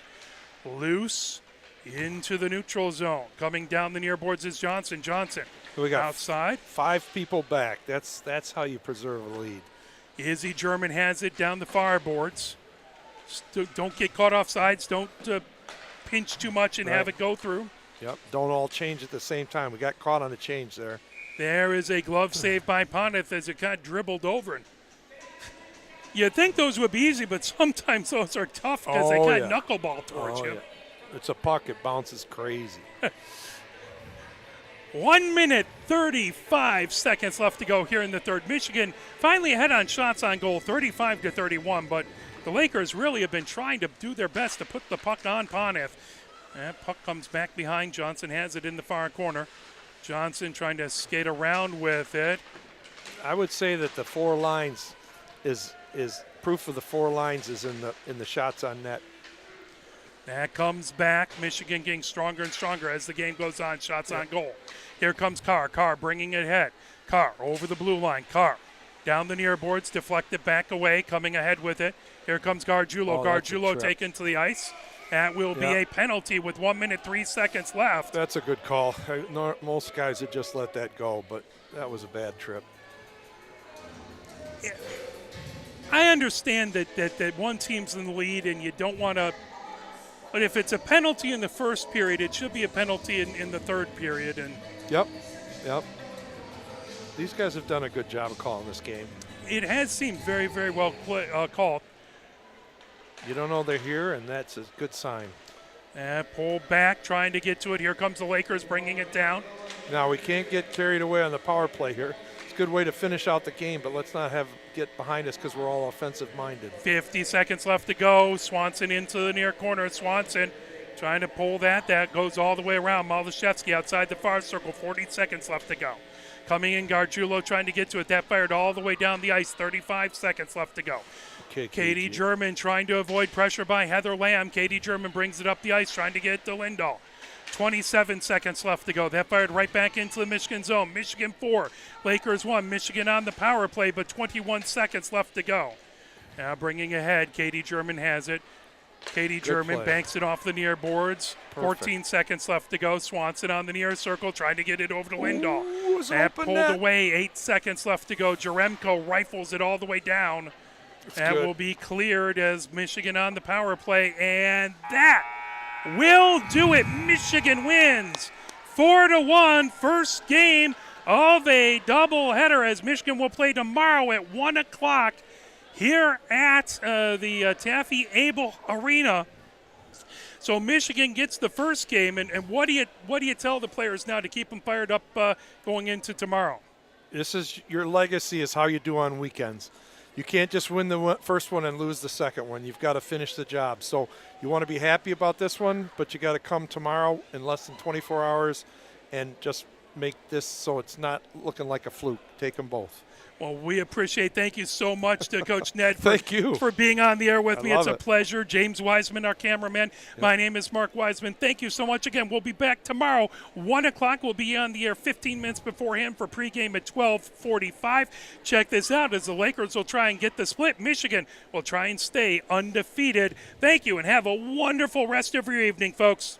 Speaker 1: Loose into the neutral zone. Coming down the near boards is Johnson. Johnson
Speaker 2: We got
Speaker 1: outside.
Speaker 2: 5 people back. That's how you preserve a lead.
Speaker 1: Izzy German has it down the far boards. Don't get caught off sides. Don't pinch too much and have it go through.
Speaker 2: Yep. Don't all change at the same time. We got caught on a change there.
Speaker 1: There is a glove save by Pontiff as it got dribbled over. You'd think those would be easy, but sometimes those are tough because they kind of knuckleball towards you.
Speaker 2: Yeah. It's a puck. It bounces crazy.
Speaker 1: 1 minute, 35 seconds left to go here in the third. Michigan finally ahead on shots on goal, 35-31, but the Lakers really have been trying to do their best to put the puck on Pontiff. That puck comes back behind. Johnson has it in the far corner. Johnson trying to skate around with it.
Speaker 2: I would say that the 4 lines is proof of the 4 lines is in the shots on net.
Speaker 1: That comes back. Michigan getting stronger and stronger as the game goes on. Shots on goal. Here comes Carr. Carr bringing it ahead. Carr over the blue line. Carr down the near boards, deflected back away, coming ahead with it. Here comes Gargiulo. Gargiulo taken to the ice. That will be a penalty with 1 minute, 3 seconds left.
Speaker 2: That's a good call. Most guys would just let that go, but that was a bad trip.
Speaker 1: I understand that one team's in the lead and you don't want to, but if it's a penalty in the first period, it should be a penalty in the third period. And
Speaker 2: Yep. These guys have done a good job of calling this game.
Speaker 1: It has seemed very, very well called.
Speaker 2: You don't know they're here, and that's a good sign.
Speaker 1: Pull back, trying to get to it. Here comes the Lakers bringing it down.
Speaker 2: Now, we can't get carried away on the power play here. It's a good way to finish out the game, but let's not get behind us because we're all offensive-minded.
Speaker 1: 50 seconds left to go. Swanson into the near corner. Swanson trying to pull that. That goes all the way around. Malashevsky outside the far circle. 40 seconds left to go. Coming in, Gargiulo trying to get to it. That fired all the way down the ice. 35 seconds left to go. Katie German trying to avoid pressure by Heather Lamb. Katie German brings it up the ice, trying to get it to Lindahl. 27 seconds left to go. That fired right back into the Michigan zone. Michigan 4, Lakers 1. Michigan on the power play, but 21 seconds left to go. Now bringing ahead, Katie German has it. Katie German banks it off the near boards.
Speaker 2: Perfect.
Speaker 1: 14 seconds left to go. Swanson on the near circle, trying to get it over to Lindahl. That pulled
Speaker 2: net.
Speaker 1: away. 8 seconds left to go. Jaremko rifles it all the way down. That will be cleared as Michigan on the power play, and that will do it. Michigan wins 4-1. First game of a doubleheader as Michigan will play tomorrow at 1 o'clock here at the Taffy Abel Arena. So Michigan gets the first game, and what do you tell the players now to keep them fired up going into tomorrow?
Speaker 2: This is your legacy is how you do on weekends. You can't just win the first one and lose the second one. You've got to finish the job. So you want to be happy about this one, but you got to come tomorrow in less than 24 hours and just make this so it's not looking like a fluke. Take them both.
Speaker 1: Well, we appreciate. Thank you so much to Coach Ned for being on the air with me. It's a pleasure. James Wiseman, our cameraman. Yep. My name is Mark Wiseman. Thank you so much again. We'll be back tomorrow, 1 o'clock. We'll be on the air 15 minutes beforehand for pregame at 12:45. Check this out as the Lakers will try and get the split. Michigan will try and stay undefeated. Thank you, and have a wonderful rest of your evening, folks.